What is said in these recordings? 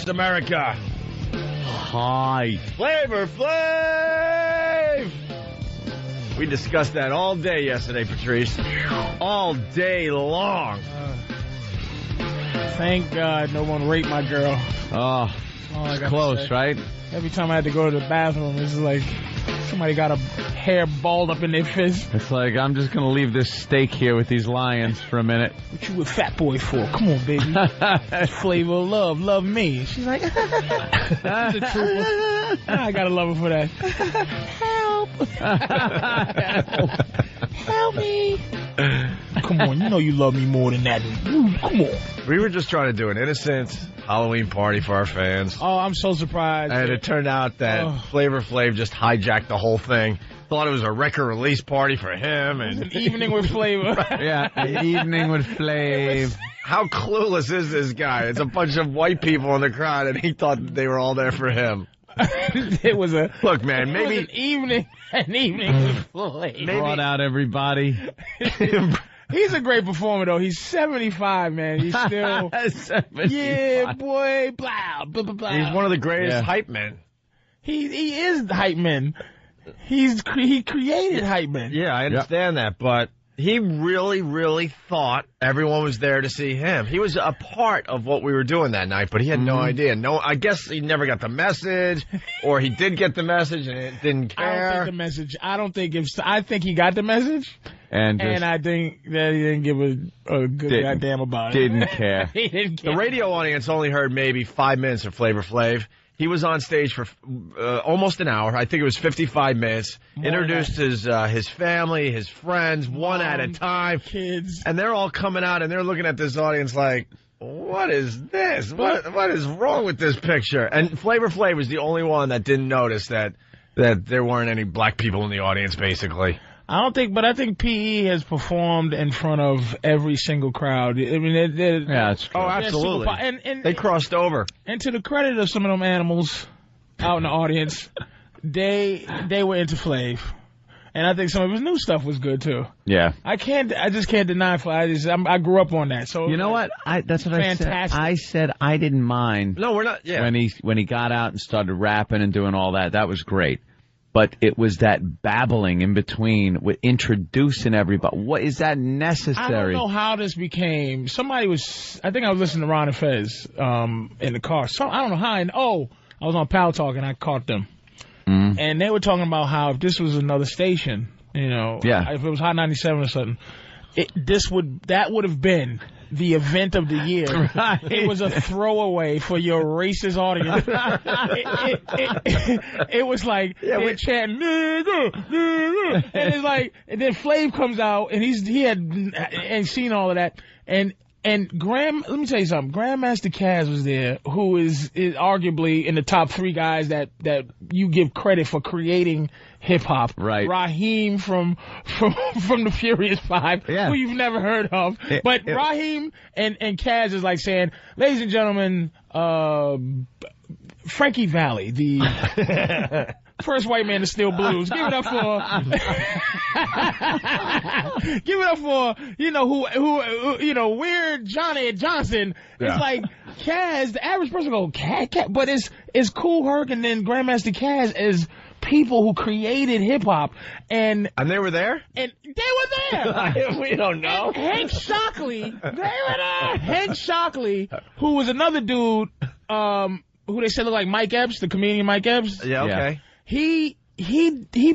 against America. Hi. Flavor Flav! We discussed that all day yesterday, Patrice. All day long. Thank God no one raped my girl. Oh, it's close, right? Every time I had to go to the bathroom, it's like somebody got a hair balled up in their fist. It's like, I'm just going to leave this steak here with these lions for a minute. What you with Fat Boy for? Come on, baby. Flavor of love. Love me. She's like, she's a trooper. I got to love her for that. Help. Help me. Come on, you know you love me more than that. Come on. We were just trying to do an innocent Halloween party for our fans. Oh, I'm so surprised. And it turned out that Flavor Flav just hijacked the whole thing. Thought it was a record release party for him. And an evening with Flavor. Yeah, an evening with Flav. How clueless is this guy? It's a bunch of white people in the crowd, and he thought that they were all there for him. It was a look, man. Maybe an evening with Flav. Brought out everybody. He's a great performer, though. He's 75, man. He's still 75. Yeah, boy. Blah, blah, blah, blah. He's one of the greatest hype men. He is the hype man. He created hype men. Yeah, I understand that, but he really, really thought everyone was there to see him. He was a part of what we were doing that night, but he had no idea. No, I guess he never got the message, or he did get the message and it didn't care. I don't think the message. I think he got the message, and I think that he didn't give a good goddamn about it. Didn't care. He didn't care. The radio audience only heard maybe 5 minutes of Flavor Flav. He was on stage for almost an hour. I think it was 55 minutes. Introduced his family, his friends, one at a time. Kids. And they're all coming out, and they're looking at this audience like, what is this? What is wrong with this picture? And Flavor Flav was the only one that didn't notice that there weren't any black people in the audience, basically. I think PE has performed in front of every single crowd. I mean, it's true. Oh, absolutely. And they crossed over. And to the credit of some of them animals out in the audience, they were into Flav. And I think some of his new stuff was good too. Yeah. I just can't deny Flav. I grew up on that. So you know what? That's what fantastic. I said. I said I didn't mind. No, we're not. Yeah. When he got out and started rapping and doing all that, that was great. But it was that babbling in between with introducing everybody. What is that necessary? I don't know how this became. I think I was listening to Ron and Fez in the car. So I don't know how. I was on Pal Talk and I caught them. Mm-hmm. And they were talking about how if this was another station, if it was Hot 97 or something, that would have been the event of the year. Right. It was a throwaway for your racist audience. It was like they're chanting nigga, nigga, and it's like, and then Flav comes out and he had seen all of that, and let me tell you something. Grandmaster Caz was there, who is arguably in the top 3 guys that you give credit for creating hip hop. Right. Raheem from the Furious 5, who you've never heard of. But Raheem and Caz is like saying, ladies and gentlemen, Frankie Valli, the first white man to steal blues. Give it up for who Weird Johnny Johnson. It's like Caz, the average person go Caz, but it's Kool Herc and then Grandmaster Caz as people who created hip hop, and they were there. And they were there. We don't know. And Hank Shockley, they were there. Hank Shockley, who was another dude, who they said looked like Mike Epps, the comedian Mike Epps. Yeah, okay. He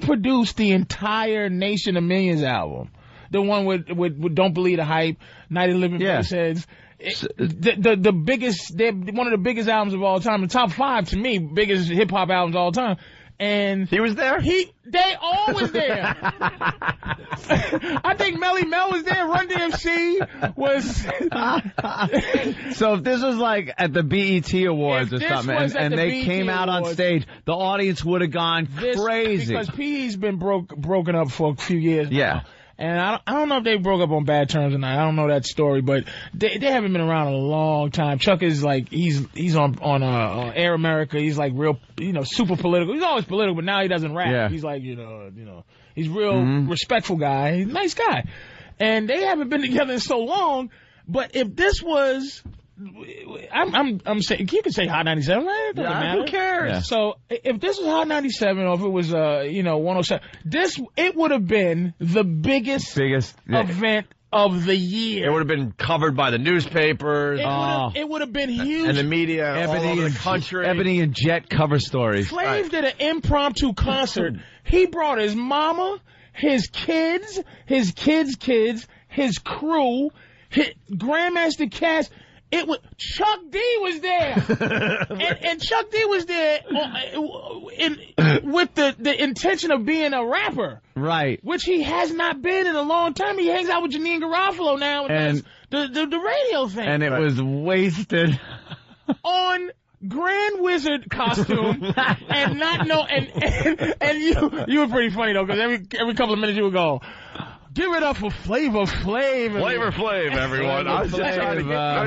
produced the entire Nation of Millions album, the one with Don't Believe the Hype, Night of the Living Faceheads. The biggest, they're one of the biggest albums of all time, the top 5 to me, biggest hip hop albums of all time. And he was there? They all was there. I think Melly Mel was there. Run DMC was. So if this was like at the BET Awards or something, and they came out on stage, the audience would have gone crazy. Because PE's been broken up for a few years now. And I don't know if they broke up on bad terms or not. I don't know that story, but they haven't been around a long time. Chuck is like, he's on Air America. He's like real, super political. He's always political, but now he doesn't rap. Yeah. He's like, he's real respectful guy. He's a nice guy. And they haven't been together in so long, but if this was I'm saying you can say Hot 97, right? It doesn't matter. Who cares? Yeah. So if this was Hot 97 or if it was 107, it would have been the biggest event of the year. It would have been covered by the newspapers. It would have been huge. And the media all over the country. Ebony and Jet cover stories. Flav did an impromptu concert. He brought his mama, his kids, his kids, his crew, Grandmaster Cass. Chuck D was there, and Chuck D was there with the intention of being a rapper, right? Which he has not been in a long time. He hangs out with Janine Garofalo now, and the radio thing, and it was wasted on Grand Wizard costume, and not know, and you were pretty funny though, because every couple of minutes you would go, give it up for Flavor Flav. Flavor Flav, everyone. I was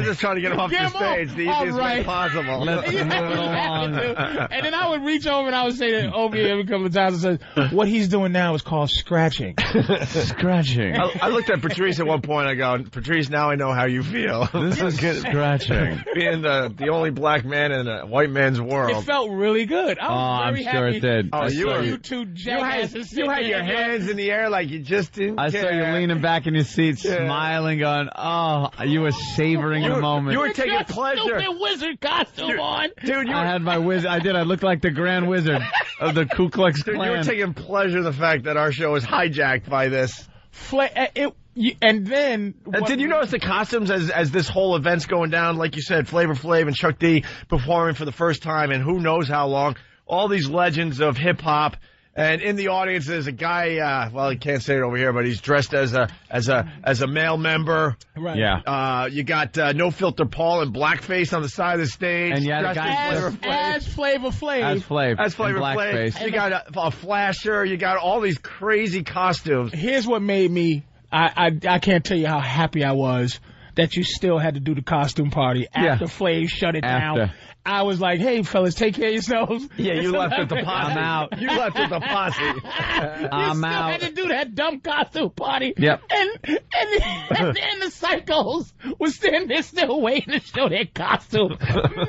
just trying to get him off the stage the easiest way possible. Let's move along. And then I would reach over and I would say to Opie every couple of times, and say, what he's doing now is called scratching. Scratching. I looked at Patrice at one point. I go, Patrice, now I know how you feel. This is good. Scratching. Being the only black man in a white man's world. It felt really good. I was very I'm sure happy. it did. Oh, you two jackasses. You had your hands in the air like you just didn't I saw you leaning back in your seat, smiling, going, oh, you were savoring the moment. You were taking pleasure. Stupid wizard costume on. Dude, I had my wizard. I did. I looked like the Grand Wizard of the Ku Klux Klan. Dude, you were taking pleasure in the fact that our show was hijacked by this. And then... did you notice the costumes as this whole event's going down? Like you said, Flavor Flav and Chuck D performing for the first time in who knows how long. All these legends of hip-hop. And in the audience, there's a guy. Well, he can't say it over here, but he's dressed as a male member. Right. Yeah. You got No Filter Paul in blackface on the side of the stage. And you had a guy as Flavor Flav. As Flavor Flav. You got a flasher. You got all these crazy costumes. Here's what made me. I can't tell you how happy I was that you still had to do the costume party after Flav shut it down. I was like, hey, fellas, take care of yourselves. Yeah, you left with the posse. I'm out. You left with the posse. I'm out. You still had to do that dumb costume party. Yep. And the psychos was standing there still waiting to show their costume.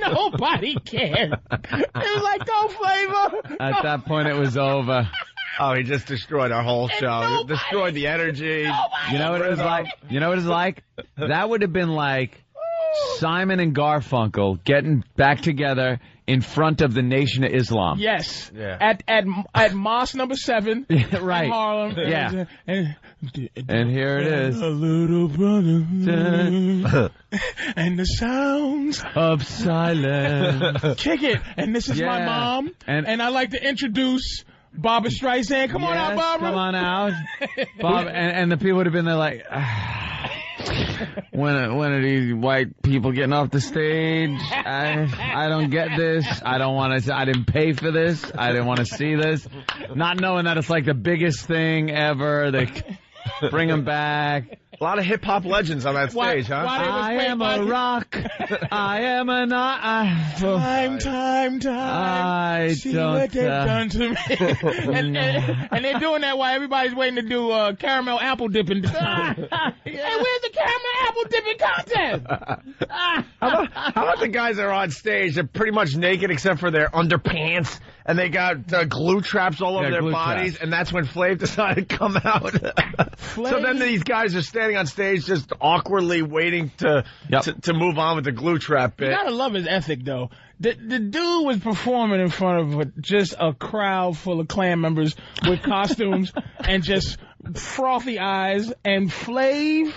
Nobody cared. It was like, go Flavor. At that point, it was over. Oh, he just destroyed our whole show. Destroyed the energy. You know what it was like? You know what it was like? That would have been like Simon and Garfunkel getting back together in front of the Nation of Islam. Yes. Yeah. At Mosque number 7 right. in Harlem. Yeah. And here it is. A little brother. And the sounds of silence. Kick it. And this is my mom. And I'd like to introduce Barbara Streisand. Come on out, Barbara. Come on out. Bob, and the people would have been there like, when are these white people getting off the stage? I don't get this. I don't want to. I didn't pay for this. I didn't want to see this. Not knowing that it's like the biggest thing ever. They bring them back. A lot of hip-hop legends on that stage, huh? I am a rock. I am a Time. I See don't, what they've done to me. and they're doing that while everybody's waiting to do caramel apple dipping. Hey, where's the caramel apple dipping contest? How about the guys that are on stage? They're pretty much naked except for their underpants, and they got glue traps all over their bodies, and that's when Flav decided to come out. So then these guys are standing on stage just awkwardly waiting to move on with the glue trap bit. You gotta love his ethic, though. The dude was performing in front of just a crowd full of Klan members with costumes and just frothy eyes, and Flav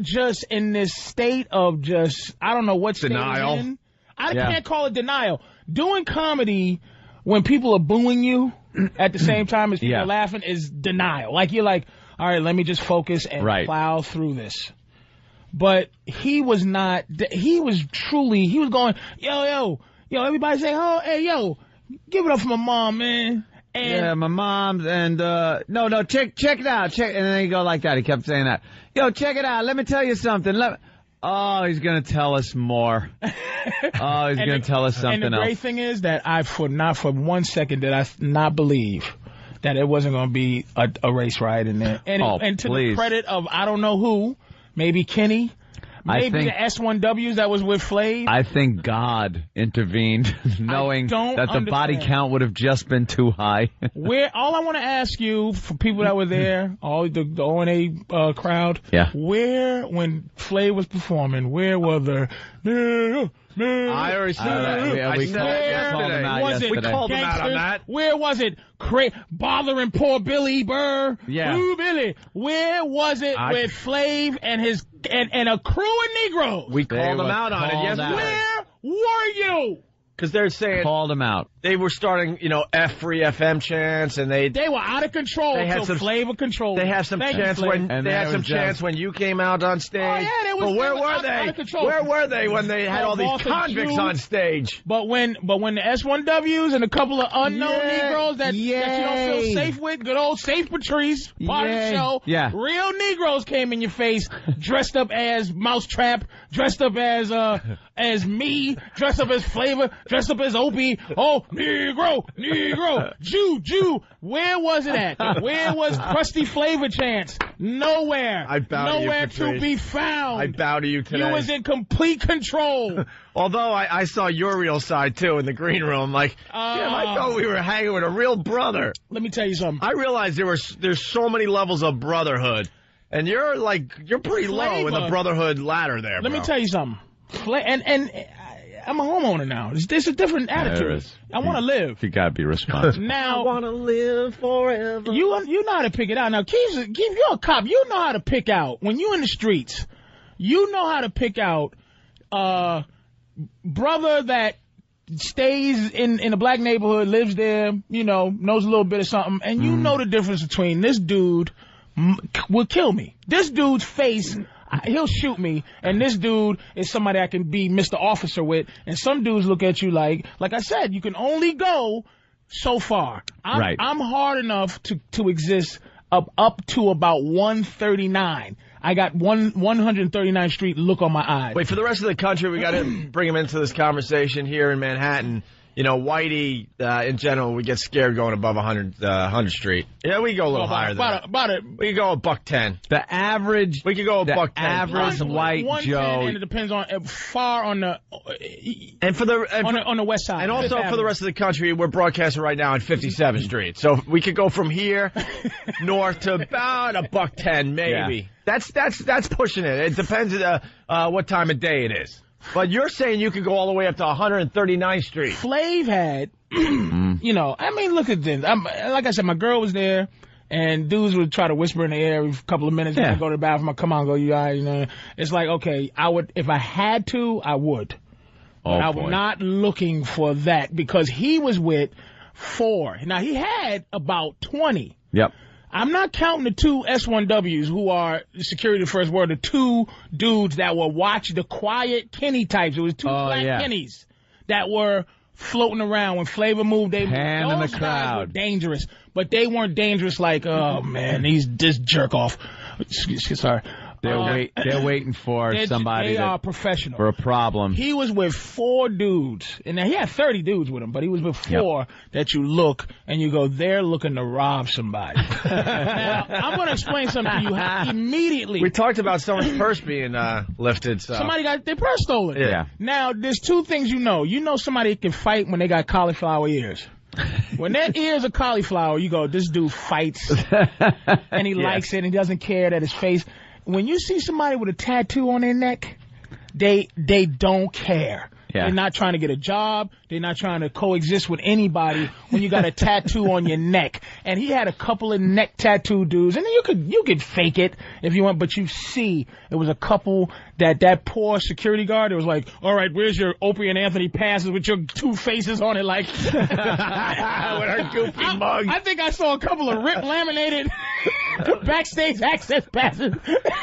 just in this state of just, I don't know what state denial. he's in. I can't call it denial. Doing comedy when people are booing you at the same time as people are laughing is denial. Like, you're like, all right, let me just focus and plow through this. But he was not, he was going, yo, everybody say, oh, hey, yo, give it up for my mom, man. And my mom's, and, no, check it out, and then he go like that, he kept saying that. Yo, check it out, let me tell you something, oh, he's gonna tell us more. Oh, he's gonna tell us something else. And the great thing is that not for 1 second did I not believe that it wasn't going to be a race riot in there. And to the credit of I don't know who, maybe Kenny, Maybe the S1Ws that was with Flav. I think God intervened, knowing that the body count would have just been too high. All I want to ask you, for people that were there, all the O&A crowd, where, when Flav was performing, where were the... I already said that. We called him out on that. Where was it? Bothering poor Billy Burr. Yeah. Ooh, Billy. Where was it with Flav and a crew of Negroes? We called him out on it yesterday. Where were you? Because they're saying... Called him out. They were starting, F-Free FM chants, and they were out of control until Flavor controlled. They had some chants when you came out on stage. Oh, yeah, but where were they? Where were they when they had all these convicts on stage? But when the S1Ws and a couple of unknown Negroes that you don't feel safe with, good old Safe Patrice, part of the show, real Negroes came in your face, dressed up as Mousetrap, dressed up as me, dressed up as Flavor, dressed up as Opie. Oh, Negro, Jew. Where was it at? Where was Krusty Flavor chants? Nowhere. I bow Nowhere to you, to be found. I bow to you today. You was in complete control. Although I saw your real side, too, in the green room. I thought we were hanging with a real brother. Let me tell you something. I realized there's so many levels of brotherhood. And you're pretty low in the brotherhood ladder there, Let me tell you something. And I'm a homeowner now. There's a different attitude. I want to live. You got to be responsible. Now, I want to live forever. You know how to pick it out. Now, Keith, you're a cop. You know how to pick out. When you're in the streets, you know how to pick out brother that stays in a black neighborhood, lives there, knows a little bit of something, and you know the difference between this dude will kill me. This dude's face... He'll shoot me, and this dude is somebody I can be Mr. Officer with, and some dudes look at you like I said, you can only go so far. I'm hard enough to exist up to about 139. I got 139th Street look on my eyes. Wait, for the rest of the country, we got to bring him into this conversation here in Manhattan. Whitey, in general, we get scared going above 100 Street. Yeah, we go a little higher than that. We could go $110. The average... We could go $110. Average white Joe... And it depends on... Far on the... And for the... on the west side. And also for the rest of the country, we're broadcasting right now on 57th Street. So we could go from here north to about $110, maybe. Yeah. That's pushing it. It depends what time of day it is. But you're saying you could go all the way up to 139th Street. Flav had, look at this. Like I said, my girl was there, and dudes would try to whisper in the air every couple of minutes. Yeah. Go to the bathroom. I come on, go, you all right? It's like, okay, I would, if I had to, I would. But I was not looking for that because he was with 4. Now, he had about 20. Yep. I'm not counting the 2 S1Ws who are security first word, the 2 dudes that were watching the quiet Kenny types. It was 2 black Kennys that were floating around. When Flavor moved, they hand in the crowd. Guys were dangerous, but they weren't dangerous like, oh man, this jerk off. Sorry. They're waiting for somebody. They are professional. For a problem. He was with 4 dudes, and he had 30 dudes with him, but he was with 4 that you look and you go, they're looking to rob somebody. Now, I'm going to explain something to you immediately. We talked about someone's purse being lifted. So. Somebody got their purse stolen. Yeah. Now, there's 2 things you know. You know somebody can fight when they got cauliflower ears. When their ears are cauliflower, you go, this dude fights, and he likes it, and he doesn't care that his face. When you see somebody with a tattoo on their neck, they don't care. Yeah. They're not trying to get a job. They're not trying to coexist with anybody when you got a tattoo on your neck. And he had a couple of neck tattoo dudes. And you could fake it if you want, but you see it was a couple that poor security guard. It was like, all right, where's your Opie and Anthony passes with your 2 faces on it, like with her goofy mug. I think I saw a couple of rip laminated backstage access passes.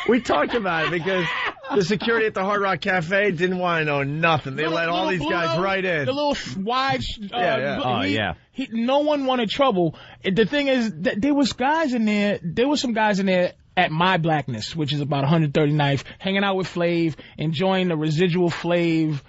We talked about it because the security at the Hard Rock Cafe didn't want to know nothing. They let all these guys right in. The little wide... yeah. No one wanted trouble. The thing is, there was guys in there. There were some guys in there at My Blackness, which is about 139th, hanging out with Flav, enjoying the residual Flav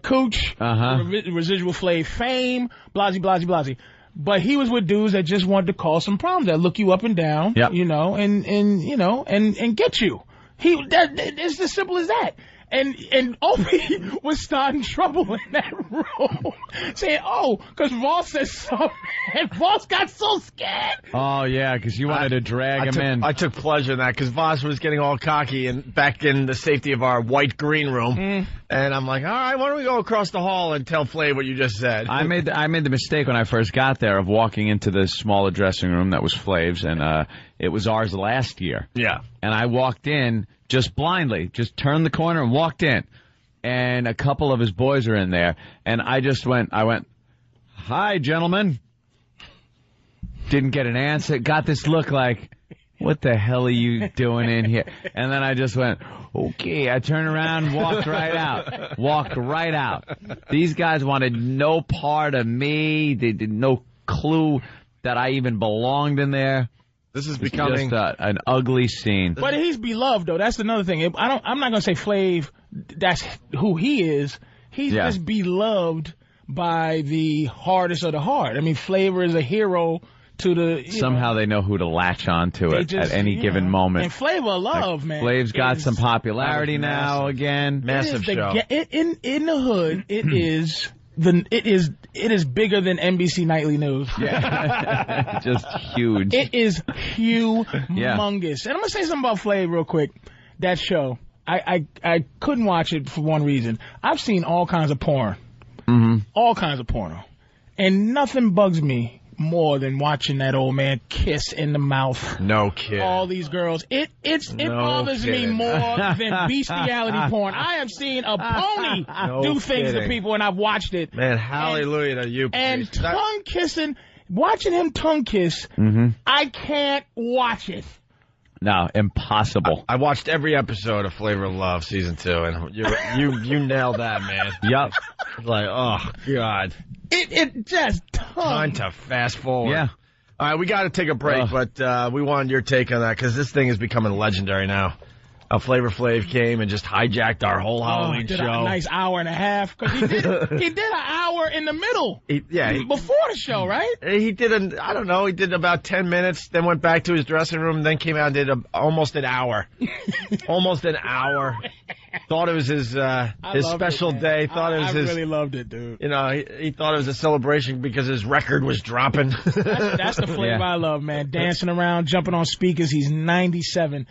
cooch, residual Flav fame, blasey. But he was with dudes that just wanted to cause some problems, that look you up and down, and get you. It's as simple as that. And Opie was starting trouble in that room, saying, because Voss said something, and Voss got so scared. Oh, yeah, because you wanted to drag him in. I took pleasure in that, because Voss was getting all cocky and back in the safety of our white green room. And I'm like, all right, why don't we go across the hall and tell Flav what you just said? I made the mistake when I first got there of walking into the smaller dressing room that was Flav's, and it was ours last year. Yeah. And I walked in just blindly, just turned the corner and walked in. And a couple of his boys are in there. And I went, hi, gentlemen. Didn't get an answer. Got this look like, what the hell are you doing in here? And then I just went, okay. I turned around, walked right out. These guys wanted no part of me. They did no clue that I even belonged in there. This is becoming just an ugly scene. But he's beloved, though. That's another thing. I'm not gonna say Flav. That's who he is. He's just beloved by the hardest of the hard. I mean, Flavor is a hero to the. Somehow they know who to latch on to at any given moment. And Flavor Love, man. Flav's got some popularity now again. Massive show. In the hood, it is bigger than NBC Nightly News. Yeah. Just huge. It is humongous. And I'm gonna say something about Flav real quick. That show, I couldn't watch it for one reason. I've seen all kinds of porn, all kinds of porno, and nothing bugs me more than watching that old man kiss in the mouth. No kidding. All these girls. It bothers me more than bestiality porn. I have seen a pony do things to people, and I've watched it. Man, hallelujah to you. And tongue kissing, watching him tongue kiss, I can't watch it. No, impossible. I watched every episode of Flavor of Love season 2, and you nailed that, man. Yep. Like, oh God. It just time to fast forward. Yeah. All right, we got to take a break, but we wanted your take on that because this thing is becoming legendary now. Flavor Flav came and just hijacked our whole Halloween did show. A nice hour and a half because he did an hour in the middle. Before the show, right? He did I don't know. He did about 10 minutes, then went back to his dressing room, then came out and did almost an hour. Almost an hour. Thought it was his special day. Thought it was his. I really loved it, dude. You know, he thought it was a celebration because his record was dropping. That's the flavor I love, man. Dancing around, jumping on speakers. He's 97.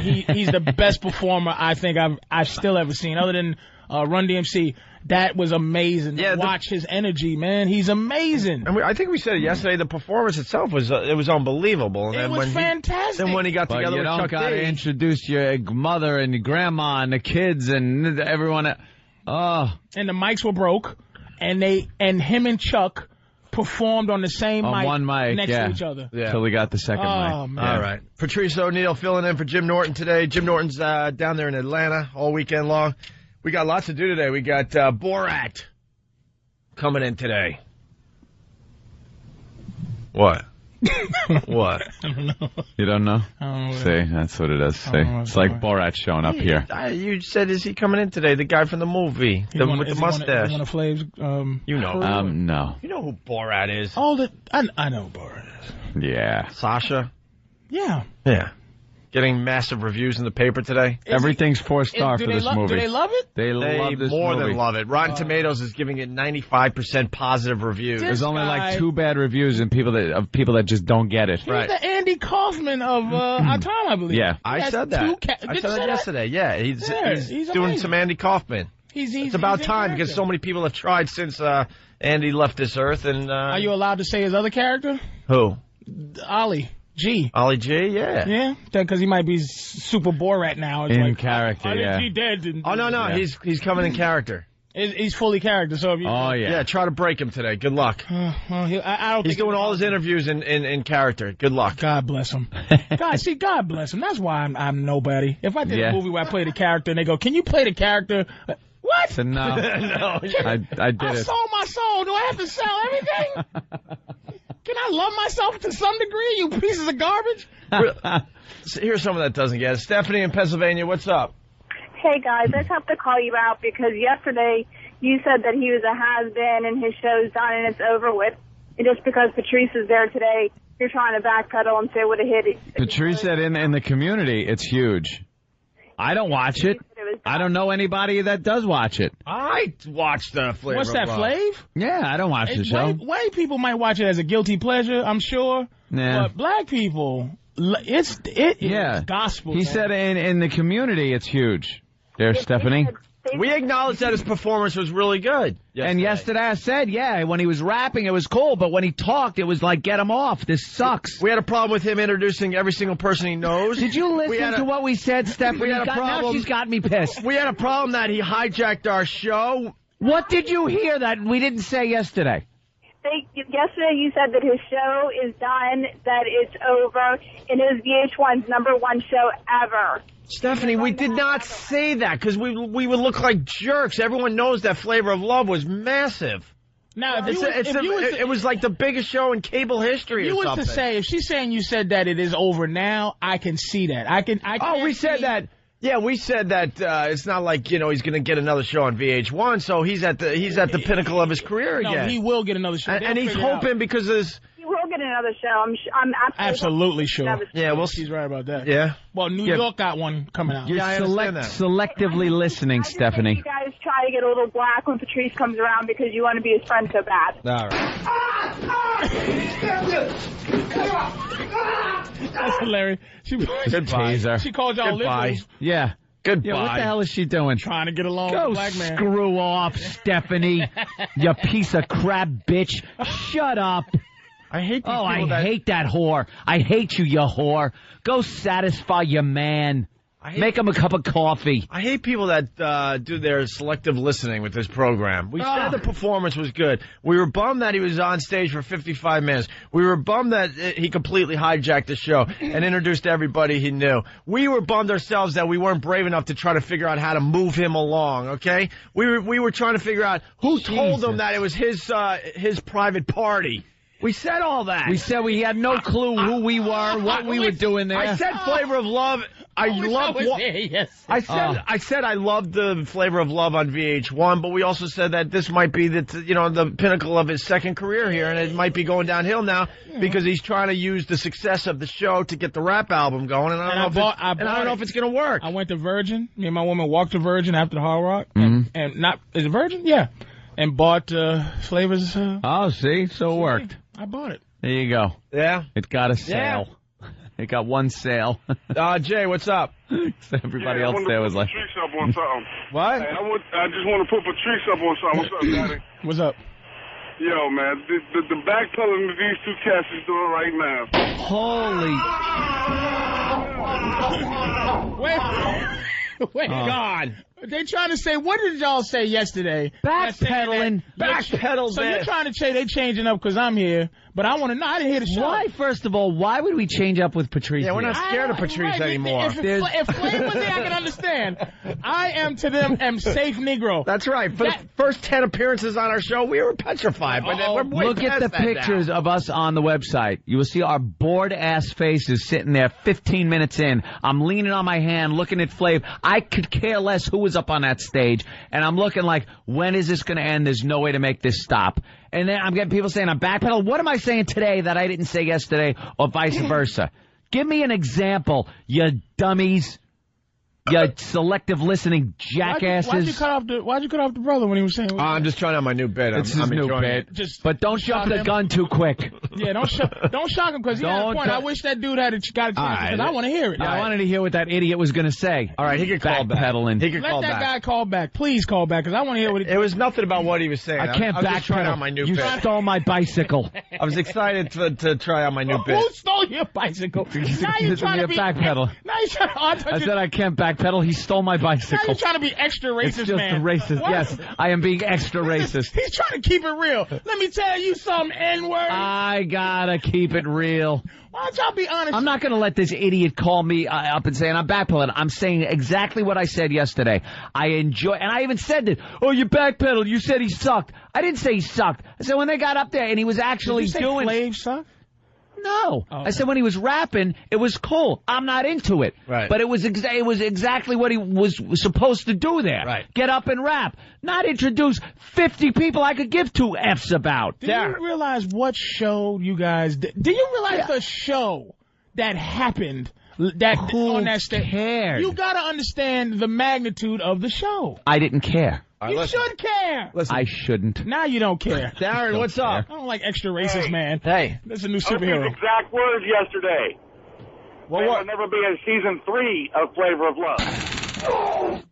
He's the best performer I think I've still ever seen, other than Run DMC. That was amazing. Yeah, watch his energy, man. He's amazing. And I think we said it yesterday. The performance itself was unbelievable. And it was fantastic. Then when he got together with Chuck D, you don't got to introduce your mother and your grandma and the kids and everyone. And the mics were broke, and him and Chuck performed on the same mic, one mic next to each other. Yeah. Until we got the second mic. Man. All right. Patrice O'Neill filling in for Jim Norton today. Jim Norton's down there in Atlanta all weekend long. We got lots to do today. We got Borat coming in today. What? What? I don't know. You don't know? I don't know. See, that's what it is. See, it's like Borat showing up here. You said, is he coming in today? The guy from the movie with the mustache. One of Flav's. You know. No. You know who Borat is? Oh, I know who Borat is. Yeah. Sasha. Yeah. Yeah. Getting massive reviews in the paper today. Everything's 4-star for this movie. Do they love it? They love this more movie. Than love it. Rotten Tomatoes is giving it 95% positive reviews. There's only like 2 bad reviews and people that just don't get it. He's the Andy Kaufman of our time, I believe. Yeah, I said that. I said that yesterday. Yeah, he's doing some Andy Kaufman. It's about time because so many people have tried since Andy left this earth. And are you allowed to say his other character? Who? Ollie G. Ollie G, yeah. Yeah, because he might be super Borat now. It's in character, Ollie G dead. No, yeah. He's coming in character. He's fully character, so if you... Yeah, try to break him today. Good luck. Well, I don't He's doing all his interviews in character. Good luck. God bless him. God bless him. That's why I'm nobody. If I did a movie where I played a character and they go, can you play the character... What? So no. I did I sold my soul. Do I have to sell everything? Can I love myself to some degree, you pieces of garbage? Here's someone that doesn't get it. Stephanie in Pennsylvania, what's up? Hey, guys, I just have to call you out because yesterday you said that he was a has-been and his show's done and it's over with. And just because Patrice is there today, you're trying to backpedal and say what a hit. Patrice said in the community, it's huge. I don't watch it. I don't know anybody that does watch it. I watched the Flavor What's that, of Love. Flav? Yeah, I don't watch the show. White people might watch it as a guilty pleasure, I'm sure. Yeah. But black people, it is gospel. He man. said in the community it's huge. There, Stephanie. We acknowledged that his performance was really good. And yesterday I said, when he was rapping, it was cool, but when he talked, it was like, get him off. This sucks. We had a problem with him introducing every single person he knows. Did you listen to what we said, Stephanie? We had a problem. Now she's got me pissed. We had a problem that he hijacked our show. What did you hear that we didn't say yesterday? Yesterday you said that his show is done, that it's over, and it is VH1's #1 show ever. Stephanie, we did not say that because we would look like jerks. Everyone knows that Flavor of Love was massive. Now, It was like the biggest show in cable history. You was to say, if she's saying you said that it is over now, I can see that. We said that. Yeah, we said that it's not like he's going to get another show on VH1, so he's at the pinnacle of his career again. No, he will get another show, and he's hoping because of this. He will get another show. I'm absolutely sure. Yeah, she's right about that. Yeah. Well, New York got one coming out. You're selectively listening, Stephanie. You guys try to get a little black when Patrice comes around because you want to be his friend so bad. All right. That's hilarious. Goodbye. She called y'all liberals. Yeah. Goodbye. Yeah, what the hell is she doing? Trying to get along with a black man. Screw off, Stephanie. You piece of crap bitch. Shut up. I hate these I hate that whore. I hate you, you whore. Go satisfy your man. Make him a cup of coffee. I hate people that do their selective listening with this program. We said the performance was good. We were bummed that he was on stage for 55 minutes. We were bummed that he completely hijacked the show and introduced everybody he knew. We were bummed ourselves that we weren't brave enough to try to figure out how to move him along, okay? We were trying to figure out who told him that it was his private party. We said all that. We said we had no clue who we were, what we were doing there. I said Flavor of Love. I said I loved the Flavor of Love on VH1, but we also said that this might be the pinnacle of his second career here, and it might be going downhill now because he's trying to use the success of the show to get the rap album going. And I don't know if it's going to work. I went to Virgin. Me and my woman walked to Virgin after the Hard Rock, and is it Virgin? Yeah, and bought Flavor's. See, so it worked. I bought it. There you go. Yeah, it got a sale. Yeah. It got one sale. Jay, what's up? Everybody else there was like, Patrice up on something. What? Hey, I just want to put Patrice up on something. What's up, Daddy? What's up? Yo, man, the backpedaling that these two cats is doing right now. Holy. Wait, God. They trying to say, what did y'all say yesterday? Backpedaling. So you're trying to say they changing up because I'm here, but I want to know. I didn't hear the show. Why, first of all, why would we change up with Patrice? Yeah, we're not scared of Patrice anymore. If Flav was there, I can understand. I am to them safe Negro. That's right. For the first 10 appearances on our show, we were petrified. But we're way look at the pictures of us on the website. You will see our bored-ass faces sitting there 15 minutes in. I'm leaning on my hand, looking at Flav. I could care less who was up on that stage. And I'm looking like, when is this going to end? There's no way to make this stop. And then I'm getting people saying I'm backpedaling. What am I saying today that I didn't say yesterday or vice versa? Give me an example, you dummies. You selective listening jackasses. Why'd you cut off the brother when he was saying? I'm just trying out my new bit. It's his new bit. But don't jump the gun too quick. Yeah, don't shock him because he had a point. I wish that dude had got a chance because I want to hear it. I wanted to hear what that idiot was going to say. All right, he could call back. Backpedaling. He could call back. Let that guy call back. Please call back because I want to hear what he. It was nothing about what he was saying. I can't backpedal. Trying out my new you bit. Stole my bicycle. I was excited to try out my new bit. Who stole your bicycle? Now you're trying to be backpedal. Now you're trying to. I said I can't backpedal. He stole my bicycle. Now you're trying to be extra racist, it's just man. Racist. What? Yes, I am being extra racist. He's trying to keep it real. Let me tell you some N-word. I gotta keep it real. Why don't y'all be honest? I'm not gonna let this idiot call me up and saying I'm backpedaling. I'm saying exactly what I said yesterday. I enjoy, and I even said that. Oh, you backpedaled. You said he sucked. I didn't say he sucked. I said when they got up there and he was actually doing. Flav sucked? No. I said when he was rapping, it was cool. I'm not into it. Right. But it was exactly what he was supposed to do there. Right. Get up and rap. Not introduce 50 people I could give 2 Fs about. Do you realize what show you guys did? Do you realize the show that happened on that stage. Cared? You gotta understand the magnitude of the show. I didn't care. You should care. Listen. I shouldn't. Now you don't care. Darren, what's up? I don't like extra racist, man. Hey. That's a new superhero. Opie's exact words yesterday. Well, There what? will never be a season 3 of Flavor of Love.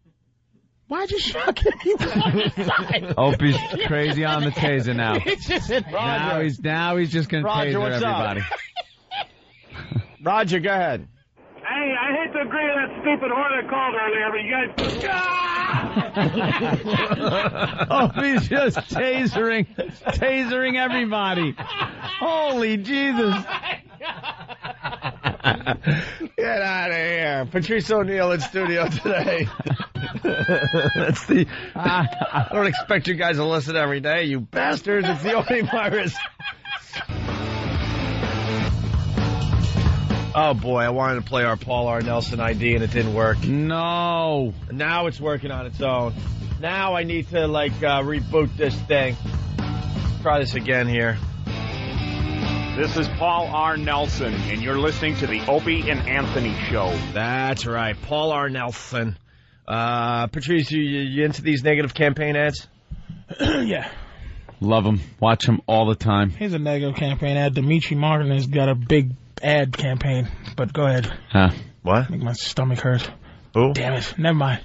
Why'd you shock him? Opie's crazy on the taser now. It's just Now he's just gonna Roger, taser what's up? everybody. Roger, go ahead. Hey, I hate to agree with that stupid whore that called earlier, but you guys... Opie's just tasering everybody. Holy Jesus. Get out of here. Patrice O'Neill in studio today. That's the. I don't expect you guys to listen every day, you bastards. It's the Opie virus. Oh boy, I wanted to play our Paul R. Nelson ID and it didn't work. No. Now it's working on its own. Now I need to reboot this thing. Try this again here. This is Paul R. Nelson, and you're listening to the Opie and Anthony Show. That's right, Paul R. Nelson. Patrice, you into these negative campaign ads? Yeah. Love him. Watch him all the time. Here's a negative campaign ad. Dimitri Martin has got a big ad campaign. But go ahead. Huh? What? Make my stomach hurt. Who? Damn it. Never mind.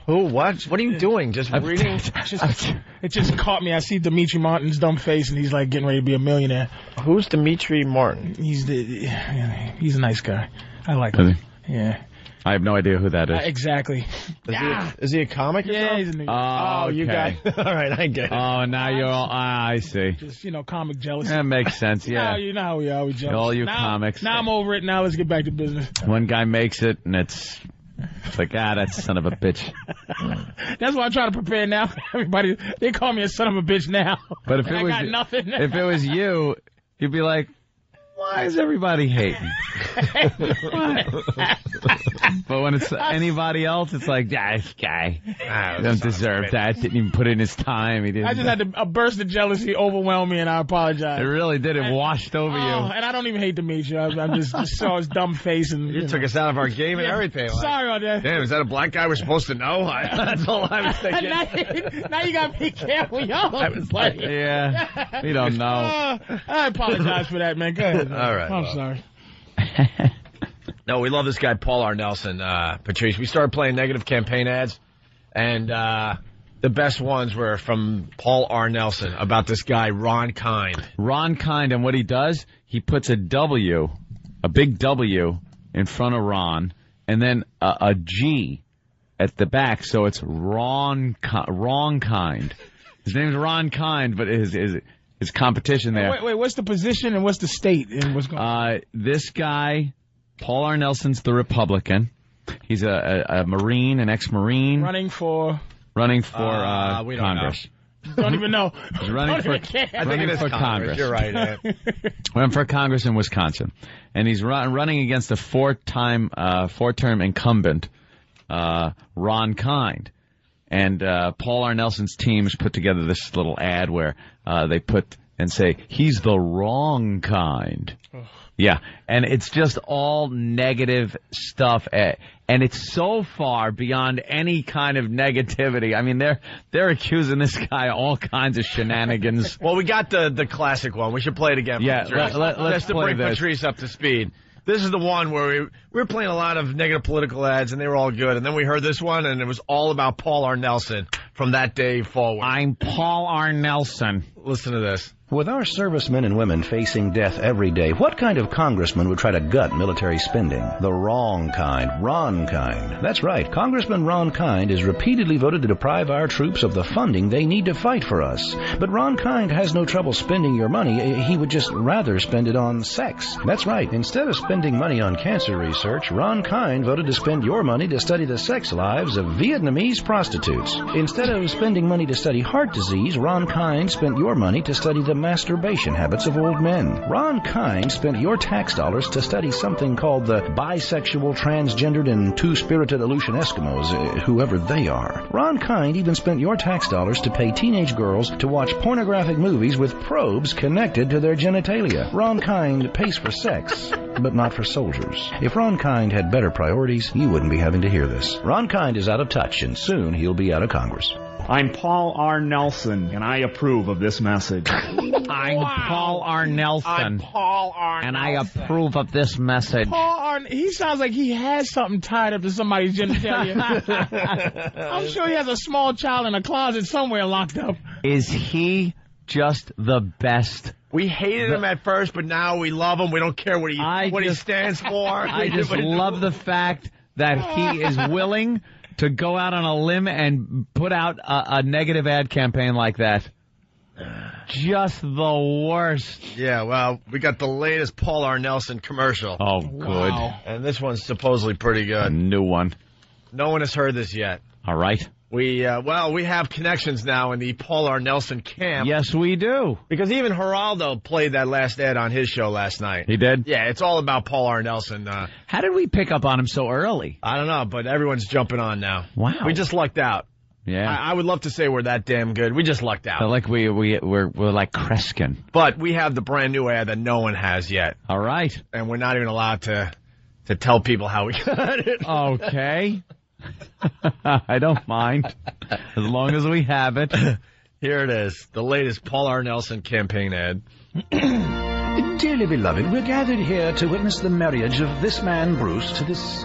Who? What? What are you doing? Just reading? It just caught me. I see Dimitri Martin's dumb face, and he's like getting ready to be a millionaire. Who's Dimitri Martin? He's a nice guy. I like him. Yeah. I have no idea who that is. Exactly. Is he a comic? Or Yeah, something? he's a new. Oh, You got. All right, I get it. Oh, now you're all. I see. Just comic jealousy. That makes sense. Yeah. You know how we are. We jealous. All you now, comics. Now I'm over it. Now let's get back to business. One guy makes it, and it's like, that son of a bitch. That's why I'm trying to prepare now. Everybody, they call me a son of a bitch now. But if And it I was, got nothing. if it was you, you'd be like, why is everybody hating? But when it's anybody else, it's like, this guy don't deserve that. Didn't even put in his time. He didn't. I just had a burst of jealousy overwhelm me, and I apologize. It really did. It washed over you. And I don't even hate Dimitri. I'm just saw his dumb face and You took us out of our game and everything. Sorry about that. Damn, is that a black guy we're supposed to know? That's all I was thinking. now you got to be careful, yo. I was like, Yeah, we don't know. I apologize for that, man. Go ahead. Man. All right, I'm well. sorry. No, we love this guy, Paul R. Nelson, Patrice. We started playing negative campaign ads, and the best ones were from Paul R. Nelson about this guy, Ron Kind. Ron Kind, and what he does, he puts a W, a big W, in front of Ron, and then a G at the back, so it's wrong kind. His name's Ron Kind, but his competition there. Wait, what's the position and what's the state and what's going on? This guy, Paul R. Nelson's the Republican. He's a Marine, an ex-Marine. Running for We don't Congress. don't even know. He's running for I think it is for Congress. You're right, man. Running for Congress in Wisconsin, and he's running against a four-term incumbent, Ron Kind. And Paul R. Nelson's team has put together this little ad where they put and say, he's the wrong kind. Yeah, and it's just all negative stuff, and it's so far beyond any kind of negativity. I mean, they're accusing this guy of all kinds of shenanigans. Well, we got the classic one. We should play it again. Yeah, let's just to play bring this. Patrice up to speed. This is the one where we were playing a lot of negative political ads, and they were all good. And then we heard this one, and it was all about Paul R. Nelson from that day forward. I'm Paul R. Nelson. Listen to this. With our servicemen and women facing death every day, what kind of congressman would try to gut military spending? The wrong kind, Ron Kind. That's right, Congressman Ron Kind is repeatedly voted to deprive our troops of the funding they need to fight for us. But Ron Kind has no trouble spending your money. He would just rather spend it on sex. That's right, instead of spending money on cancer research, Ron Kind voted to spend your money to study the sex lives of Vietnamese prostitutes. Instead of spending money to study heart disease, Ron Kind spent your your money to study the masturbation habits of old men. Ron Kind spent your tax dollars to study something called the bisexual, transgendered, and two-spirited Aleutian Eskimos, whoever they are. Ron Kind even spent your tax dollars to pay teenage girls to watch pornographic movies with probes connected to their genitalia. Ron Kind pays for sex, but not for soldiers. If Ron Kind had better priorities, you wouldn't be having to hear this. Ron Kind is out of touch, and soon he'll be out of Congress. I'm Paul R. Nelson, and I approve of this message. I'm Paul R. Nelson. I'm Paul R. And I Nelson. approve of this message. Paul R. He sounds like he has something tied up to somebody's genitalia. I'm sure he has a small child in a closet somewhere locked up. Is he just the best? We hated him at first, but now we love him. We don't care what he stands for. I just love the fact that he is willing to go out on a limb and put out a negative ad campaign like that. Just the worst. Yeah, well, we got the latest Paul R. Nelson commercial. Oh, good. Wow. And this one's supposedly pretty good. A new one. No one has heard this yet. All right. We have connections now in the Paul R. Nelson camp. Yes, we do. Because even Geraldo played that last ad on his show last night. He did? Yeah, it's all about Paul R. Nelson. How did we pick up on him so early? I don't know, but everyone's jumping on now. Wow. We just lucked out. Yeah. I would love to say we're that damn good. We just lucked out. Like we're like Kreskin. But we have the brand new ad that no one has yet. All right. And we're not even allowed to tell people how we got it. Okay. I don't mind. As long as we have it. Here it is. The latest Paul R. Nelson campaign ad. Dearly beloved, we're gathered here to witness the marriage of this man, Bruce, to this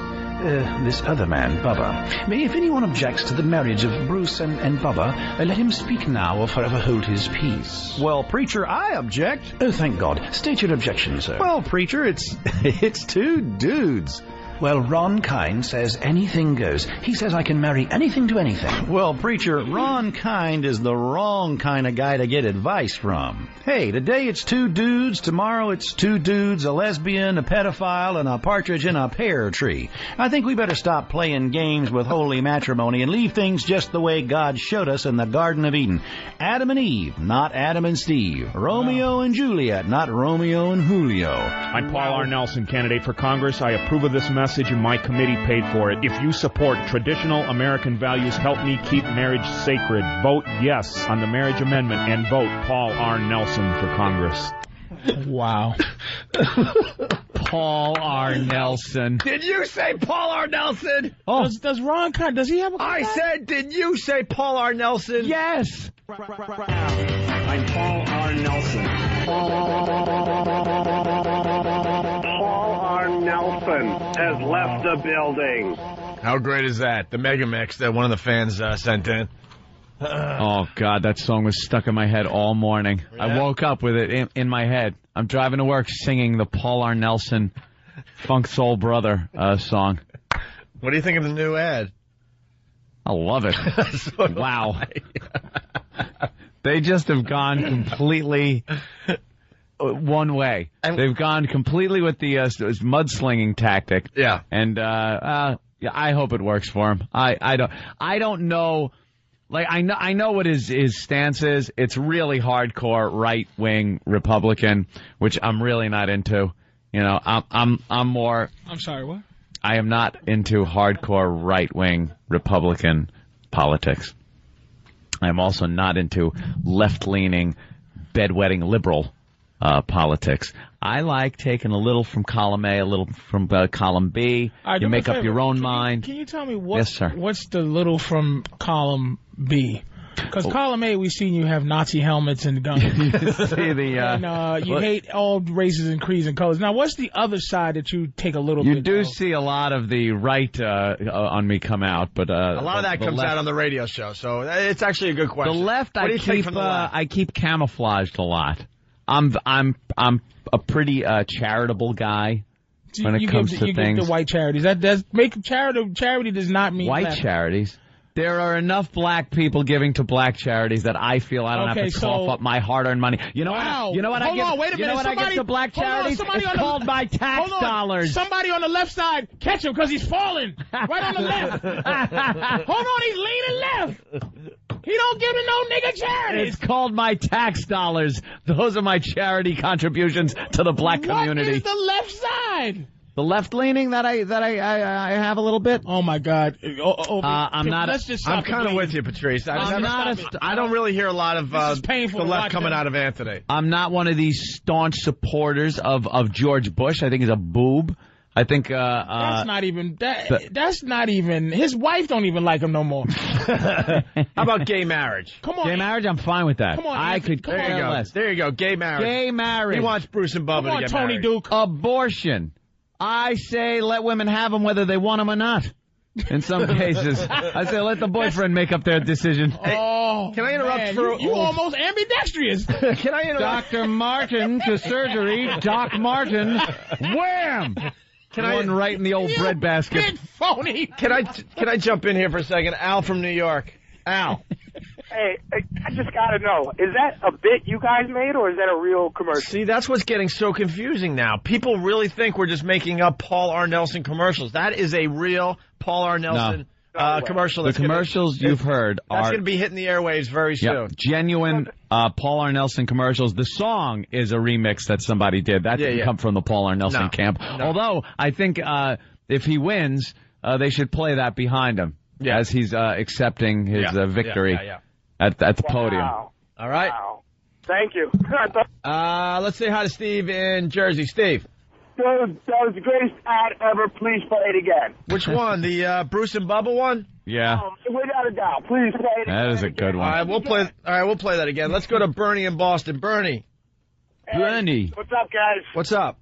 other man, Bubba. If anyone objects to the marriage of Bruce and Bubba, let him speak now or forever hold his peace. Well, preacher, I object. Oh, thank God. State your objection, sir. Well, preacher, it's two dudes. Well, Ron Kind says anything goes. He says I can marry anything to anything. Well, preacher, Ron Kind is the wrong kind of guy to get advice from. Hey, today it's two dudes, tomorrow it's two dudes, a lesbian, a pedophile, and a partridge in a pear tree. I think we better stop playing games with holy matrimony and leave things just the way God showed us in the Garden of Eden. Adam and Eve, not Adam and Steve. Romeo and Juliet, not Romeo and Julio. I'm Paul R. Nelson, candidate for Congress. I approve of this message, and my committee paid for it. If you support traditional American values, help me keep marriage sacred. Vote yes on the marriage amendment and vote Paul R. Nelson for Congress. Wow. Paul R. Nelson. Did you say Paul R. Nelson? Oh, Does Ron Kind, does he have a I said, did you say Paul R. Nelson? yes. I'm Paul R. Nelson. Paul R. Nelson has left the building. How great is that? The mega mix that one of the fans sent in. Oh, God, that song was stuck in my head all morning. Yeah. I woke up with it in my head. I'm driving to work singing the Paul R. Nelson Funk Soul Brother song. What do you think of the new ad? I love it. So Wow. They just have gone completely one way. They've gone completely with the mudslinging tactic. Yeah. And yeah, I hope it works for him. I don't know. Like I know what his stance is. It's really hardcore right wing Republican, which I'm really not into. You know, I'm more. I'm sorry, what? I am not into hardcore right wing Republican politics. I'm also not into left leaning bedwetting liberal politics. I like taking a little from column A, a little from column B. Right, you make up your own mind. Can you tell me Yes, sir. what's the little from column B? Because column A, we've seen you have Nazi helmets and guns. See the, and you hate all races and creeds and colors. Now, what's the other side that you take a little bit You do of? see a lot of the right on me come out, but a lot of that comes out on the radio show, so it's actually a good question. The left, what do you take from the left? I keep camouflaged a lot. I'm a pretty charitable guy when it comes to you things. give the white charities. That does make charity does not mean White left. charities. There are enough black people giving to black charities that I feel I don't have to cough up my hard-earned money. You know Wow. what? You know what Hold I give? on, wait a you know minute. what I give to black charities? It's called my tax dollars. Somebody on the left side, catch him because he's falling. Right on the left. Hold on, he's leaning left. He don't give to no nigga charities. It's called my tax dollars. Those are my charity contributions to the black community. What is the left side? The left leaning that I have a little bit. Oh my God! I'm not. I'm kind of with you, Patrice. I don't really hear a lot of the left coming out of Anthony. I'm not one of these staunch supporters of George Bush. I think he's a boob. I think that's not even that's not even his wife don't even like him no more. How about gay marriage? Come on, gay marriage. I'm fine with that. Come on, I could care less. There you go. Gay marriage. Gay marriage. He wants Bruce and Bubba to get Tony married. Duke. Abortion. I say let women have them whether they want them or not. In some cases, I say let the boyfriend make up their decision. Oh, can I interrupt for you almost ambidextrous? Can I interrupt? Dr. Martin to surgery. Doc Martin. Wham! One right in the old breadbasket. Big phony. Can I jump in here for a second? Al from New York. Al. Hey, I just gotta know, is that a bit you guys made, or is that a real commercial? See, that's what's getting so confusing now. People really think we're just making up Paul R. Nelson commercials. That is a real Paul R. Nelson commercial. The commercials you've heard are... That's going to be hitting the airwaves very soon. Genuine Paul R. Nelson commercials. The song is a remix that somebody did. That didn't come from the Paul R. Nelson camp. No. Although, I think if he wins, they should play that behind him as he's accepting his victory. At the podium. Wow. All right. Wow. Thank you. Let's say hi to Steve in Jersey. Steve. Dude, that was the greatest ad ever. Please play it again. Which one? The Bruce and Bubba one? Yeah. Without a doubt. Please play it again. That is a good one. All right, we'll play that again. Let's go to Bernie in Boston. Bernie. Hey, Bernie. what's up, guys? What's up?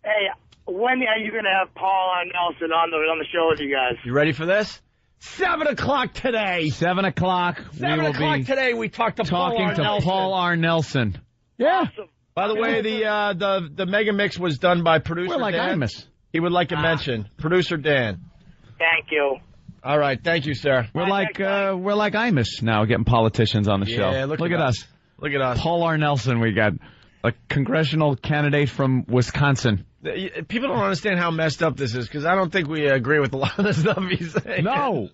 Hey, when are you gonna have Paul R. Nelson on the show with you guys? You ready for this? 7 o'clock today. 7 o'clock. 7 o'clock today. We talked to Paul R. Nelson. Yeah. Awesome. By the way, the mega mix was done by producer Dan. We're like Imus. He would like to mention producer Dan. Thank you. All right, thank you, sir. We're like Imus now, getting politicians on the show. Yeah, look at us. Look at us. Paul R. Nelson, we got a congressional candidate from Wisconsin. People don't understand how messed up this is because I don't think we agree with a lot of the stuff he's saying. No.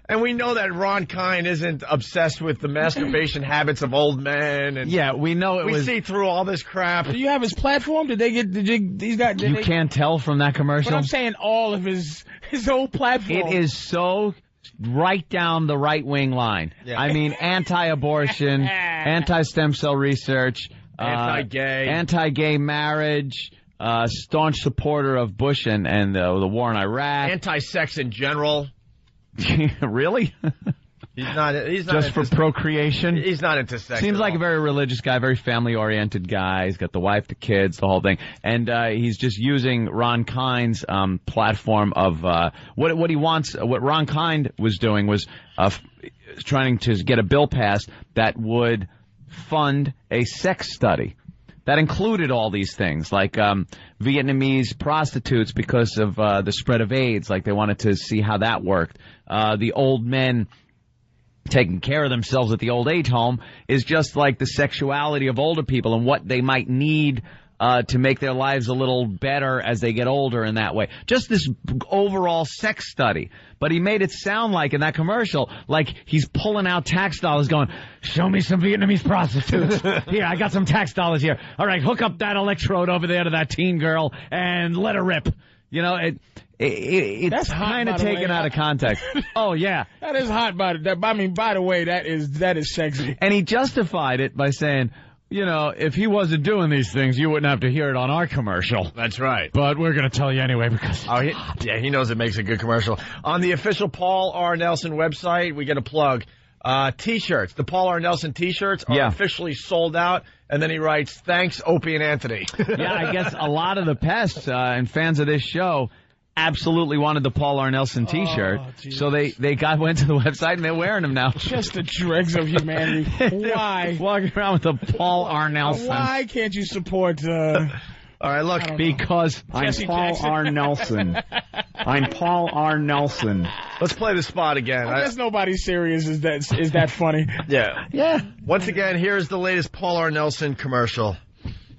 And we know that Ron Kind isn't obsessed with the masturbation habits of old men. And we know we see through all this crap. Do you have his platform? You can't tell from that commercial? But I'm saying all of his whole platform. It is so right down the right-wing line. Yeah. I mean, anti-abortion, anti-stem cell research, anti-gay marriage, staunch supporter of Bush and the war in Iraq. Anti-sex in general. Really? He's not just for procreation. He's not into sex. Seems like a very religious guy, very family-oriented guy. He's got the wife, the kids, the whole thing, and he's just using Ron Kind's platform of what he wants. What Ron Kind was doing was trying to get a bill passed that would fund a sex study. That included all these things, like Vietnamese prostitutes because of the spread of AIDS. Like they wanted to see how that worked. The old men taking care of themselves at the old age home is just like the sexuality of older people and what they might need to make their lives a little better as they get older in that way. Just this overall sex study. But he made it sound like in that commercial, like he's pulling out tax dollars going, show me some Vietnamese prostitutes. Here, I got some tax dollars here. All right, hook up that electrode over there to that teen girl and let her rip. You know, it's kind of taken out of context. Oh, yeah. That is hot, by the way, that is sexy. And he justified it by saying, you know, if he wasn't doing these things, you wouldn't have to hear it on our commercial. That's right. But we're going to tell you anyway because he knows it makes a good commercial. On the official Paul R. Nelson website, we get a plug. T-shirts. The Paul R. Nelson T-shirts are officially sold out. And then he writes, thanks, Opie and Anthony. Yeah, I guess a lot of the pests and fans of this show absolutely wanted the Paul R. Nelson T-shirt, so they went to the website and they're wearing them now. Just the dregs of humanity. Why? Walking around with the Paul R. Nelson. Why can't you support... All right, look, because I'm Paul R. Nelson. I'm Paul R. Nelson. Let's play the spot again. I guess nobody's serious is that funny. Yeah. Yeah. Once again, here's the latest Paul R. Nelson commercial.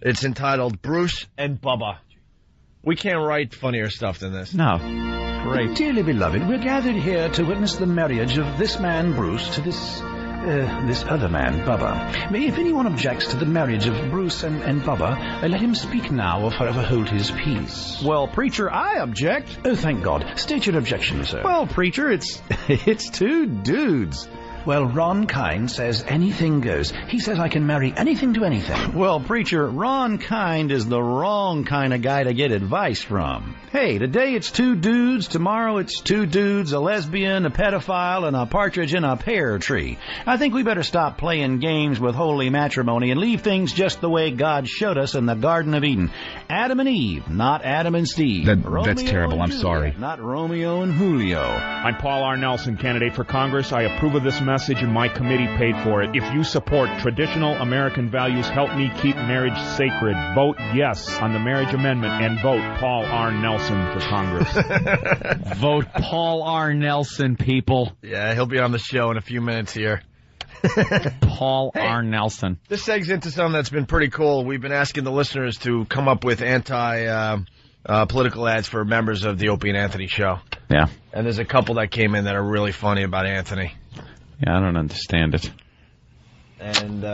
It's entitled Bruce and Bubba. We can't write funnier stuff than this. No. Great. Dearly beloved, we're gathered here to witness the marriage of this man, Bruce, to this other man, Bubba. If anyone objects to the marriage of Bruce and Bubba, let him speak now or forever hold his peace. Well, preacher, I object. Oh, thank God. State your objection, sir. Well, preacher, it's two dudes. Well, Ron Kind says anything goes. He says I can marry anything to anything. Well, preacher, Ron Kind is the wrong kind of guy to get advice from. Hey, today it's two dudes, tomorrow it's two dudes, a lesbian, a pedophile, and a partridge in a pear tree. I think we better stop playing games with holy matrimony and leave things just the way God showed us in the Garden of Eden. Adam and Eve, not Adam and Steve. That's terrible. I'm Juliet, sorry. Not Romeo and Julio. I'm Paul R. Nelson, candidate for Congress. I approve of this message and my committee paid for it. If you support traditional American values, help me keep marriage sacred. Vote yes on the marriage amendment and vote Paul R. Nelson for Congress. Vote Paul R. Nelson, people. Yeah, he'll be on the show in a few minutes here. Paul R. Nelson. This segs into something that's been pretty cool. We've been asking the listeners to come up with anti-political ads for members of the Opie and Anthony show. Yeah. And there's a couple that came in that are really funny about Anthony. Yeah, I don't understand it. And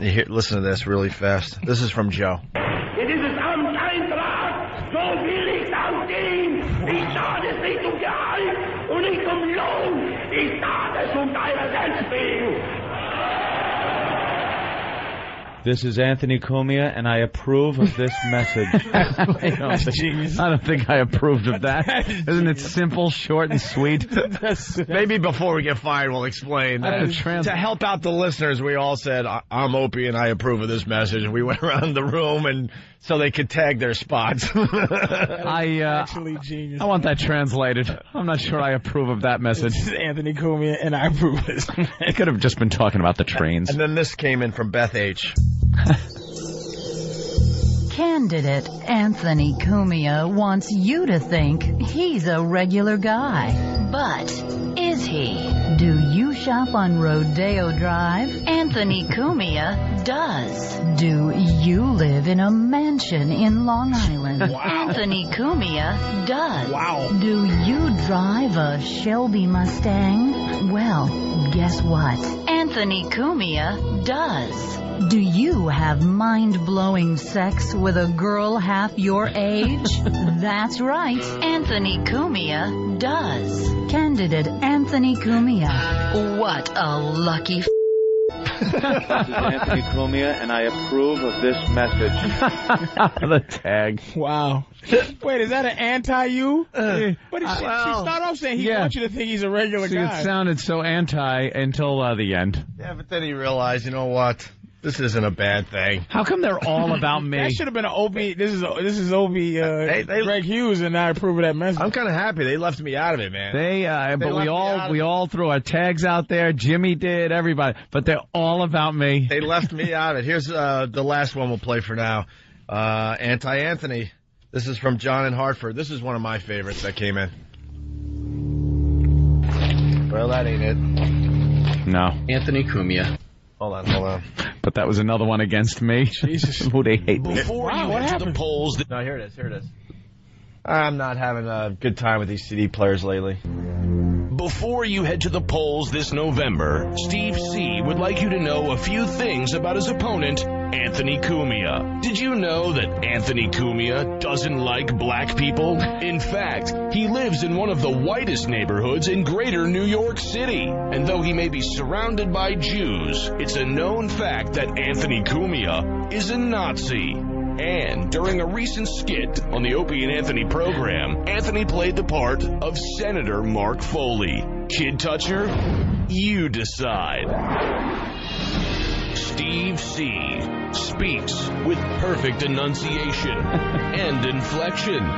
here, listen to this really fast. This is from Joe. In dieses Amtseintrag, so will ich das sehen. Ich tat es nicht um Gehalt und nicht um Lohn. Ich tat es deiner selbst wegen. This is Anthony Cumia, and I approve of this message. I don't think I approved of that. Isn't it simple, short, and sweet? Maybe before we get fired, we'll explain. To help out the listeners, we all said, I'm Opie, and I approve of this message. And we went around the room, and so they could tag their spots. Actually genius. I want that translated. I'm not sure I approve of that message. This is Anthony Cumia, and I approve of this. I could have just been talking about the trains. And then this came in from Beth H. Candidate Anthony Cumia wants you to think he's a regular guy. But is he? Do you shop on Rodeo Drive? Anthony Cumia does. Do you live in a mansion in Long Island? Wow. Anthony Cumia does. Wow. Do you drive a Shelby Mustang? Well, guess what? Anthony Cumia does. Do you have mind-blowing sex with a girl half your age? That's right. Anthony Cumia does. Candidate Anthony Cumia. What a lucky This is Anthony Cumia, and I approve of this message. The tag. Wow. Wait, is that an anti-you? But she started off saying he wants you to think he's a regular guy. It sounded so anti until the end. Yeah, but then he realized, you know what? This isn't a bad thing. How come they're all about me? That should have been an Opie. This is Opie. Greg Hughes, and I approve of that message. I'm kind of happy they left me out of it, man. But we all threw our tags out there. Jimmy did, everybody. But they're all about me. They left me out of it. Here's the last one we'll play for now. Anti-Anthony. This is from John in Hartford. This is one of my favorites that came in. Well, that ain't it. No. Anthony Cumia. Hold on. But that was another one against me. Jesus. Who they hate me. Before you head to the polls... No, here it is. I'm not having a good time with these CD players lately. Before you head to the polls this November, Steve C. would like you to know a few things about his opponent, Anthony Cumia. Did you know that Anthony Cumia doesn't like black people? In fact, he lives in one of the whitest neighborhoods in greater New York City. And though he may be surrounded by Jews, it's a known fact that Anthony Cumia is a Nazi. And during a recent skit on the Opie and Anthony program, Anthony played the part of Senator Mark Foley. Kid toucher? You decide. Steve C. speaks with perfect enunciation and inflection.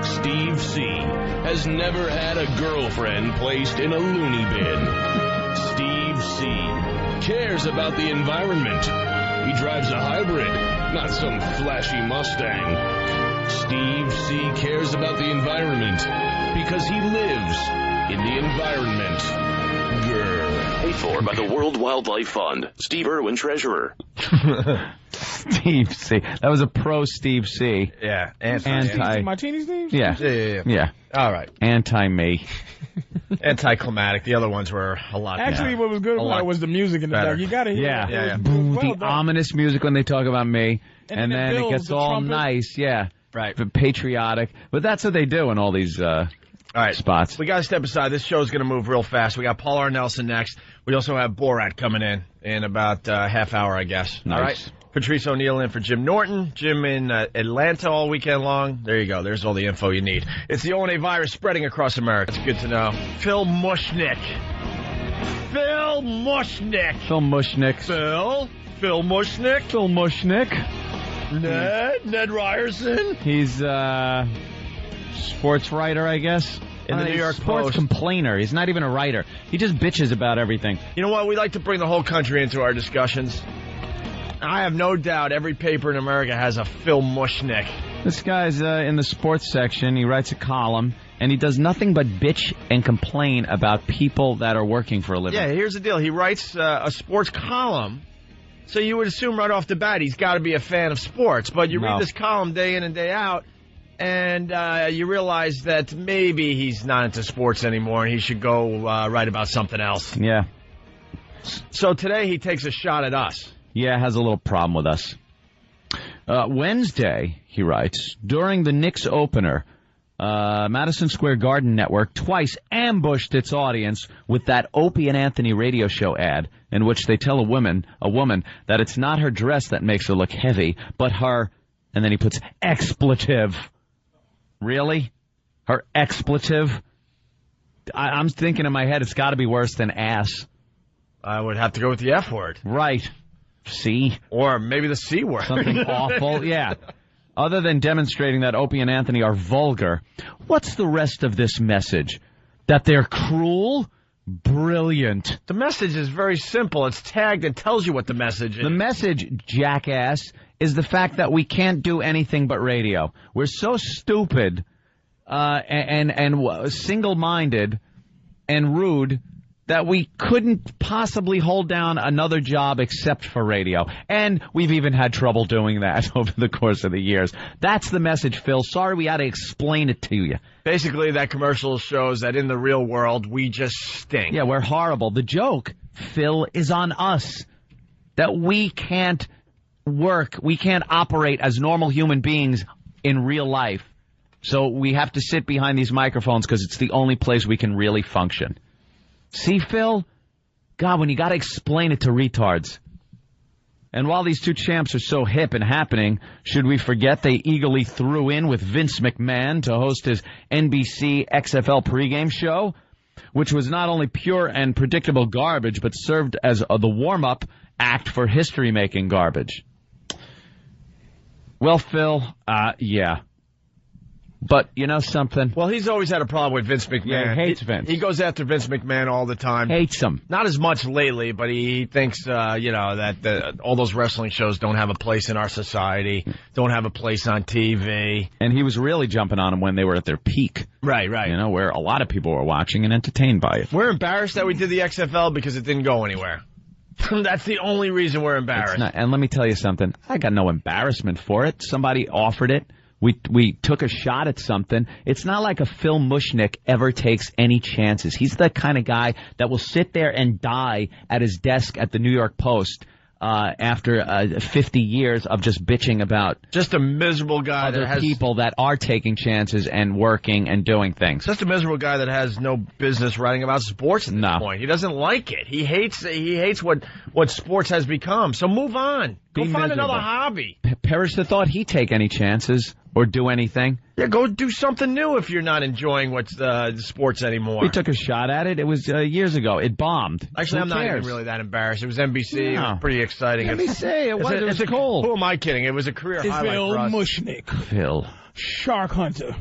Steve C. has never had a girlfriend placed in a loony bin. Steve C. cares about the environment. He drives a hybrid, not some flashy Mustang. Steve C. cares about the environment because he lives in the environment. Grr. Paid for by the World Wildlife Fund. Steve Irwin, treasurer. Steve C. That was a pro Steve C. Yeah. Anti. Martini Steve? Yeah. All right. Anti-me. Anticlimactic. The other ones were a lot Actually, what was good about it was the music in the back. You got to hear it. Yeah. It Boom, was well the done. ominous music when they talk about me. And then it gets all trumpet. nice. Yeah. Right. Patriotic. But that's what they do in all these all right. spots. We got to step aside. This show's going to move real fast. We got Paul R. Nelson next. We also have Borat coming in about half hour, I guess. Nice. All right. Patrice O'Neill in for Jim Norton. Jim in Atlanta all weekend long. There you go. There's all the info you need. It's the O&A virus spreading across America. It's good to know. Phil Mushnick. Phil Mushnick. Phil Mushnick. Phil Mushnick. Phil Mushnick. Ned Ryerson. He's sports writer, I guess. In the New York sports Post. complainer. He's not even a writer. He just bitches about everything. You know what? We like to bring the whole country into our discussions. I have no doubt every paper in America has a Phil Mushnick. This guy's in the sports section. He writes a column, and he does nothing but bitch and complain about people that are working for a living. Yeah, here's the deal. He writes a sports column, so you would assume right off the bat he's got to be a fan of sports. But you read this column day in and day out, and you realize that maybe he's not into sports anymore, and he should go write about something else. Yeah. So today he takes a shot at us. Yeah, has a little problem with us. Wednesday, he writes, during the Knicks opener, Madison Square Garden Network twice ambushed its audience with that Opie and Anthony radio show ad in which they tell a woman that it's not her dress that makes her look heavy, but her, and then he puts expletive. Really? Her expletive? I'm thinking in my head it's got to be worse than ass. I would have to go with the F word. Right. C. Or maybe the C word. Something awful, yeah. Other than demonstrating that Opie and Anthony are vulgar, what's the rest of this message? That they're cruel? Brilliant. The message is very simple. It's tagged and tells you what the message is. The message, jackass, is the fact that we can't do anything but radio. We're so stupid and single-minded and rude that we couldn't possibly hold down another job except for radio. And we've even had trouble doing that over the course of the years. That's the message, Phil. Sorry we had to explain it to you. Basically, that commercial shows that in the real world, we just stink. Yeah, we're horrible. The joke, Phil, is on us. That we can't work, we can't operate as normal human beings in real life. So we have to sit behind these microphones because it's the only place we can really function. See, Phil? God, when you got to explain it to retards. And while these two champs are so hip and happening, should we forget they eagerly threw in with Vince McMahon to host his NBC XFL pregame show, which was not only pure and predictable garbage, but served as the warm-up act for history-making garbage. Well, Phil, yeah. But you know something? Well, he's always had a problem with Vince McMahon. Yeah, he hates Vince. He goes after Vince McMahon all the time. Hates him. Not as much lately, but he thinks, that all those wrestling shows don't have a place in our society, don't have a place on TV. And he was really jumping on them when they were at their peak. Right. You know, where a lot of people were watching and entertained by it. We're embarrassed that we did the XFL because it didn't go anywhere. That's the only reason we're embarrassed. And let me tell you something. I got no embarrassment for it. Somebody offered it. We took a shot at something. It's not like a Phil Mushnick ever takes any chances. He's the kind of guy that will sit there and die at his desk at the New York Post after 50 years of just bitching about just a miserable guy other that has people that are taking chances and working and doing things. Just a miserable guy that has no business writing about sports at this point. He doesn't like it. He hates what sports has become. So move on. Go find another hobby. Perish the thought he'd take any chances or do anything. Yeah, go do something new if you're not enjoying what's sports anymore. We took a shot at it. It was years ago. It bombed. Actually, I'm not even really that embarrassed. It was NBC. No. It was pretty exciting. NBC. It was cool. Who am I kidding? It was a career highlight for us. Mushnick. Phil. Shark Hunter.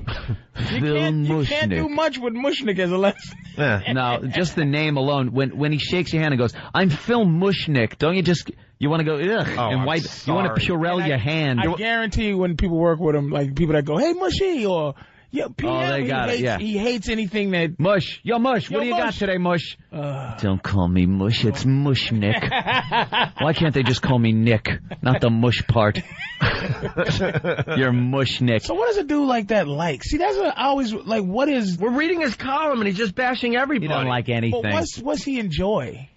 You can't do much with Mushnick as a lesson. Yeah. No, just the name alone. When he shakes your hand and goes, "I'm Phil Mushnick," don't you just you want to go ugh and wipe? You want to Purell your hand. I guarantee when people work with him, like people that go, "Hey Mushy," or Yeah, PM, he hates anything that... Mush. Yo, Mush, what do you got today, Mush? Don't call me Mush, it's Mush Nick. Why can't they just call me Nick, not the mush part? You're Mush Nick. So what does a dude like that like? See, that's what I always, like, what is... We're reading his column and he's just bashing everybody. He don't like anything. But what's he enjoy?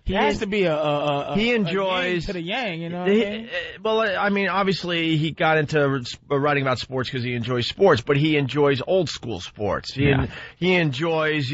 He has to be he enjoys to the yang, you know. Well, I mean, obviously he got into writing about sports because he enjoys sports, but he enjoys old school sports. He enjoys,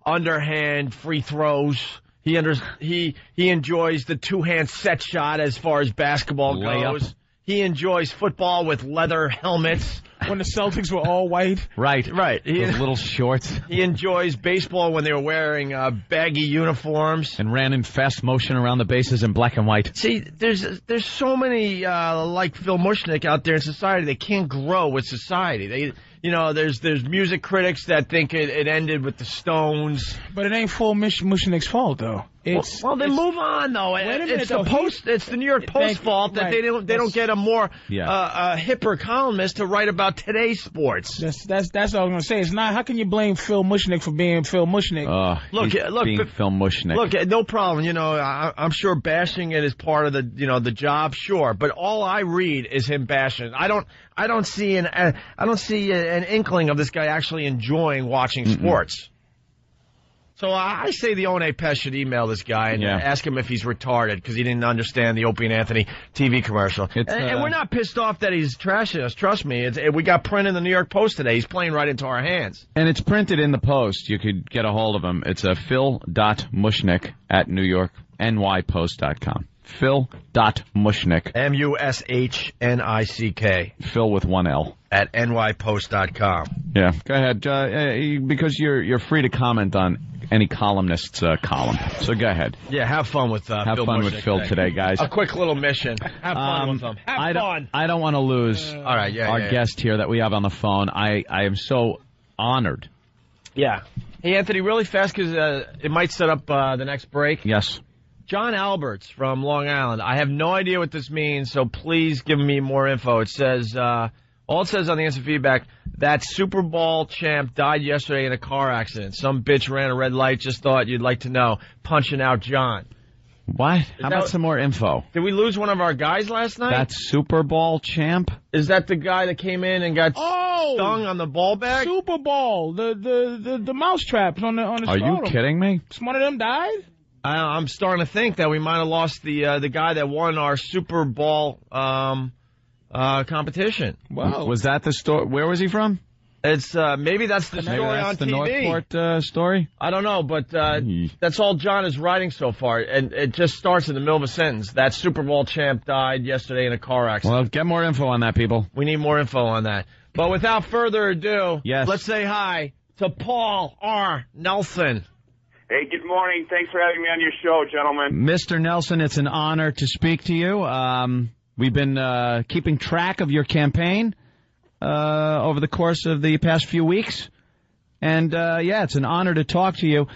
underhand free throws. He enjoys the two-hand set shot as far as basketball goes. He enjoys football with leather helmets. When the Celtics were all white. Right. Those little shorts. He enjoys baseball when they were wearing baggy uniforms. And ran in fast motion around the bases in black and white. See, there's so many like Phil Mushnick out there in society. They can't grow with society. There's music critics that think it ended with the Stones. But it ain't full Mushnick's fault, though. Then move on, though. It's the New York Post fault that they don't get a more hipper columnist to write about today's sports. That's what I was gonna say. It's not. How can you blame Phil Mushnick for being Phil Mushnick? Look, being Phil Mushnick. Look, no problem. I'm sure bashing it is part of the job. Sure, but all I read is him bashing. I don't see an inkling of this guy actually enjoying watching sports. So I say the One Pest should email this guy and ask him if he's retarded because he didn't understand the Opie and Anthony TV commercial. And we're not pissed off that he's trashing us. Trust me. We got print in the New York Post today. He's playing right into our hands. And it's printed in the Post. You could get a hold of him. It's phil.mushnick at NewYorkNYPost.com. Phil.mushnick. Mushnick. Phil with one L. At NYPost.com. Yeah, go ahead. Because you're free to comment on any columnist's column. So go ahead. Yeah, have fun with Phil. Have fun with Phil today, guys. A quick little mission. Have fun with him. Have fun. I don't want to lose our guest here that we have on the phone. I am so honored. Yeah. Hey, Anthony, really fast because it might set up the next break. Yes. John Alberts from Long Island. I have no idea what this means, so please give me more info. It says, all it says on the instant feedback, that Super Bowl champ died yesterday in a car accident. Some bitch ran a red light, just thought you'd like to know. Punching out John. What? How about some more info? Did we lose one of our guys last night? That Super Bowl champ? Is that the guy that came in and got stung on the ball bag? Super Bowl. The mouse traps on the Are you kidding me? One of them died? I'm starting to think that we might have lost the guy that won our Super Bowl competition. Wow. Was that the story? Where was he from? It's maybe that's the story on the TV. Northport story? I don't know, but that's all John is writing so far, and it just starts in the middle of a sentence. That Super Bowl champ died yesterday in a car accident. Well, get more info on that, people. We need more info on that. But without further ado, let's say hi to Paul R. Nelson. Hey, good morning. Thanks for having me on your show, gentlemen. Mr. Nelson, it's an honor to speak to you. We've been keeping track of your campaign over the course of the past few weeks. And, it's an honor to talk to you.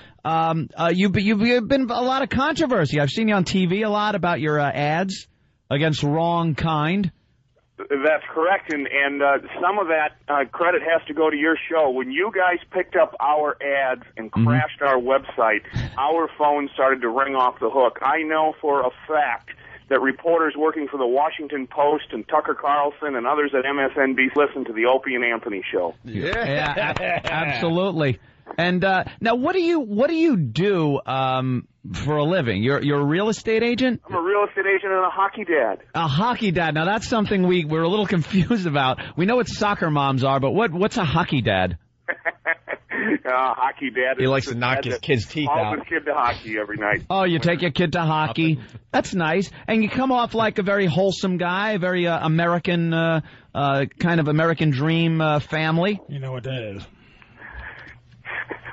You've been a lot of controversy. I've seen you on TV a lot about your ads against Wrong Kind. That's correct, and some of that credit has to go to your show. When you guys picked up our ads and crashed our website, our phone started to ring off the hook. I know for a fact that reporters working for the Washington Post and Tucker Carlson and others at MSNBC listen to the Opie and Anthony show. Yeah, absolutely. And now, what do you do for a living? You're a real estate agent? I'm a real estate agent and a hockey dad. A hockey dad. Now, that's something we're a little confused about. We know what soccer moms are, but what's a hockey dad? Hockey dad. He likes to knock his kid's teeth out. Follows his kid to hockey every night. Oh, you take your kid to hockey. That's nice. And you come off like a very wholesome guy, very American, kind of American dream family. You know what that is.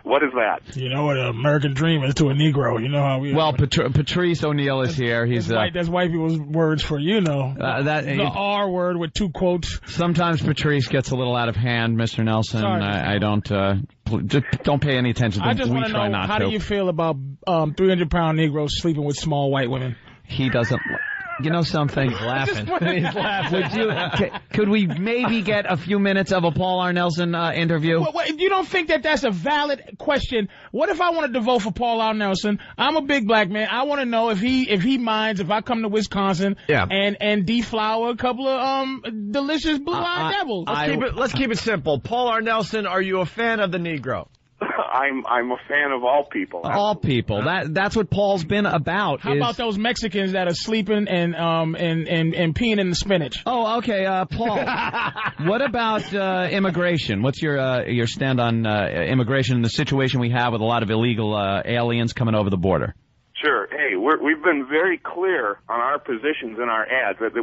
What is that? You know what an American dream is to a Negro. You know how we... Well, Patrice O'Neill is here. That's white people's words for, the R word with two quotes. Sometimes Patrice gets a little out of hand, Mr. Nelson. Sorry. I don't... just don't pay any attention. I just want to know, how do you feel about 300-pound Negroes sleeping with small white women? He doesn't... You know something? He's laughing. He's laughing. Could we maybe get a few minutes of a Paul R. Nelson interview? Well, you don't think that that's a valid question? What if I wanted to vote for Paul R. Nelson? I'm a big black man. I want to know if he minds if I come to Wisconsin and deflower a couple of delicious blue-eyed devils. Let's keep it simple. Paul R. Nelson, are you a fan of the Negro? I'm a fan of all people. All people. That's what Paul's been about. How about those Mexicans that are sleeping and peeing in the spinach? Oh, okay, Paul. What about immigration? What's your stand on immigration and the situation we have with a lot of illegal aliens coming over the border? Sure. Hey, we've been very clear on our positions in our ads that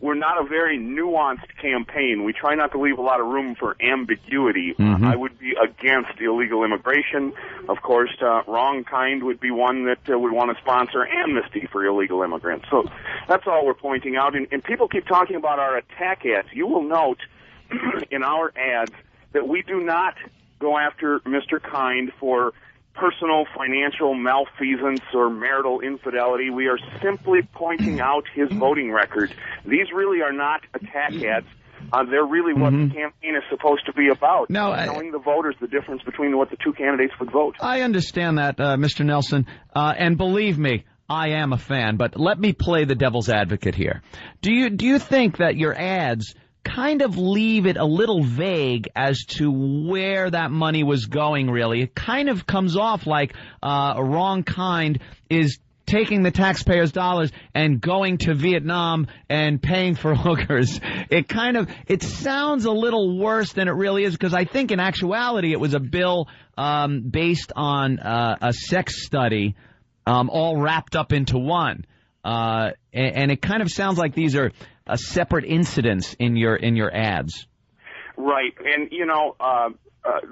we're not a very nuanced campaign. We try not to leave a lot of room for ambiguity. Mm-hmm. I would be against illegal immigration. Of course, Wrong Kind would be one that would want to sponsor amnesty for illegal immigrants. So that's all we're pointing out. And people keep talking about our attack ads. You will note in our ads that we do not go after Mr. Kind for personal financial malfeasance or marital infidelity. We are simply pointing out his voting record. These really are not attack ads. They're really what the campaign is supposed to be about. No, telling the voters the difference between what the two candidates would vote. I understand that, Mr. Nelson, and believe me, I am a fan, but let me play the devil's advocate here. Do you think that your ads kind of leave it a little vague as to where that money was going, really? It kind of comes off like a Wrong Kind is taking the taxpayers' dollars and going to Vietnam and paying for hookers. It sounds a little worse than it really is, because I think in actuality it was a bill based on a sex study all wrapped up into one. And it kind of sounds like these are separate incidents in your ads. Right, and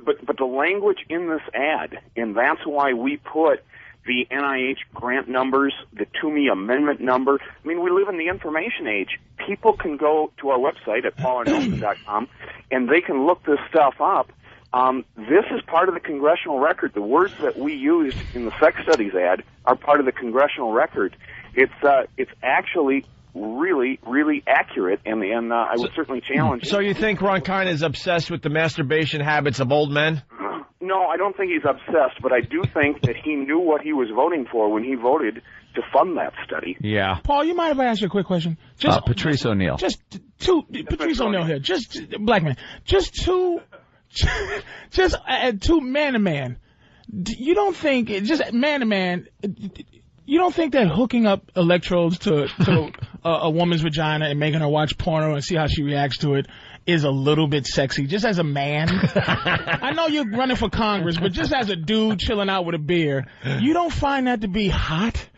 but the language in this ad, and that's why we put the NIH grant numbers, the To Me amendment number. I mean, we live in the information age. People can go to our website at paularnelson.com, and they can look this stuff up. This is part of the congressional record. The words that we used in the sex studies ad are part of the congressional record. It's actually really, really accurate, and I would certainly challenge it. So you think Ron Kind is obsessed with the masturbation habits of old men? No, I don't think he's obsessed, but I do think that he knew what he was voting for when he voted to fund that study. Yeah. Paul, you mind if I ask you a quick question? Patrice O'Neill. Patrice O'Neill here. Black man. Two man to man. You don't think, just man to man, you don't think that hooking up electrodes to a woman's vagina and making her watch porno and see how she reacts to it is a little bit sexy, just as a man? I know you're running for Congress, but just as a dude chilling out with a beer, you don't find that to be hot?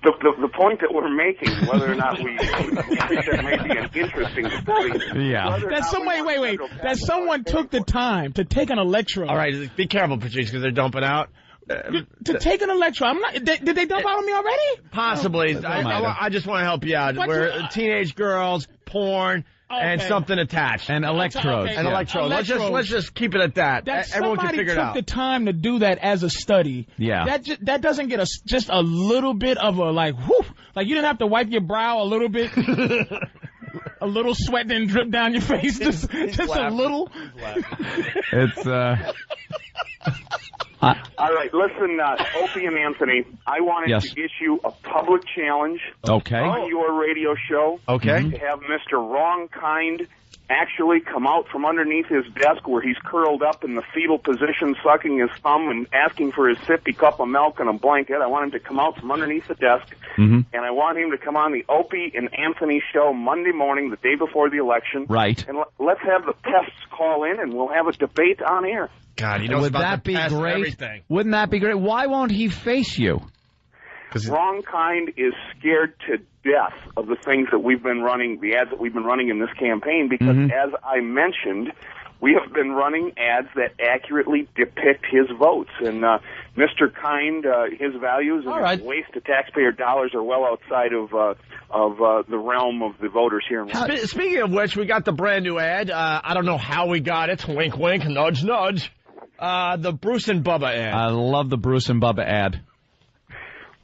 The point that we're making, whether or not we think that may be an interesting study. Yeah. That someone took the time to take an electrode. All right, be careful, Patrice, because they're dumping out. To take an electrode. Did they dump out on me already? Possibly. I just want to help you out. We're teenage girls, porn, and something attached. And electrodes. And electrodes. Let's just keep it at that. Everyone can figure it out. Somebody took the time to do that as a study. Yeah. That doesn't get us just a little bit of a whoo. Like you didn't have to wipe your brow a little bit. A little sweat didn't drip down your face. Just a little. It's all right, listen, Opie and Anthony, I wanted to issue a public challenge on your radio show to have Mr. Wrong Kind actually come out from underneath his desk where he's curled up in the fetal position, sucking his thumb and asking for his sippy cup of milk and a blanket. I want him to come out from underneath the desk, and I want him to come on the Opie and Anthony show Monday morning, the day before the election. Right. And let's have the pests call in, and we'll have a debate on air. God, he knows Would about that the be pest and great? everything. Wouldn't that be great? Why won't he face you? Wrong Kind is scared to death of the things that we've been running, the ads that we've been running in this campaign, because as I mentioned, we have been running ads that accurately depict his votes. And Mr. Kind, his values and his waste of taxpayer dollars are well outside of the realm of the voters here in Speaking of which, we got the brand new ad. I don't know how we got it. Wink, wink, nudge, nudge. The Bruce and Bubba ad. I love the Bruce and Bubba ad.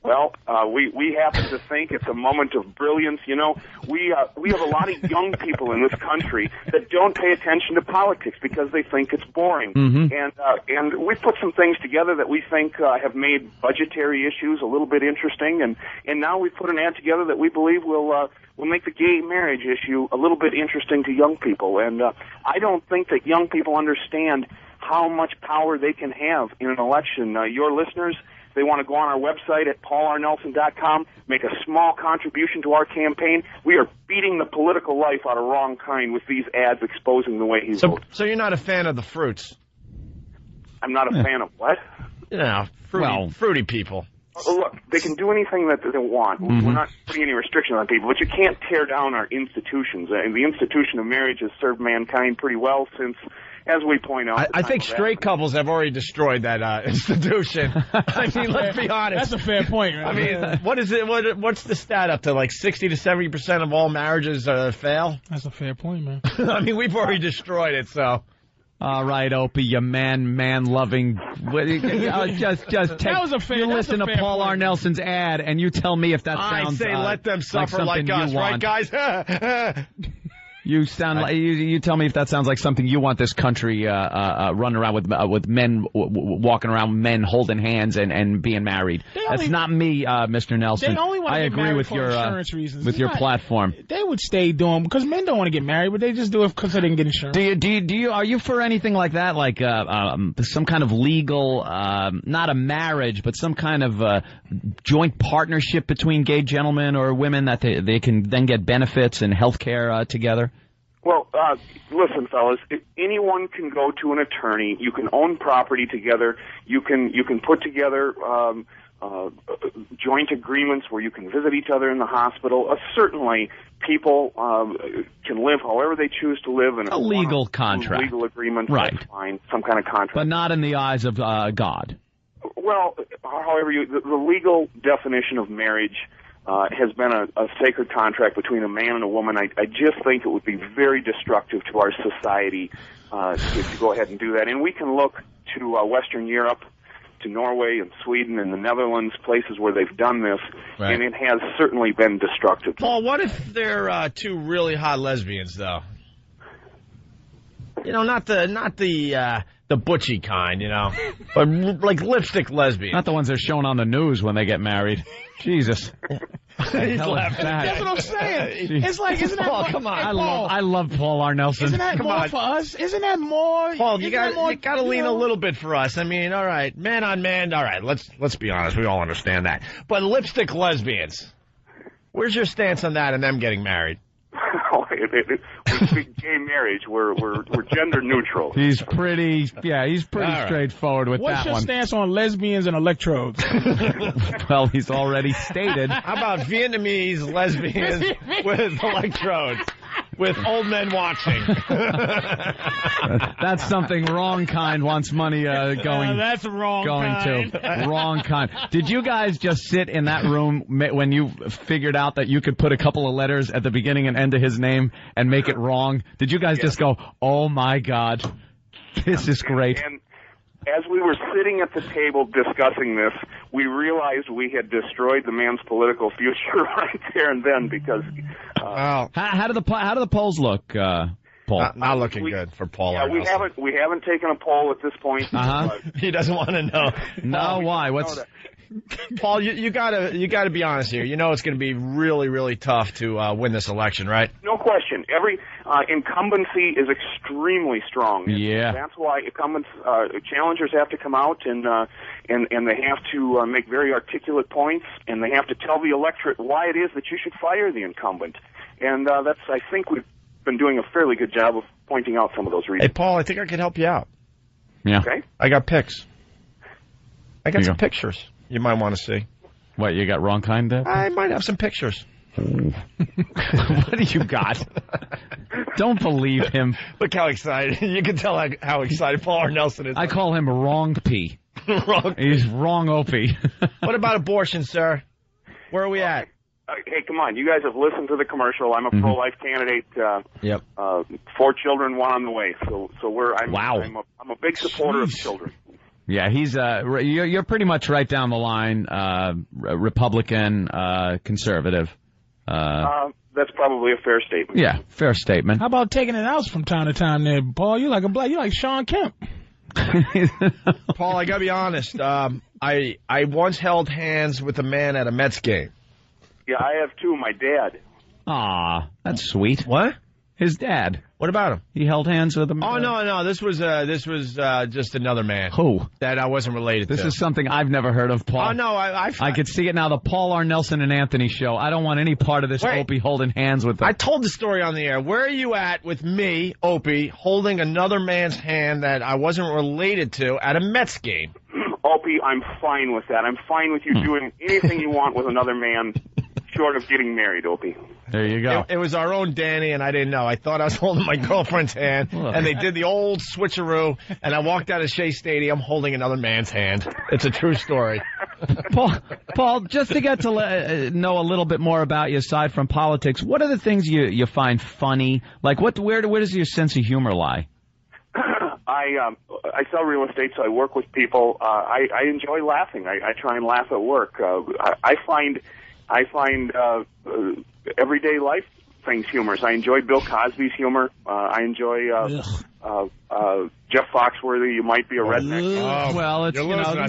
Well, we happen to think it's a moment of brilliance. You know, we have a lot of young people in this country that don't pay attention to politics because they think it's boring. And we put some things together that we think have made budgetary issues a little bit interesting, and now we put an ad together that we believe will make the gay marriage issue a little bit interesting to young people. And I don't think that young people understand how much power they can have in an election. Your listeners, they want to go on our website at paularnelson.com, make a small contribution to our campaign. We are beating the political life out of Wrong Kind with these ads exposing the way he votes. So you're not a fan of the fruits? I'm not a fan of what? You know, fruity people. Look, they can do anything that they want. We're not putting any restrictions on people, but you can't tear down our institutions. And the institution of marriage has served mankind pretty well since, as we point out, I think straight couples have already destroyed that institution. I mean, let's be honest. That's a fair point, right? I mean, what is it? What's the stat up to? Like 60 to 70% of all marriages fail? That's a fair point, man. I mean, we've already destroyed it, so. All right, Opie, you man-loving. Just take. That was a fair. You listen to Paul R. Nelson's ad, and you tell me if that sounds. I say let them suffer like us, right, guys? You sound like you tell me if that sounds like something you want this country running around with men walking around, men holding hands and being married. That's not me, Mr. Nelson. They only want to get married for insurance reasons. With your platform. They would stay doing because men don't want to get married, but they just do it because they didn't get insurance. Are you for anything like that, like some kind of legal, not a marriage, but some kind of joint partnership between gay gentlemen or women that they can then get benefits and health care together? Well, listen, fellas, anyone can go to an attorney. You can own property together. You can put together joint agreements where you can visit each other in the hospital. Certainly, people can live however they choose to live in a legal contract, legal agreement. Right? That's fine, some kind of contract, but not in the eyes of God. Well, however, the legal definition of marriage has been a sacred contract between a man and a woman. I just think it would be very destructive to our society to go ahead and do that. And we can look to Western Europe, to Norway and Sweden and the Netherlands, places where they've done this, and it has certainly been destructive. Paul, what if they're two really hot lesbians, though? You know, not the butchy kind, you know, but like lipstick lesbians. Not the ones that are shown on the news when they get married. Jesus. He's laughing. That's what I'm saying. It's like, isn't that Paul, come on. I love Paul R. Nelson. Isn't that more for us? Isn't that more? Paul, you got to lean a little bit for us. I mean, all right, man on man. All right, let's be honest. We all understand that. But lipstick lesbians, where's your stance on that and them getting married? With gay marriage, we're gender neutral. He's pretty straightforward with that one. What's your stance on lesbians and electrodes? Well, he's already stated. How about Vietnamese lesbians with electrodes? With old men watching. That's something Wrong Kind wants money going. That's wrong kind. To Wrong Kind. Did you guys just sit in that room when you figured out that you could put a couple of letters at the beginning and end of his name and make it wrong? Did you guys just go, "Oh my God, this is great"? And as we were sitting at the table discussing this, we realized we had destroyed the man's political future right there and then because. How do the polls look, Paul? Not looking good for Paul. Yeah, we haven't taken a poll at this point. He doesn't want to know. No, why? What's Paul? You gotta be honest here. You know it's going to be really, really tough to win this election, right? No question. Every incumbency is extremely strong. Yeah, that's why incumbents, challengers have to come out and they have to make very articulate points, and they have to tell the electorate why it is that you should fire the incumbent. And I think we've been doing a fairly good job of pointing out some of those reasons. Hey, Paul, I think I could help you out. Yeah. Okay. I got pics. I got some pictures you might want to see. What, you got Wrong Kind there? I might have some pictures. What do you got? Don't believe him. Look how excited. You can tell how excited Paul R. Nelson is. I call him Wrong P. He's Wrong Opie. What about abortion, sir? Where are we at? Hey, come on. You guys have listened to the commercial. I'm a pro-life candidate. Yep. 4 children, 1 on the way. So I'm a big supporter of children. Yeah, he's you're pretty much right down the line, Republican, conservative. That's probably a fair statement. Yeah, fair statement. How about taking it out from time to time there, Paul? You like Sean Kemp. Paul, I gotta be honest. I once held hands with a man at a Mets game. Yeah, I have too. My dad. Aw, that's sweet. What? His dad. What about him? He held hands with him. Oh no, this was just another man. Who? That I wasn't related to. This is something I've never heard of, Paul. Oh no, I could see it now. The Paul R. Nelson and Anthony show. I don't want any part of this. Opie holding hands with them. I told the story on the air. Where are you at with me, Opie, holding another man's hand that I wasn't related to at a Mets game? Opie, I'm fine with that. I'm fine with you doing anything you want with another man, short of getting married, Opie. There you go. It was our own Danny, and I didn't know. I thought I was holding my girlfriend's hand, and they did the old switcheroo, and I walked out of Shea Stadium holding another man's hand. It's a true story. Paul, just to get to know a little bit more about you aside from politics, what are the things you find funny? Like, where does your sense of humor lie? I sell real estate, so I work with people. I enjoy laughing. I try and laugh at work. I find everyday life things humorous. I enjoy Bill Cosby's humor. I enjoy Jeff Foxworthy. You might be a redneck. Oh, well, it's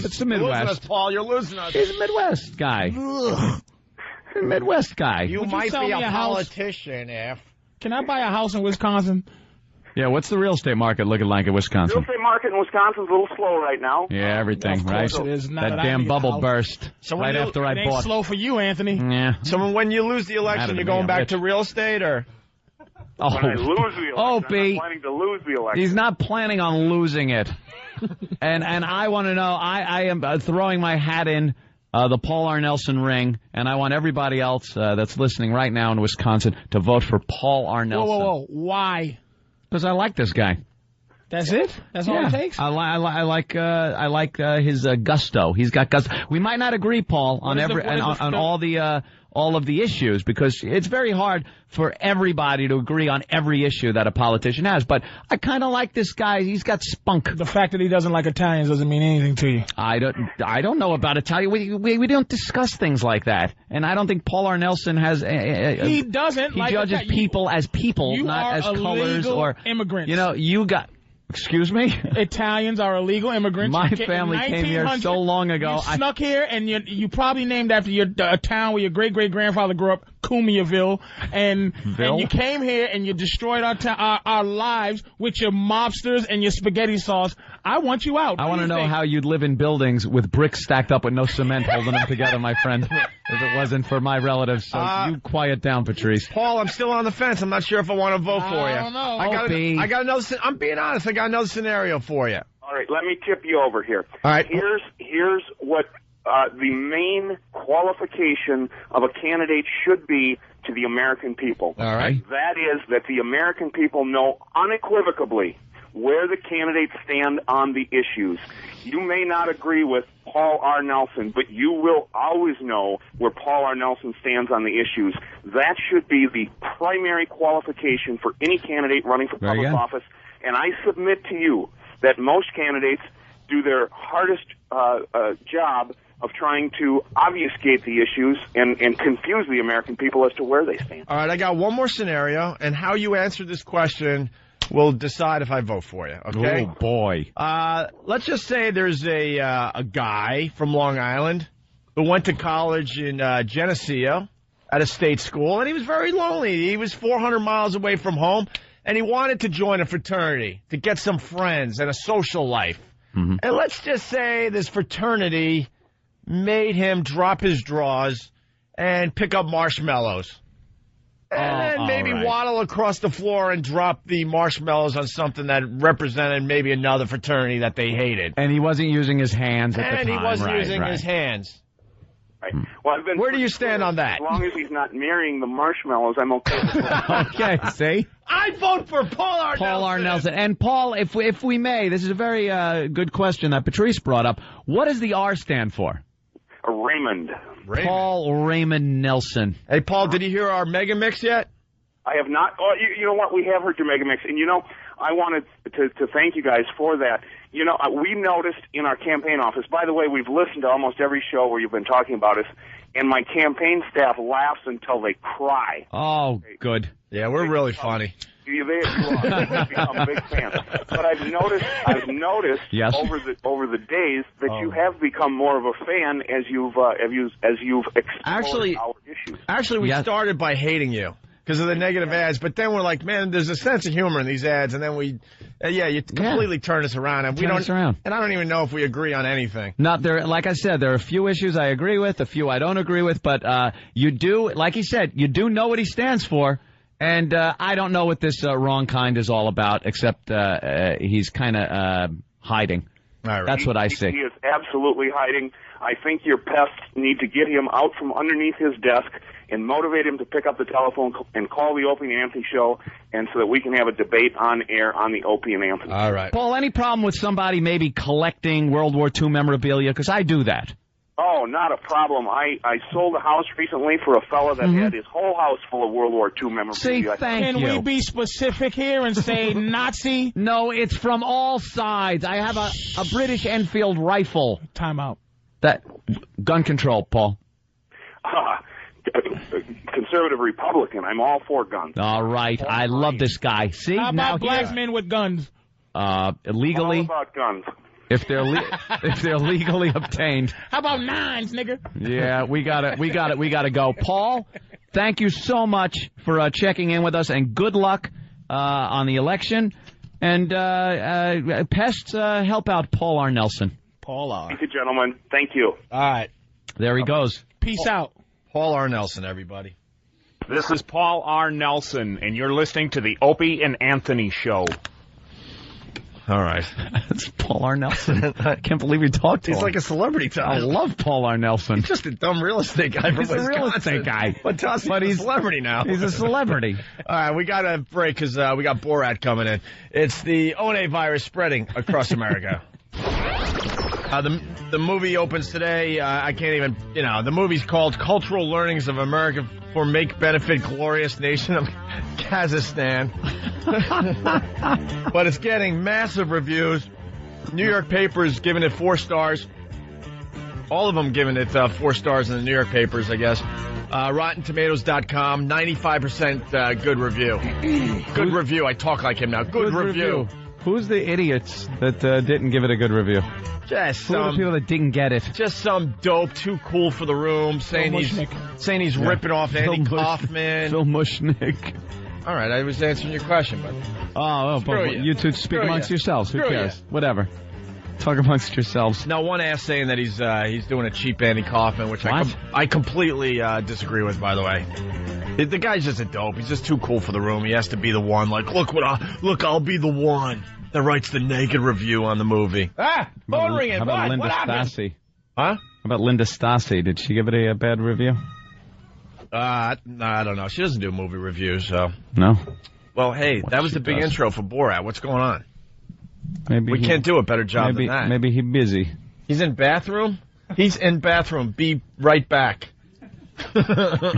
it's the Midwest. You're losing us, Paul. You're losing us. He's a Midwest guy. Midwest guy. You might be a politician, F. Can I buy a house in Wisconsin? Yeah, what's the real estate market looking like in Wisconsin? Real estate market in Wisconsin's a little slow right now. Yeah, everything, right? It is. That damn bubble burst right after I bought. Slow for you, Anthony. Yeah. So when you lose the election, you're going back to real estate, or? When I lose the election, Opie, I'm not planning to lose the election. He's not planning on losing it. and I want to know, I am throwing my hat in the Paul R. Nelson ring, and I want everybody else that's listening right now in Wisconsin to vote for Paul R. Nelson. Whoa. Why? Because I like this guy. That's it? That's all it takes? I like his gusto. He's got gusto. We might not agree, Paul, on all of the issues, because it's very hard for everybody to agree on every issue that a politician has. But I kind of like this guy. He's got spunk. The fact that he doesn't like Italians doesn't mean anything to you. I don't know about Italian. We don't discuss things like that. And I don't think Paul R. Nelson has. He doesn't. He judges people as people, not as colors or immigrants. You got. Excuse me? Italians are illegal immigrants. My family came here so long ago. You snuck here, and you probably named after a town where your great-great-grandfather grew up, Cumiaville, and you came here and you destroyed our lives with your mobsters and your spaghetti sauce. I want you out. I want to know how you'd live in buildings with bricks stacked up with no cement holding them together, my friend, if it wasn't for my relatives. So you quiet down, Patrice. Paul, I'm still on the fence. I'm not sure if I want to vote for you. I don't know. I got another. I'm being honest. I got another scenario for you. All right, let me tip you over here. All right. Here's what the main qualification of a candidate should be to the American people. All right. That is that the American people know unequivocally where the candidates stand on the issues. You may not agree with Paul R. Nelson, but you will always know where Paul R. Nelson stands on the issues. That should be the primary qualification for any candidate running for public office. And I submit to you that most candidates do their hardest job of trying to obfuscate the issues and confuse the American people as to where they stand. All right, I got one more scenario, and how you answer this question will decide if I vote for you, okay? Oh, boy. Let's just say there's a guy from Long Island who went to college in Geneseo at a state school, and he was very lonely. He was 400 miles away from home, and he wanted to join a fraternity to get some friends and a social life. Mm-hmm. And let's just say this fraternity made him drop his drawers and pick up marshmallows. And then maybe waddle across the floor and drop the marshmallows on something that represented maybe another fraternity that they hated. And he wasn't using his hands at the time. And he wasn't using his hands. Right. Well, where do you stand on that? As long as he's not marrying the marshmallows, I'm okay with that. Okay, see? I vote for Paul R. Nelson. Paul R. Nelson. And, Paul, if we may, this is a very good question that Patrice brought up. What does the R stand for? Raymond. Paul Raymond Nelson. Hey, Paul, did you hear our mega mix yet? I have not. Oh, you know what? We have heard your mega mix, and I wanted to thank you guys for that. We noticed in our campaign office, by the way, we've listened to almost every show where you've been talking about us, and my campaign staff laughs until they cry. Oh, good. Yeah, we're really funny. They've become big fans. But I've noticed yes. over the days that you have become more of a fan as you've explored our issues. Actually, we started by hating you because of the negative ads, but then we're like, man, there's a sense of humor in these ads, and then you completely turn us around, and and I don't even know if we agree on anything. Not there, like I said, there are a few issues I agree with, a few I don't agree with, but you do, like he said, you do know what he stands for. And I don't know what this wrong kind is all about, except he's kind of hiding. All right. That's what I see. He is absolutely hiding. I think your pests need to get him out from underneath his desk and motivate him to pick up the telephone and call the Opie and Anthony show, and so that we can have a debate on air on the Opie and Anthony show. All right. Paul, any problem with somebody maybe collecting World War II memorabilia? Because I do that. Oh, not a problem. I sold a house recently for a fella that had his whole house full of World War II memorabilia. See, thank you. Can we be specific here and say Nazi? No, it's from all sides. I have a British Enfield rifle. Time out. That gun control, Paul. Conservative Republican. I'm all for guns. All right. I love this guy. See, how about black men with guns? Illegally. All about guns. If they're legally obtained. How about nines, nigga? Yeah, we gotta go. Paul, thank you so much for checking in with us, and good luck on the election. And pests, help out Paul R. Nelson. Paul R. Thank you, gentlemen. Thank you. All right. There he goes. Peace out. Paul R. Nelson, everybody. This is Paul R. Nelson, and you're listening to the Opie and Anthony Show. All right. It's Paul R. Nelson. I can't believe we talked to him. He's like a celebrity to us. I love Paul R. Nelson. He's just a dumb real estate guy from Wisconsin. He's a real estate guy. But he's a celebrity now. He's a celebrity. All right, we got a break because we got Borat coming in. It's the One virus spreading across America. The movie opens today. I can't even, the movie's called Cultural Learnings of America for Make Benefit Glorious Nation of Kazakhstan. But it's getting massive reviews. New York papers giving it 4 stars. All of them giving it 4 stars in the New York papers, I guess. RottenTomatoes.com, 95% good review. Good review. I talk like him now. Good review. Who's the idiots that didn't give it a good review? Just Who are the people that didn't get it? Just some dope, too cool for the room, saying he's ripping off Andy Kaufman. Phil Mushnick. All right, I was answering your question, but you two speak amongst yourselves. Who cares? Whatever. Talk amongst yourselves. Now, one ass saying that he's doing a cheap Andy Kaufman, which I completely disagree with, by the way. The guy's just a dope. He's just too cool for the room. He has to be the one. Like, I'll be the one that writes the naked review on the movie. Phone ringing. How about Linda Stassi? Huh? How about Linda Stassi? Did she give it a bad review? I don't know. She doesn't do movie reviews, so. No? Well, hey, that was the big intro for Borat. What's going on? Maybe we can't do a better job than that. Maybe he's busy. He's in bathroom? He's in bathroom. Be right back.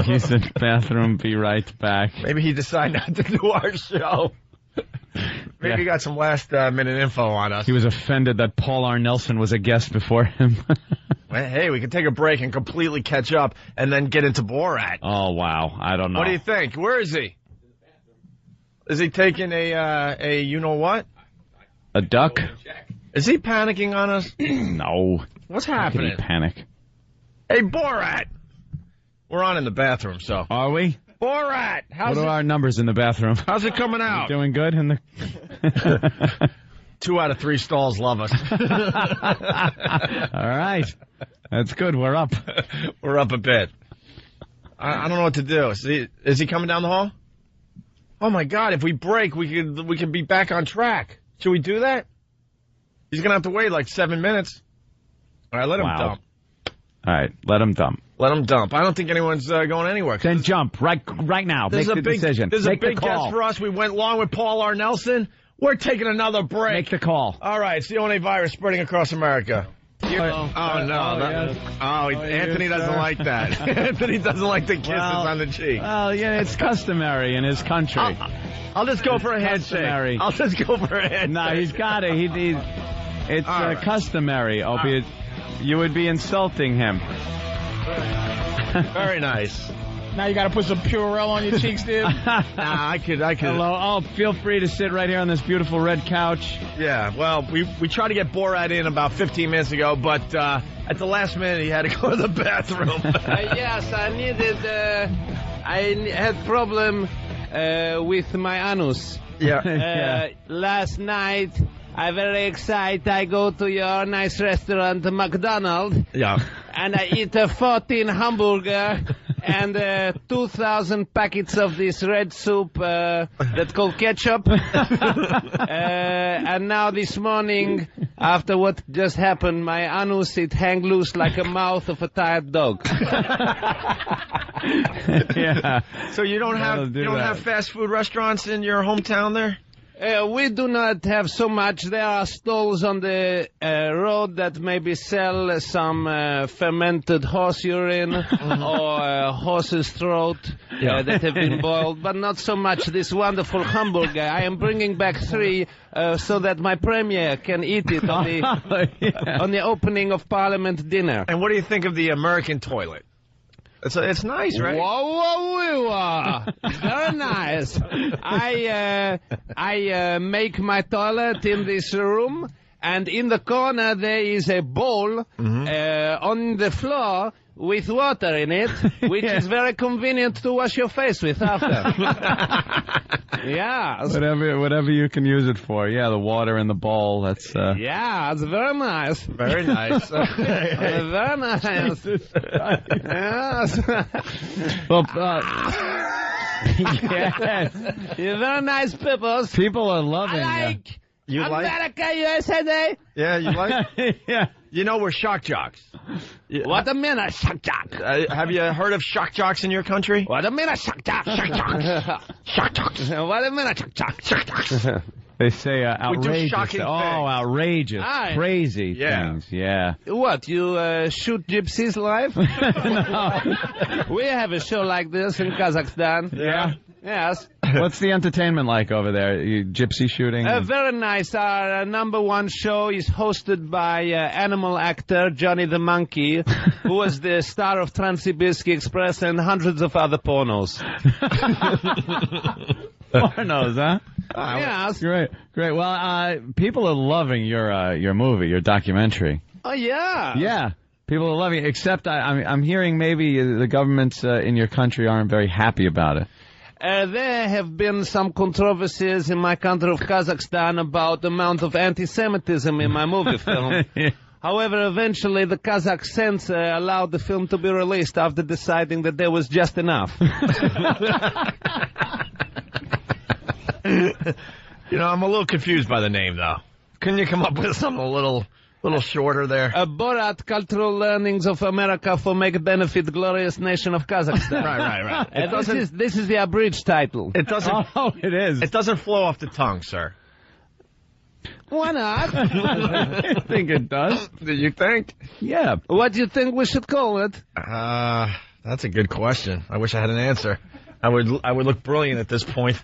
He's in bathroom. Be right back. Maybe he decided not to do our show. Maybe he got some last-minute info on us. He was offended that Paul R. Nelson was a guest before him. Hey, we can take a break and completely catch up and then get into Borat. Oh, wow. I don't know. What do you think? Where is he? Is he taking a you-know-what? A duck? Is he panicking on us? No. What's happening? How can he panic? Hey, Borat! We're on in the bathroom, so. Are we? Borat! What are our numbers in the bathroom? How's it coming out? Doing good? 2 out of 3 stalls love us. All right. That's good. We're up. We're up a bit. I don't know what to do. Is he coming down the hall? Oh, my God. If we break, we could be back on track. Should we do that? He's going to have to wait like 7 minutes. All right, let him dump. All right, let him dump. Let him dump. I don't think anyone's going anywhere. Then jump right now. Make the decision. This is a big guest for us. We went long with Paul R. Nelson. We're taking another break. Make the call. All right, it's the only virus spreading across America. Anthony doesn't like that. Anthony doesn't like the kisses on the cheek. Well, yeah, it's customary in his country. I'll just go for a handshake. No, he's got it. It's right. customary, Opie. You would be insulting him. Very nice. Now you got to put some Purell on your cheeks, dude. I could. Hello. Oh, feel free to sit right here on this beautiful red couch. Yeah, well, we tried to get Borat in about 15 minutes ago, but at the last minute he had to go to the bathroom. Yes, I needed. I had problem with my anus. Yeah. Last night, I very excited. I go to your nice restaurant, McDonald's. Yeah. And I eat a 14 hamburger and 2,000 packets of this red soup that's called ketchup. And now this morning, after what just happened, my anus, it hang loose like a mouth of a tired dog. Yeah. So you don't have fast food restaurants in your hometown there? We do not have so much. There are stalls on the road that maybe sell some fermented horse urine or horse's throat that have been boiled, but not so much this wonderful hamburger. I am bringing back 3 so that my premier can eat it on the opening of Parliament dinner. And what do you think of the American toilet? It's nice, right? Whoa. Very nice. I make my toilet in this room, and in the corner there is a bowl on the floor with water in it, which is very convenient to wash your face with after. Yeah. Whatever you can use it for. Yeah, the water in the bowl. That's. Yeah, it's very nice. Very nice. Very nice. Yes. Well, yes. You're very nice people. People are loving it. You America, USA. Yeah, you like? Yeah. You know we're shock jocks. What a minute, shock jock. Have you heard of shock jocks in your country? What a minute, shock jock. Shock jocks. Shock jocks. What a minute, shock jock. Shock jocks. They say We do outrageous. shocking things. Outrageous, crazy things. Yeah. What, you shoot gypsies live? No. We have a show like this in Kazakhstan. Yeah. Yes. What's the entertainment like over there? You gypsy shooting? Very nice. Our number 1 show is hosted by animal actor Johnny the Monkey, who was the star of Trans-Sibirski Express and hundreds of other pornos. Pornos, huh? Yes. Great. Well, people are loving your movie, your documentary. Oh, yeah. Yeah. People are loving it, except I'm hearing maybe the governments in your country aren't very happy about it. There have been some controversies in my country of Kazakhstan about the amount of anti-Semitism in my movie film. However, eventually the Kazakh censor allowed the film to be released after deciding that there was just enough. You know, I'm a little confused by the name, though. Couldn't you come up with something a little shorter there? Borat, Cultural Learnings of America for Make Benefit Glorious Nation of Kazakhstan. Right. This is the abridged title. It doesn't. Oh, it is. It doesn't flow off the tongue, sir. Why not? I think it does. Do you think? Yeah. What do you think we should call it? That's a good question. I wish I had an answer. I would look brilliant at this point.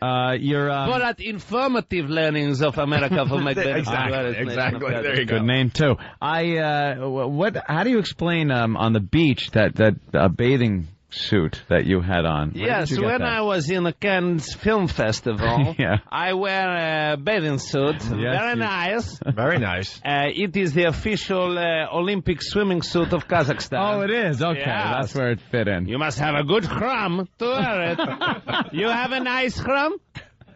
Borat, Informative Learnings of America for Make Benefit. Exactly. There you go. Good name too. How do you explain on the beach that bathing suit that you had on? Yes, when I was in the Cannes Film Festival, Yeah. I wear a bathing suit. Very nice. Very nice. It is the official Olympic swimming suit of Kazakhstan. Oh, it is? Okay, Yes. that's where it fit in. You must have a good crumb to wear it. You have a nice crumb?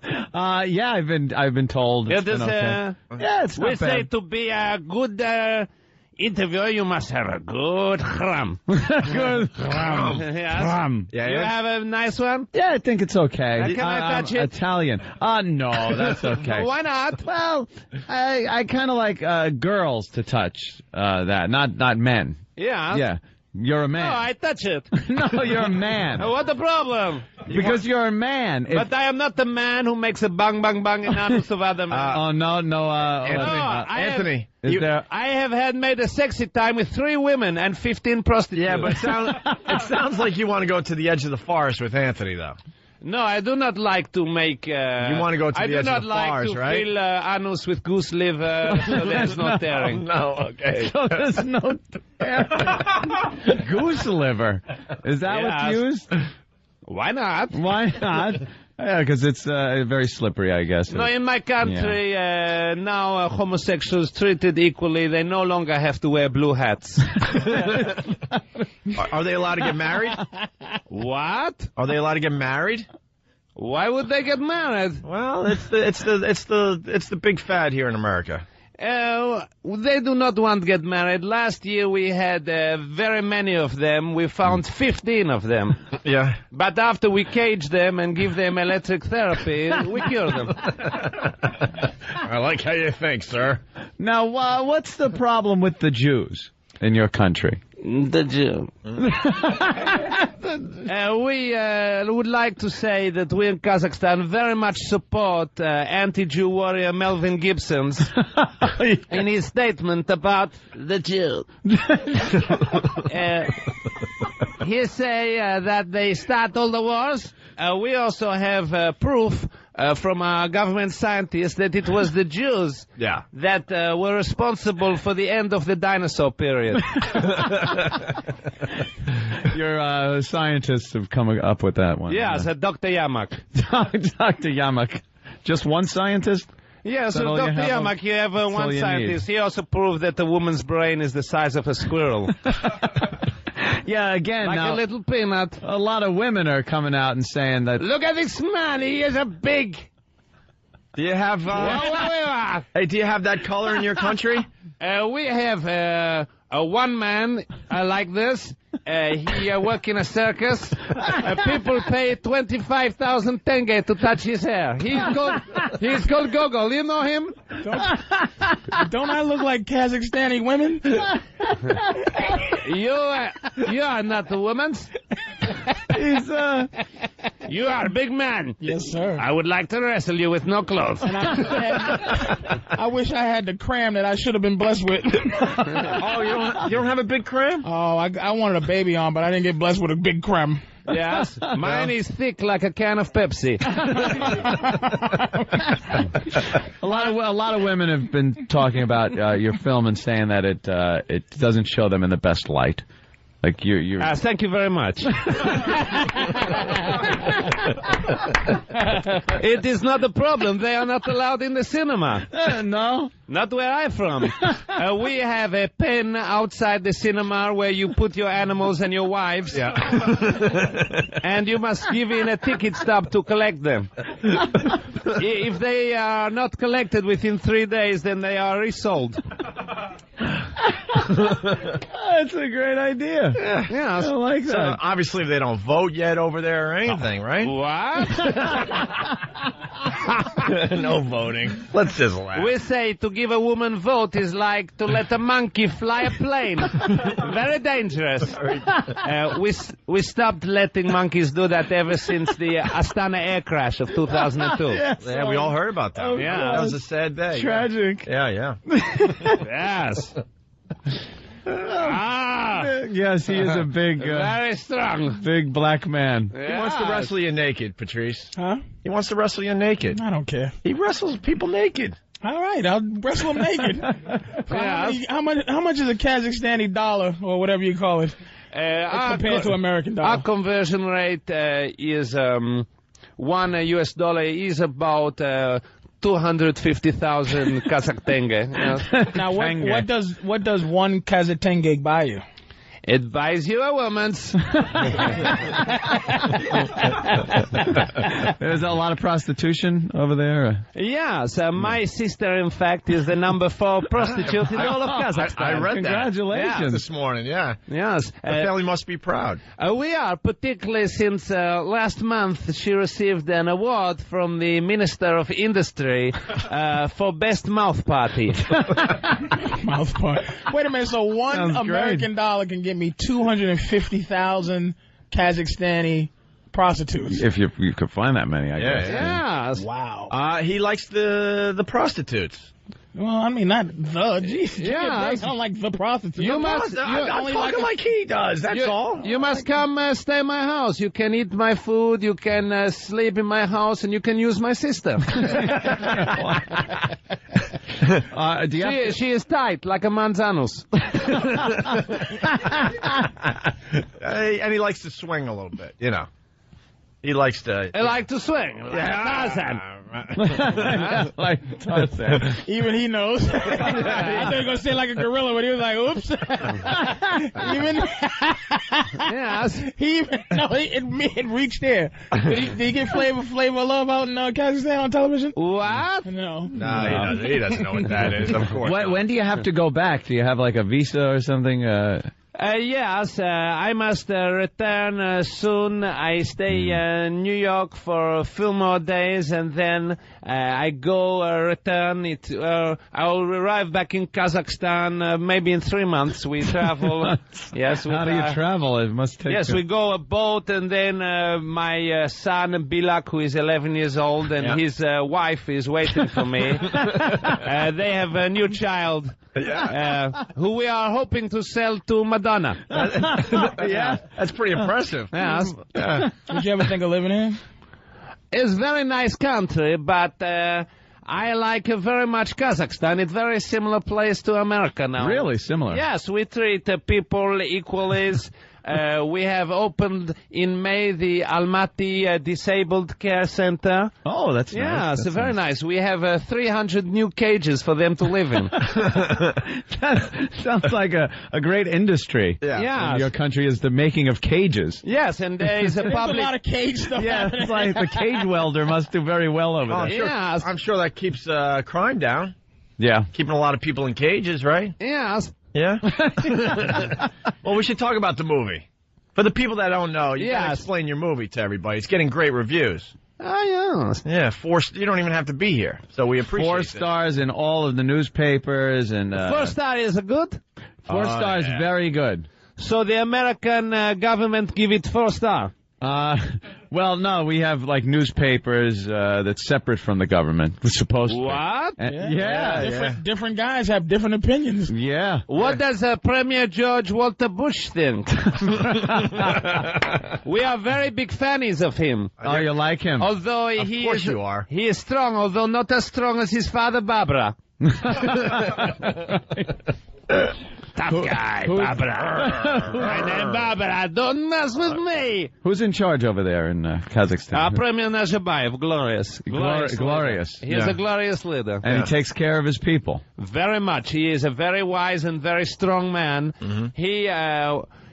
Yeah, I've been told it's been okay. Yeah, it's not We bad. say to be a good interviewer, you must have a good crumb. Good crumb. Yes. You have a nice one? Yeah, I think it's okay. Can I touch it? Italian. No, that's okay. Why not? Well, I kind of like girls to touch that, not men. Yeah. Yeah. You're a man. No, I touch it. No, you're a man. What the problem? Because you're a man. But I am not the man who makes a bang, bang, bang in anus of other men. Anthony. I have had made a sexy time with 3 women and 15 prostitutes. Yeah, but it sounds like you want to go to the edge of the forest with Anthony, though. No, I do not like to make... You want to go to the edge of the bars, right? I do not like to fill anus with goose liver, so there's no tearing. No, okay. So there's no goose liver. Is that what's used? Why not? Why not? Yeah, because it's very slippery, I guess. No, in my country, now homosexuals treated equally. They no longer have to wear blue hats. Are they allowed to get married? What? Are they allowed to get married? Why would they get married? Well, it's the big fad here in America. They do not want to get married. Last year we had very many of them. We found 15 of them. Yeah. But after we cage them and give them electric therapy, we cure them. I like how you think, sir. Now, what's the problem with the Jews in your country? The Jew. We would like to say that we in Kazakhstan very much support anti-Jew warrior Melvin Gibson's in his statement about the Jew. He say that they start all the wars. We also have proof from our government scientists that it was the Jews that were responsible for the end of the dinosaur period. Your scientists have come up with that one. Yes, Dr. Yamak. Dr. Yamak. Just one scientist? Yes, so Dr. Yamak, you have one scientist. He also proved that a woman's brain is the size of a squirrel. Yeah, again, like now, a little peanut. A lot of women are coming out and saying that... Look at this man, he is a big... Do you have... Hey, do you have that color in your country? We have one man like this. He work in a circus. People pay 25,000 tenge to touch his hair. He's called Gogol. You know him? Don't I look like Kazakhstani women? You are not the woman. You are a big man. Yes, sir. I would like to wrestle you with no clothes. And I wish I had the cram that I should have been blessed with. Oh, you don't have a big cram? Oh, I wanted a baby on, but I didn't get blessed with a big cram. Yes, mine is thick like a can of Pepsi. A lot of women have been talking about your film and saying that it doesn't show them in the best light. Like you. Thank you very much. It is not a problem. They are not allowed in the cinema. No, not where I'm from. We have a pen outside the cinema where you put your animals and your wives. Yeah. And you must give in a ticket stub to collect them. If they are not collected within 3 days, then they are resold. That's a great idea. Yeah, I like that. So obviously they don't vote yet over there or anything, right? What? No voting. Let's just laugh. We say to give a woman vote is like to let a monkey fly a plane. Very dangerous. We stopped letting monkeys do that ever since the Astana air crash of 2002. Yes, yeah, we all heard about that. Yeah, that was a sad day. Tragic. Yeah. Yes. Yes, he is a big, very strong, big black man. He wants to wrestle you naked, Patrice. Huh? He wants to wrestle you naked. I don't care. He wrestles people naked. All right, I'll wrestle him naked. How much is a Kazakhstani dollar or whatever you call it compared to American dollar? Our conversion rate is $1 US is about 250,000 Kazakh tenge. Now, what does one Kazakh tenge buy you? It buys you a woman's. There's a lot of prostitution over there. Yes, my sister, in fact, is the number 4 prostitute in all of Kazakhstan. I read Congratulations. this morning, yeah. Yes. The family must be proud. We are, particularly since last month she received an award from the Minister of Industry for Best Mouth Party. Mouth party. Wait a minute, so one American dollar can get me 250,000 Kazakhstani prostitutes. If you could find that many, I guess. Yes. Wow. He likes the prostitutes. Well, I mean, not the. Jeez, Yeah. I sound like the prostitute. You must. I'm talking like he does. That's all. You must come stay in my house. You can eat my food. You can sleep in my house, and you can use my sister. She is tight like a manzanos. And he likes to swing a little bit, you know. He likes to... I like to swing. Like Tarzan. Even he knows. I thought he was going to say like a gorilla, but he was like, oops. It reached there. Did he get Flavor of Love out in Kazakhstan on television? What? No. No, he doesn't know what that is, of course. When do you have to go back? Do you have like a visa or something? Yes, I must return soon. I stay in New York for a few more days, and then I go return. I'll arrive back in Kazakhstan maybe in 3 months. We travel. Yes. How do you travel? It must take. Yes, we go a boat, and then my son Bilak, who is 11 years old, and his wife is waiting for me. They have a new child. Who we are hoping to sell to Madonna. That's pretty impressive. Yes. Would you ever think of living here? It's a very nice country, but I like very much Kazakhstan. It's a very similar place to America now. Really similar? Yes, we treat people equally. We have opened in May the Almaty Disabled Care Center. Oh, that's nice. Yeah, it's That's very nice. We have 300 new cages for them to live in. That sounds like a great industry. Yeah. In your country is the making of cages. Yes, and there is a There's public... a lot of cage stuff. Yeah, it's like the cage welder must do very well over there. Yes. I'm sure that keeps crime down. Yeah. Keeping a lot of people in cages, right? Yes. Yeah? Well, we should talk about the movie. For the people that don't know, you gotta explain your movie to everybody. It's getting great reviews. Oh, yes. Yeah, you don't even have to be here, so we appreciate 4 it. stars in all of the newspapers. And 4 star is good? 4 stars, very good. So the American government give it 4 star? Well, no, we have like newspapers that's separate from the government. We're supposed to. What? Different guys have different opinions. Yeah. What does Premier George Walter Bush think? We are very big fans of him. Oh, you like him? Although Of course you are. He is strong, although not as strong as his father, Barbara. Tough guy, Barbara. My name Barbara. Don't mess with me. Who's in charge over there in Kazakhstan? Premier Nazarbayev, glorious. Glorious. He is a glorious leader. And he takes care of his people. Very much. He is a very wise and very strong man. Mm-hmm. He,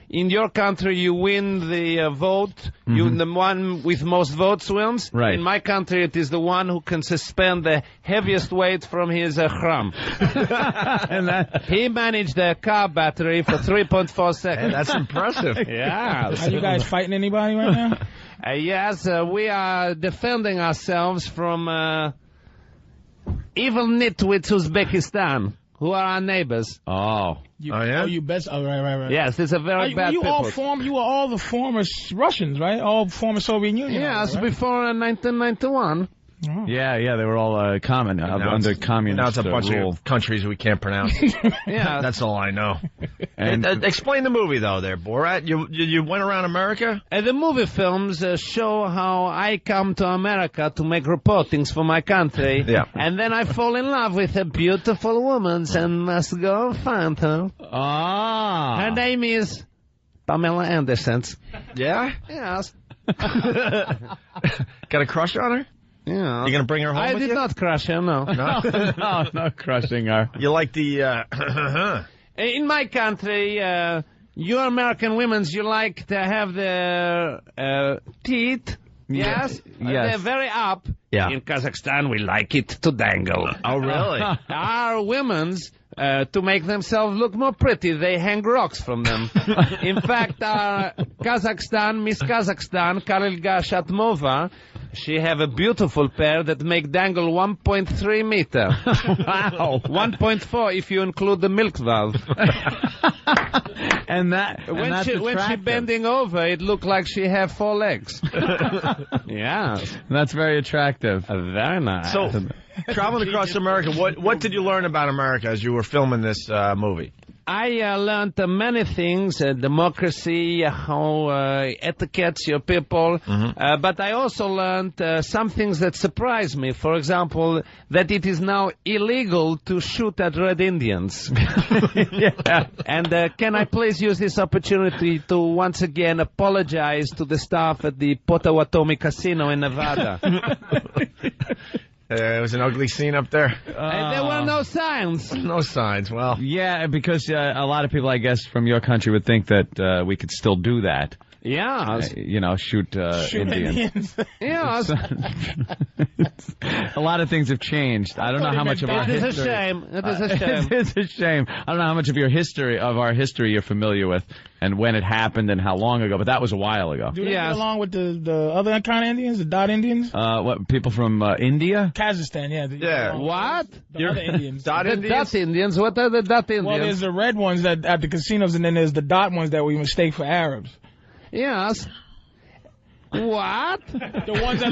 in your country, you win the vote. The one with most votes wins. Right. In my country, it is the one who can suspend the heaviest weight from his khram. He managed the car battery for 3.4 seconds. Hey, that's impressive. Yeah. Are you guys fighting anybody right now? Yes, we are defending ourselves from evil nitwits Uzbekistan, who are our neighbors. Oh. You best. Oh, right. Yes, it's a very bad you people. You were all the former Russians, right? All former Soviet Union. Yes, right? before 1991. Oh. Yeah, they were all under communist Now it's a bunch rule. of countries we can't pronounce. Yeah. That's all I know. And Explain the movie, though, there, Borat. You went around America? The movie films show how I come to America to make reportings for my country. Yeah. And then I fall in love with a beautiful woman and must go find her. Ah. Her name is Pamela Anderson. Yeah? Yes. Got a crush on her? Yeah. You gonna bring her home I with did you? not crush her, no. no crushing her. You like the, In my country, you American women, you like to have their teeth. Yes? They're very up. Yeah. In Kazakhstan, we like it to dangle. Oh, really? Our women's, to make themselves look more pretty, they hang rocks from them. In fact, our Miss Kazakhstan, Karilga Shatmova, she have a beautiful pair that make dangle 1.3 meter. Wow. 1.4 if you include the milk valve. When she bending over, it looked like she have 4 legs. Yeah. That's very attractive. Very nice. So, Traveling across America, what did you learn about America as you were filming this movie? I learned many things, democracy, how etiquettes your people, but I also learned some things that surprised me. For example, that it is now illegal to shoot at Red Indians. And can I please use this opportunity to once again apologize to the staff at the Potawatomi Casino in Nevada. It was an ugly scene up there. There were no signs. No signs. Well, yeah, because a lot of people, I guess, from your country would think that we could still do that. Yeah. Shoot Indians. Yeah. A lot of things have changed. I don't know how much of our history. It is a shame. It is a shame. It's a shame. I don't know how much of our history you're familiar with, and when it happened and how long ago. But that was a while ago. Do they get along with the other kind of Indians, the Dot Indians? What, people from India? Kazakhstan, yeah. What? The other Indians. Dot Indians? What are the Dot Indians? Well, there's the red ones that at the casinos, and then there's the Dot ones that we mistake for Arabs. Yes. What? The ones that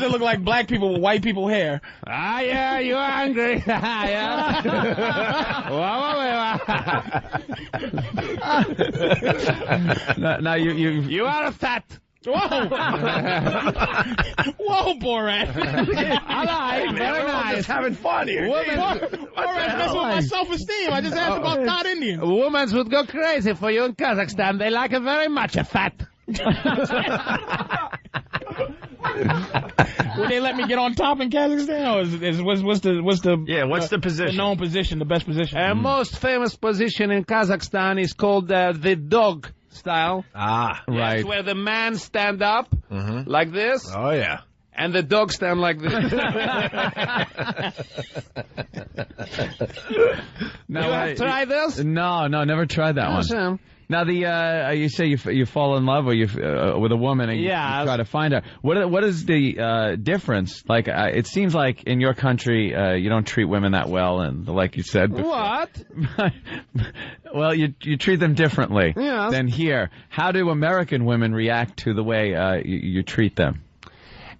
look like black people with white people hair. Ah, yeah, you're angry. Now you are a fat. Whoa! Whoa, Borat! I like, very nice. Just having fun here. Borat's messing with my self-esteem. I just asked about Dot Indians. Women would go crazy for you in Kazakhstan. They like it very much, a fat. Would they let me get on top in Kazakhstan, or what's the position? The known position, the best position. Most famous position in Kazakhstan is called the dog style. Ah, right. That's where the man stand up like this. Oh yeah. And the dog stand like this. You have tried this? No, never tried that one. Sam. Now you say you fall in love or with a woman and you try to find her. What is the difference? Like it seems like in your country you don't treat women that well, and like you said before. What? Well, you treat them differently than here. How do American women react to the way you treat them?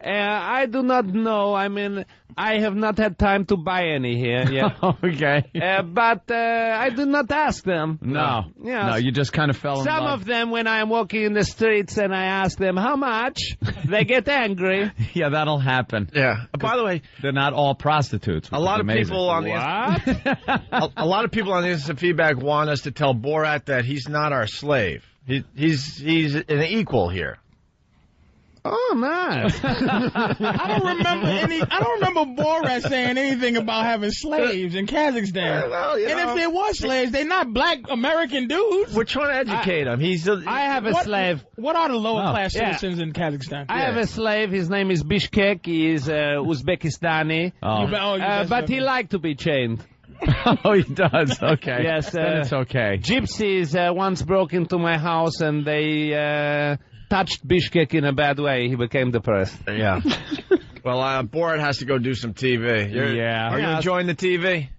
I do not know. I mean, I have not had time to buy any here yet. Okay. But I do not ask them. No. Yes. No, you just kind of fell in love. Some of them, when I am walking in the streets and I ask them how much, they get angry. Yeah, that'll happen. Yeah. By the way, they're not all prostitutes. A lot of people on a lot of people on the Instant Feedback want us to tell Borat that he's not our slave. He's an equal here. Oh, nice. I don't remember Borat saying anything about having slaves in Kazakhstan. Well, and if there was slaves, they're not black American dudes. We're trying to educate him. I have a slave. What are the lower class citizens in Kazakhstan? I have a slave. His name is Bishkek. He is Uzbekistani. But he liked to be chained. Oh, he does. Okay. Yes. Then it's okay. Gypsies once broke into my house and they touched Bishkek in a bad way. He became depressed. Yeah. Well, Borat has to go do some TV. Are you enjoying the TV?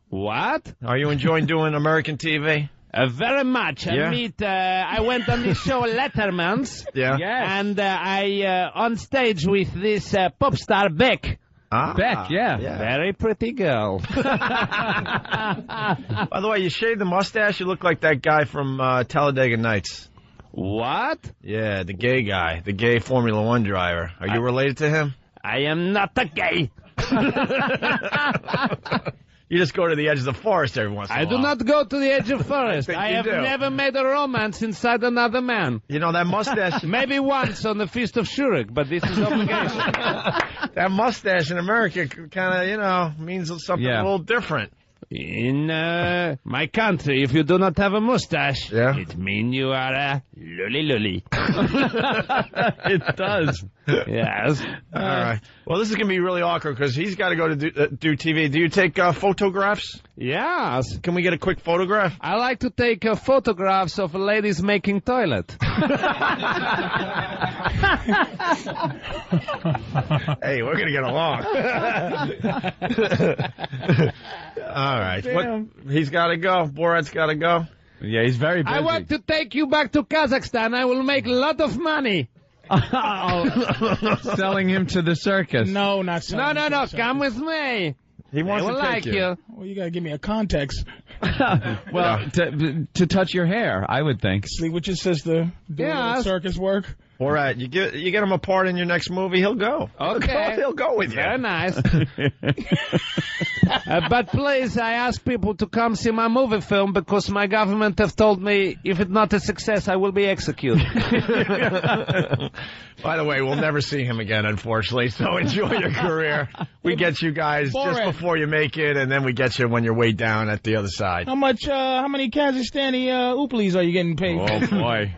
What? Are you enjoying doing American TV? Very much. I went on this show Letterman's. Yeah. Yes. And I on stage with this pop star Beck. Ah, Beck, yeah. Very pretty girl. By the way, you shaved the mustache. You look like that guy from Talladega Nights. What? Yeah, the gay guy, the gay Formula One driver. Are you related to him? I am not a gay. You just go to the edge of the forest every once in a while. I do not go to the edge of forest. I have never made a romance inside another man. You know, that mustache... Maybe once on the Feast of Shuruk, but this is obligation. That mustache in America kind of, means something a little different. In my country, if you do not have a mustache, it means you are a lully. It does. Yes. All right. Well, this is going to be really awkward because he's got to go to do TV. Do you take photographs? Yes. Can we get a quick photograph? I like to take photographs of ladies making toilet. Hey, we're going to get along. All right. He's got to go. Borat's got to go. Yeah, he's very busy. I want to take you back to Kazakhstan. I will make a lot of money. Selling him to the circus. No, not selling. No. Come with me. He wants I will to take like you. you. Well, you gotta give me a context. Well, to touch your hair, I would think. Sleep with your sister. Do a little circus work. All right, you get him a part in your next movie, he'll go. Okay. He'll go with you. Very nice. But please, I ask people to come see my movie film because my government have told me if it's not a success, I will be executed. By the way, we'll never see him again, unfortunately, so enjoy your career. We get you guys just before you make it, and then we get you when you're way down at the other side. How many Kazakhstani Oopleys are you getting paid for? Oh, boy.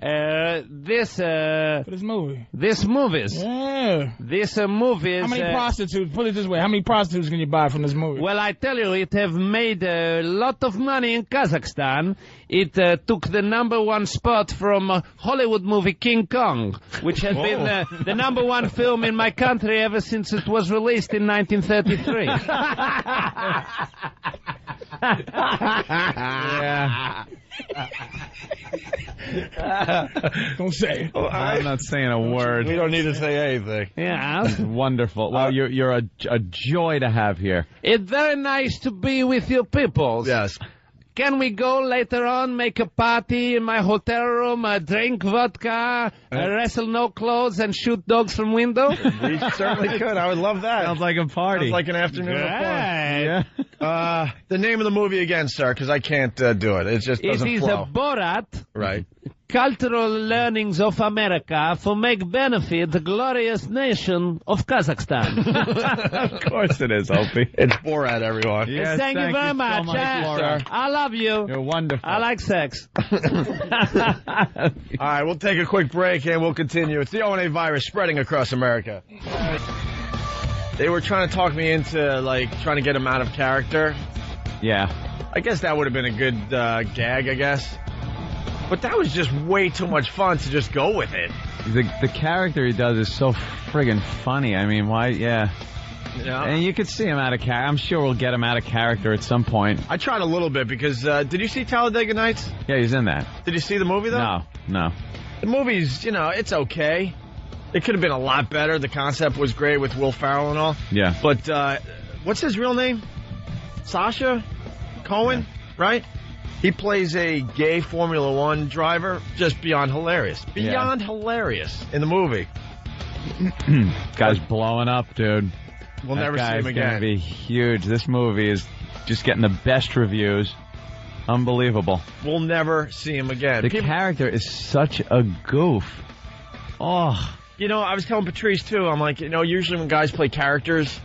For this movie. This movies. Yeah. This movies. How many prostitutes, put it this way, how many prostitutes can you buy from this movie? Well, I tell you, it have made a lot of money in Kazakhstan. It took the #1 spot from Hollywood movie King Kong, which has been the #1 film in my country ever since it was released in 1933. Yeah. Don't say it. I'm not saying a word. We don't need to say anything. Yeah. This is wonderful. Well, you're a joy to have here. It's very nice to be with you people. Yes. Can we go later on, make a party in my hotel room, drink vodka, wrestle no clothes, and shoot dogs from window? We certainly could. I would love that. Sounds like a party. Sounds like an afternoon of fun. Yeah. The name of the movie again, sir, because I can't do it. It just doesn't It is flow. a Borat. Right. Cultural learnings of America for make benefit the glorious nation of Kazakhstan. Of course it is, Opie. It's Borat, everyone. Yes, thank you very much. So much Laura. I love you. You're wonderful. I like sex. All right, we'll take a quick break and we'll continue. It's the O&A virus spreading across America. They were trying to talk me into, trying to get him out of character. Yeah. I guess that would have been a good gag, I guess. But that was just way too much fun to just go with it. The character he does is so friggin' funny. I mean, why? Yeah. And you could see him out of character. I'm sure we'll get him out of character at some point. I tried a little bit because, did you see Talladega Nights? Yeah, he's in that. Did you see the movie, though? No. The movie's, it's okay. It could have been a lot better. The concept was great with Will Ferrell and all. Yeah. But, what's his real name? Sasha Cohen, right? He plays a gay Formula One driver, just beyond hilarious. Beyond hilarious in the movie. Guy's blowing up, dude. We'll never see him again. Gonna be huge. This movie is just getting the best reviews. Unbelievable. We'll never see him again. The character is such a goof. Oh. I was telling Patrice, too, I'm like, usually when guys play characters,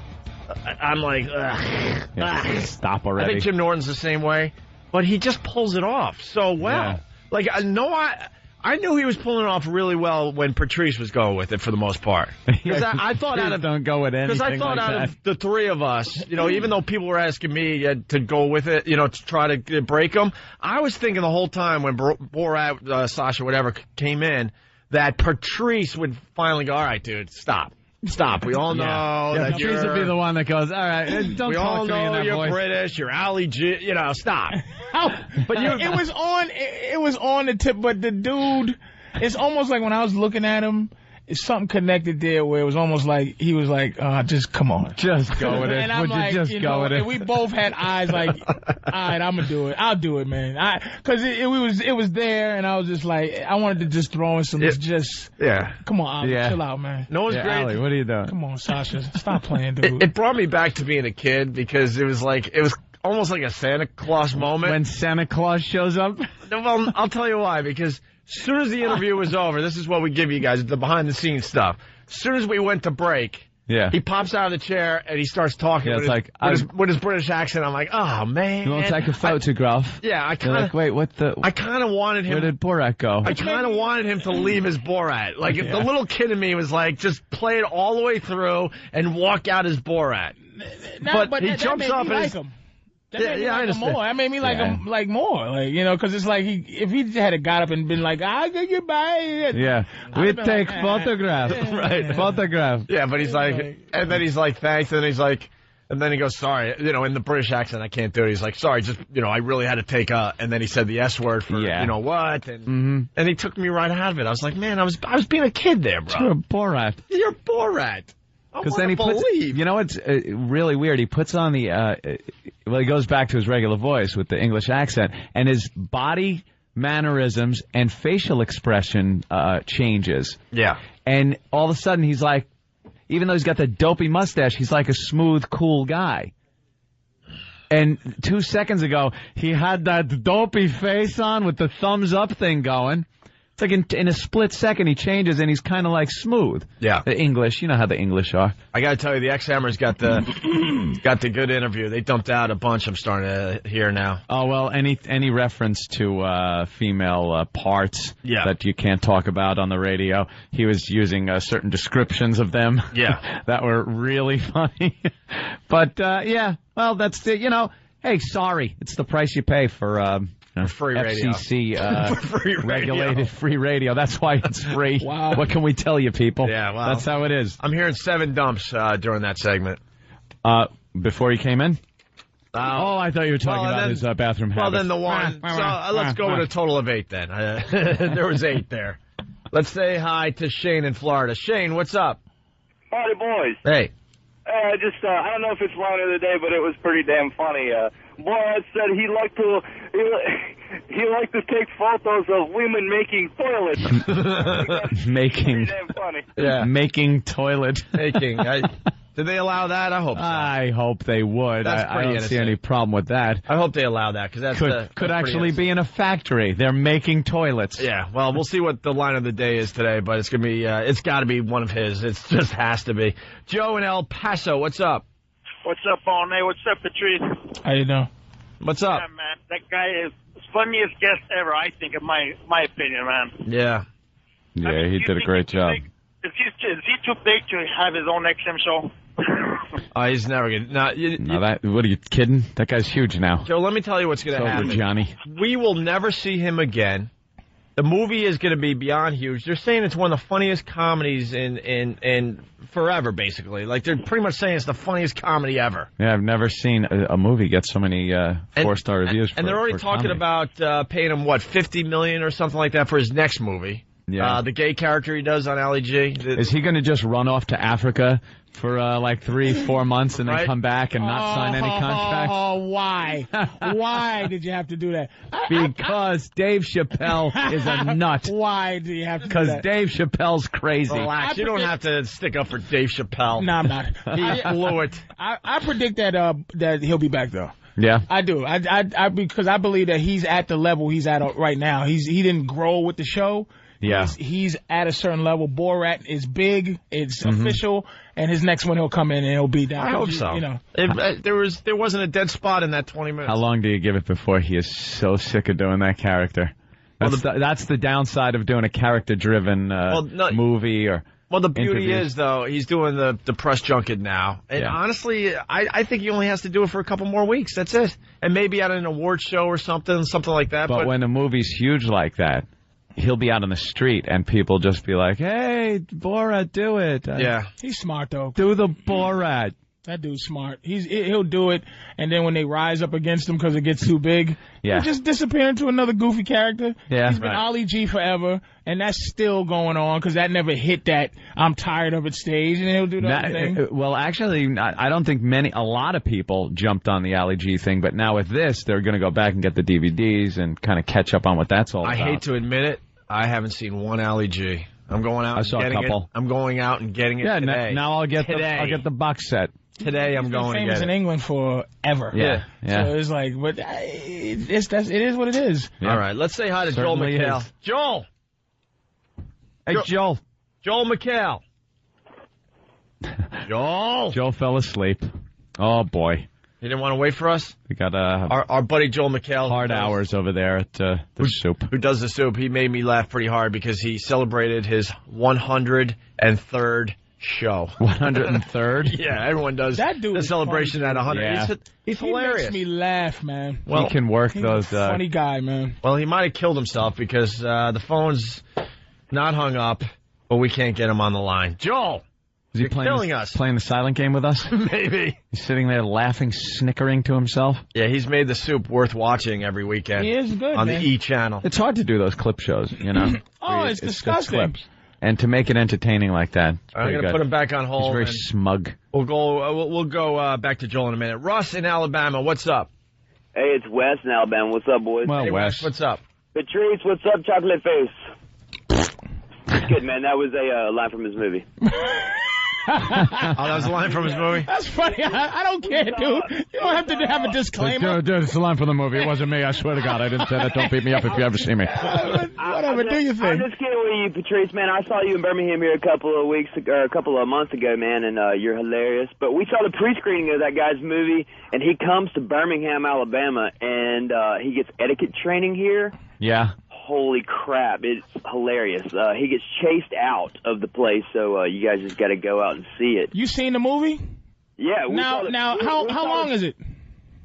I'm like, ugh. Yeah, stop already. I think Jim Norton's the same way. But he just pulls it off so well. Yeah. I knew he was pulling it off really well when Patrice was going with it for the most part. Because I thought don't go with anything. Because I thought like out that. of the three of us, even though people were asking me to go with it, to try to break them, I was thinking the whole time when Borat, Sasha, whatever, came in, that Patrice would finally go, all right, dude, stop. We all know that Patrice would be the one that goes, all right, don't we talk all to me in know that you're voice. British, you're Ali G, stop. But it was on the tip, but the dude, it's almost like when I was looking at him, it's something connected there where it was almost like he was like, just come on. Just go with it. And I'm like, just go with it? And we both had eyes like, all right, I'm going to do it. I'll do it, man. Because it was there, and I was just like, I wanted to just throw in some come on, Ali, chill out, man. No, it's great. Ali, what are you doing? Come on, Sasha. Stop playing, dude. It brought me back to being a kid because it was almost like a Santa Claus moment. When Santa Claus shows up? Well, I'll tell you why, because as soon as the interview was over, this is what we give you guys, the behind-the-scenes stuff. As soon as we went to break, he pops out of the chair and he starts talking with his British accent. I'm like, oh, man. You want to take a photograph? I kind of... wait, what the... I kind of wanted him... Where did Borat go? I kind of wanted him to leave his Borat. Like, if the little kid in me was like, just play it all the way through and walk out as Borat. But he jumps up and... That made me like him more. That made me like him more. Because it's like if he had got up and been like, I'll get you by. Yeah. We take photograph. Right. Photograph. Yeah, but he's like, and then he's like, thanks. And then he's like, And then he goes, sorry, in the British accent, I can't do it. He's like, sorry, just, I really had to take and then he said the S word for, what? And and he took me right out of it. I was like, man, I was being a kid there, bro. You're a Borat. You're Borat. Because then he puts, it's really weird. He puts on the, he goes back to his regular voice with the English accent, and his body mannerisms and facial expression changes. Yeah. And all of a sudden he's like, even though he's got the dopey mustache, he's like a smooth, cool guy. And 2 seconds ago, he had that dopey face on with the thumbs up thing going. It's like in a split second he changes and he's kind of like smooth. Yeah. The English, you know how the English are. I got to tell you, the X-Hammers got the good interview. They dumped out a bunch. I'm starting to hear now. Oh, well, any reference to female parts that you can't talk about on the radio, he was using certain descriptions of them. Yeah. That were really funny. But, well, that's it. Hey, sorry. It's the price you pay for free radio. FCC free regulated free radio. That's why it's free. Wow. What can we tell you, people? Yeah, well, that's how it is. I'm hearing 7 dumps during that segment. Before he came in? I thought you were talking about his bathroom habits. Well, then the one. So let's go with a total of 8 then. There was 8 there. Let's say hi to Shane in Florida. Shane, what's up? Howdy, boys. Hey. I don't know if it's line of the day, but it was pretty damn funny. Borat said he liked to take photos of women making toilets. Making. Pretty damn funny. Yeah. Making toilet. Making. Did they allow that? I hope so. I hope they would. I don't see any problem with that. I hope they allow that because that's could actually be in a factory. They're making toilets. Yeah. Well, we'll see what the line of the day is today, but it's gonna be. It's got to be one of his. It just has to be. Joe in El Paso, what's up? What's up, Arne? What's up, Patrice? How you doing? What's up? Yeah, man. That guy is the funniest guest ever, I think, in my opinion, man. Yeah. Yeah, he did a great job. Is he too big to have his own XM show? He's never going to. What are you kidding? That guy's huge now. Joe, let me tell you what's going to happen. Johnny. We will never see him again. The movie is going to be beyond huge. They're saying it's one of the funniest comedies in forever, basically. Like, they're pretty much saying it's the funniest comedy ever. Yeah, I've never seen a movie get so many 4-star reviews. And they're already talking about paying him, $50 million or something like that for his next movie. Yeah. The gay character he does on Ali G. Is he going to just run off to Africa for 3-4 months and then come back and not sign any contracts? Oh, why? Why did you have to do that? Because Dave Chappelle is a nut. Why do you have to do Because that? Dave Chappelle's crazy. Relax. You don't have to stick up for Dave Chappelle. No, I'm not. He blew it. I predict that he'll be back, though. Yeah, I do. I because I believe that he's at the level he's at right now. He didn't grow with the show. Yeah. He's at a certain level. Borat is big. It's official. And his next one, he'll come in and he'll be down. I hope so. There wasn't a dead spot in that 20 minutes. How long do you give it before he is so sick of doing that character? That's the downside of doing a character-driven movie. Well, the beauty interviews. is, though, he's doing the press junket now. And honestly, I think he only has to do it for a couple more weeks. That's it. And maybe at an award show or something like that. But when a movie's huge like that, he'll be out on the street and people just be like, hey, Borat, do it. He's smart, though. Do the Borat. That dude's smart. He'll do it, and then when they rise up against him because it gets too big, he'll just disappear into another goofy character. Yeah, he's been Ali G forever, and that's still going on because that never hit that I'm tired of it stage, and he'll do the other thing. Well, actually, I don't think a lot of people jumped on the Ali G thing, but now with this, they're going to go back and get the DVDs and kind of catch up on what that's all about. I hate to admit it, I haven't seen one Ali G. I'm going out. I saw a couple. I'm going out and getting it today. Now I'll get the box set. Today I'm going to get it. He's famous in England forever. Yeah. So it's like, but it is what it is. Yeah. All right, let's say hi to Certainly Joel McHale. is. Joel. Hey, Joel. Joel McHale. Joel. Joel fell asleep. Oh, boy. You didn't want to wait for us? We got our buddy Joel McHale. Hard hours over there at the soup. Who does the soup. He made me laugh pretty hard because he celebrated his 103rd show. 103rd? Yeah, everyone does that dude the celebration at 100. Yeah. He's hilarious. He makes me laugh, man. Well, he can work he's those. A funny guy, man. Well, he might have killed himself because the phone's not hung up, but we can't get him on the line. Joel! Is he You're killing us. Playing the silent game with us? Maybe. He's sitting there laughing, snickering to himself. Yeah, he's made the soup worth watching every weekend. He is good, on man. the E channel. It's hard to do those clip shows, you know. Oh, it's just disgusting. clips. And to make it entertaining like that, I'm going to put him back on hold. He's very and smug. We'll go back to Joel in a minute. Russ in Alabama, what's up? Hey, it's Wes in Alabama. What's up, boys? Well, Hey, Wes, what's up? Patrice, what's up, chocolate face? Just kidding, man. That was a line from his movie. Oh, that was a line from his movie? That's funny. I don't care, dude. You don't have to have a disclaimer. Dude, it's a line from the movie. It wasn't me. I swear to God, I didn't say that. Don't beat me up if you ever see me. Whatever, do your I'm thing. just kidding with you, Patrice, man. I saw you in Birmingham here a couple of months ago, man, and you're hilarious. But we saw the pre-screening of that guy's movie, and he comes to Birmingham, Alabama, and he gets etiquette training here. Yeah. Holy crap, it's hilarious. He gets chased out of the place, so you guys just got to go out and see it. You seen the movie? Yeah. How long is it?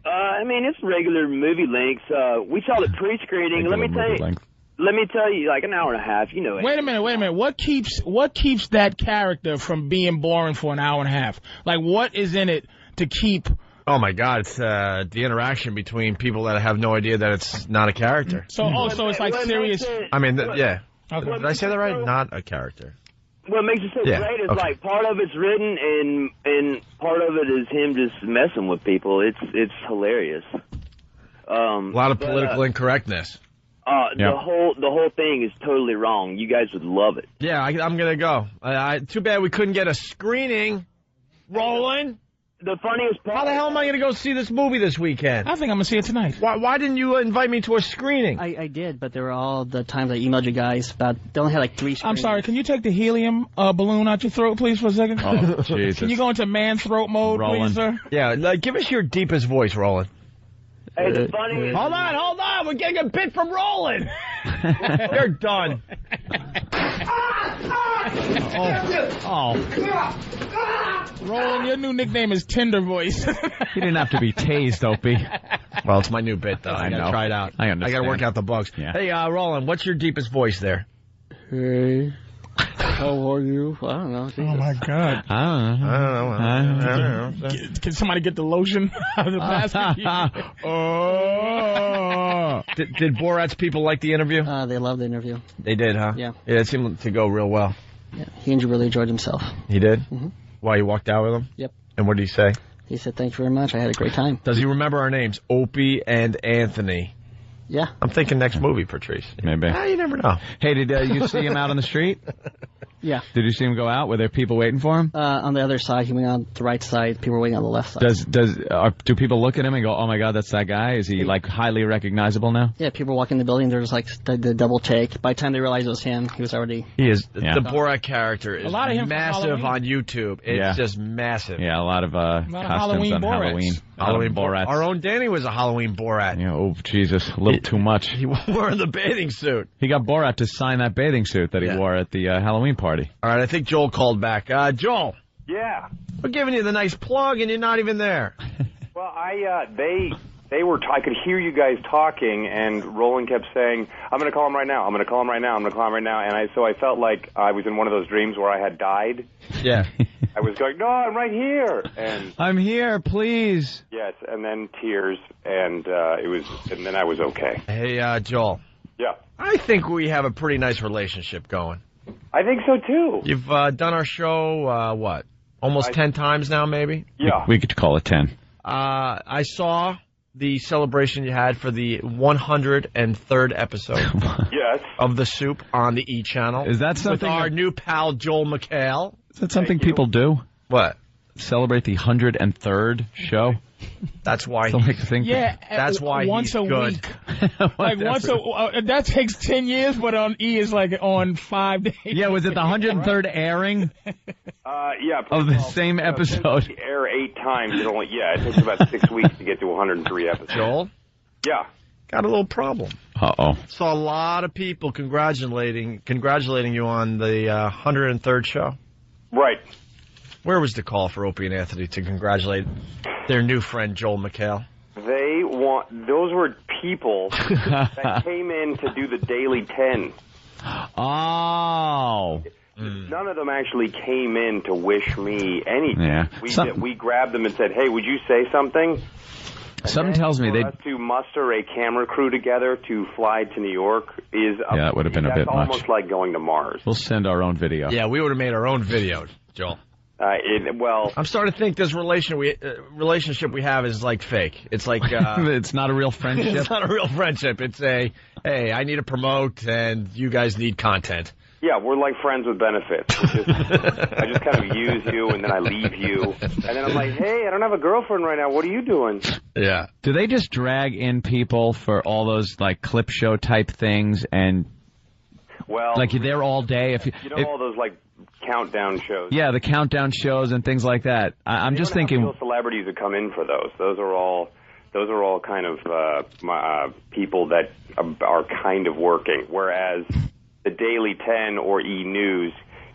I mean, it's regular movie length. We saw the pre-screening. Let me tell you, like an hour and a half. You know it. Wait a minute. What keeps that character from being boring for an hour and a half? Like, what is in it to keep? Oh, my God. It's the interaction between people that have no idea that it's not a character. So it's like serious. I mean, yeah. Okay. Did I say that right? Not a character. What makes it so great is like part of it's written and part of it is him just messing with people. It's hilarious. A lot of political incorrectness. The whole thing is totally wrong. You guys would love it. Yeah, I'm gonna go. Too bad we couldn't get a screening. Roland. The funniest part. How the hell am I going to go see this movie this weekend? I think I'm going to see it tonight. Why didn't you invite me to a screening? I did, but there were all the times I emailed you guys about, they only had like 3 screenings. I'm sorry, can you take the helium balloon out your throat, please, for a second? Oh, Jesus. Can you go into man throat mode, Roland. please, sir? Yeah, give us your deepest voice, Roland. Hey, the funniest... Hold on. We're getting a bit from Roland. You're done. Roland, your new nickname is Tender Voice. He didn't have to be tased, Opie. Well, it's my new bit, though. I got to try it out. I understand. I got to work out the bugs. Yeah. Hey, Roland, what's your deepest voice there? Hey, how are you? I don't know. Oh, my God. I don't know. Can somebody get the lotion out of the basket? Oh. Did Borat's people like the interview? They loved the interview. They did, huh? Yeah. Yeah, it seemed to go real well. Yeah, he really enjoyed himself. He did? Mm-hmm. Why, you walked out with him? Yep. And what did he say? He said, thank you very much. I had a great time. Does he remember our names? Opie and Anthony. Yeah. I'm thinking next movie, Patrice. Maybe. You never know. Hey, did you see him out on the street? Yeah. Did you see him go out? Were there people waiting for him? On the other side, he went on the right side. People were waiting on the left side. Do people look at him and go, oh my God, that's that guy? Is he like highly recognizable now? Yeah, people walking the building. There's like the double take. By the time they realized it was him, he was already. He is. Yeah. The Borat character is A lot of him from massive Halloween. on YouTube. It's just massive. Yeah, a lot of costumes Halloween on Borats. Halloween. Halloween Borats. Our own Danny was a Halloween Borat. Yeah, oh, Jesus. A little too much. He wore the bathing suit. He got Borat to sign that bathing suit that he wore at the Halloween party. All right, I think Joel called back. Joel. Yeah. We're giving you the nice plug, and you're not even there. Well, they were. I could hear you guys talking, and Roland kept saying, "I'm going to call him right now. I'm going to call him right now. I'm going to call him right now." And so I felt like I was in one of those dreams where I had died. Yeah. I was going, "No, I'm right here." And I'm here, please. yes, and then tears, and and then I was okay. Hey, Joel. Yeah. I think we have a pretty nice relationship going. I think so too. You've done our show, what? Almost 10 times now, maybe? Yeah. We could call it 10. I saw the celebration you had for the 103rd episode Yes. of The Soup on the E! Channel. Is that something With our new pal, Joel McHale. Is that something people do? What? Celebrate the 103rd show? That's why That's like a thing. Yeah, that's why once he's a good. week. Like once that takes 10 years, but on E is like on 5 days. Yeah, was it the 103rd airing Yeah. of the same episode? We air 8 times. It takes about 6 weeks to get to 103 episodes. Joel? Yeah. Got a little problem. Uh-oh. Saw a lot of people congratulating you on the 103rd show. Right. Where was the call for Opie and Anthony to congratulate their new friend, Joel McHale? Those were people that came in to do the Daily 10. Oh. None of them actually came in to wish me anything. Yeah. We grabbed them and said, "Hey, would you say something?" Something tells me for us to muster a camera crew together to fly to New York is that would have been a bit much. That's almost like going to Mars. We'll send our own video. Yeah, we would have made our own video, Joel. I'm starting to think this relationship we have is like fake. It's like it's not a real friendship. It's not a real friendship. It's a hey, I need to promote, and you guys need content. Yeah, we're like friends with benefits. I just kind of use you, and then I leave you, and then I'm like, hey, I don't have a girlfriend right now. What are you doing? Yeah. Do they just drag in people for all those like clip show type things, and like you're there all day? If all those like countdown shows. Yeah, the countdown shows and things like that. I'm just thinking real celebrities that come in for those. Those are all kind of people that are kind of working, whereas the Daily 10 or E! News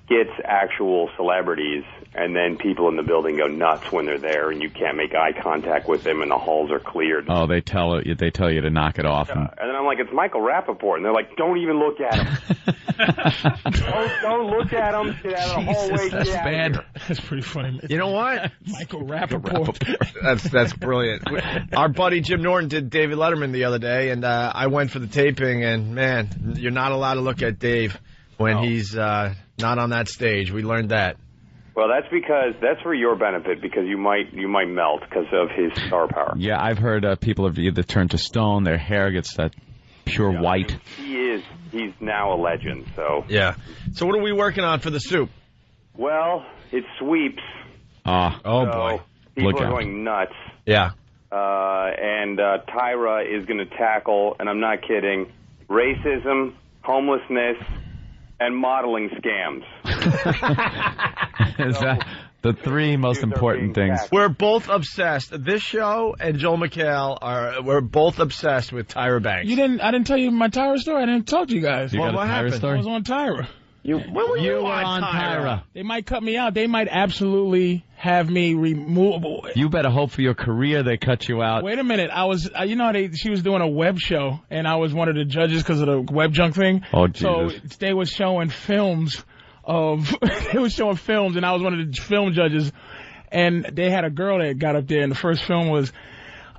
gets actual celebrities, and then people in the building go nuts when they're there, and you can't make eye contact with them, and the halls are cleared. Oh, they tell you to knock it off. And then I'm like, it's Michael Rappaport, and they're like, don't even look at him. don't look at him. Get out of the hallway. That's bad. That's pretty funny. You know what? Michael Rappaport. That's brilliant. Our buddy Jim Norton did David Letterman the other day, and I went for the taping, and man, you're not allowed to look at Dave when he's not on that stage. We learned that. Well, that's for your benefit, because you might melt because of his star power. Yeah, I've heard people have either turned to stone, their hair gets that pure white. He's now a legend. So yeah. So what are we working on for the soup? Well, it sweeps. Boy, people are going nuts. Yeah. And Tyra is going to tackle, and I'm not kidding, racism, homelessness, and modeling scams. Is that the three most important things? We're both obsessed. This show and Joel McHale we're both obsessed with Tyra Banks. I didn't tell you my Tyra story. I didn't talk to you guys. What happened? I was on Tyra. You were on Tyra. They might cut me out. They might absolutely have me removable. You better hope for your career they cut you out. Wait a minute. She was doing a web show, and I was one of the judges because of the web junk thing. Oh, Jesus. So they were showing films and I was one of the film judges, and they had a girl that got up there, and the first film was,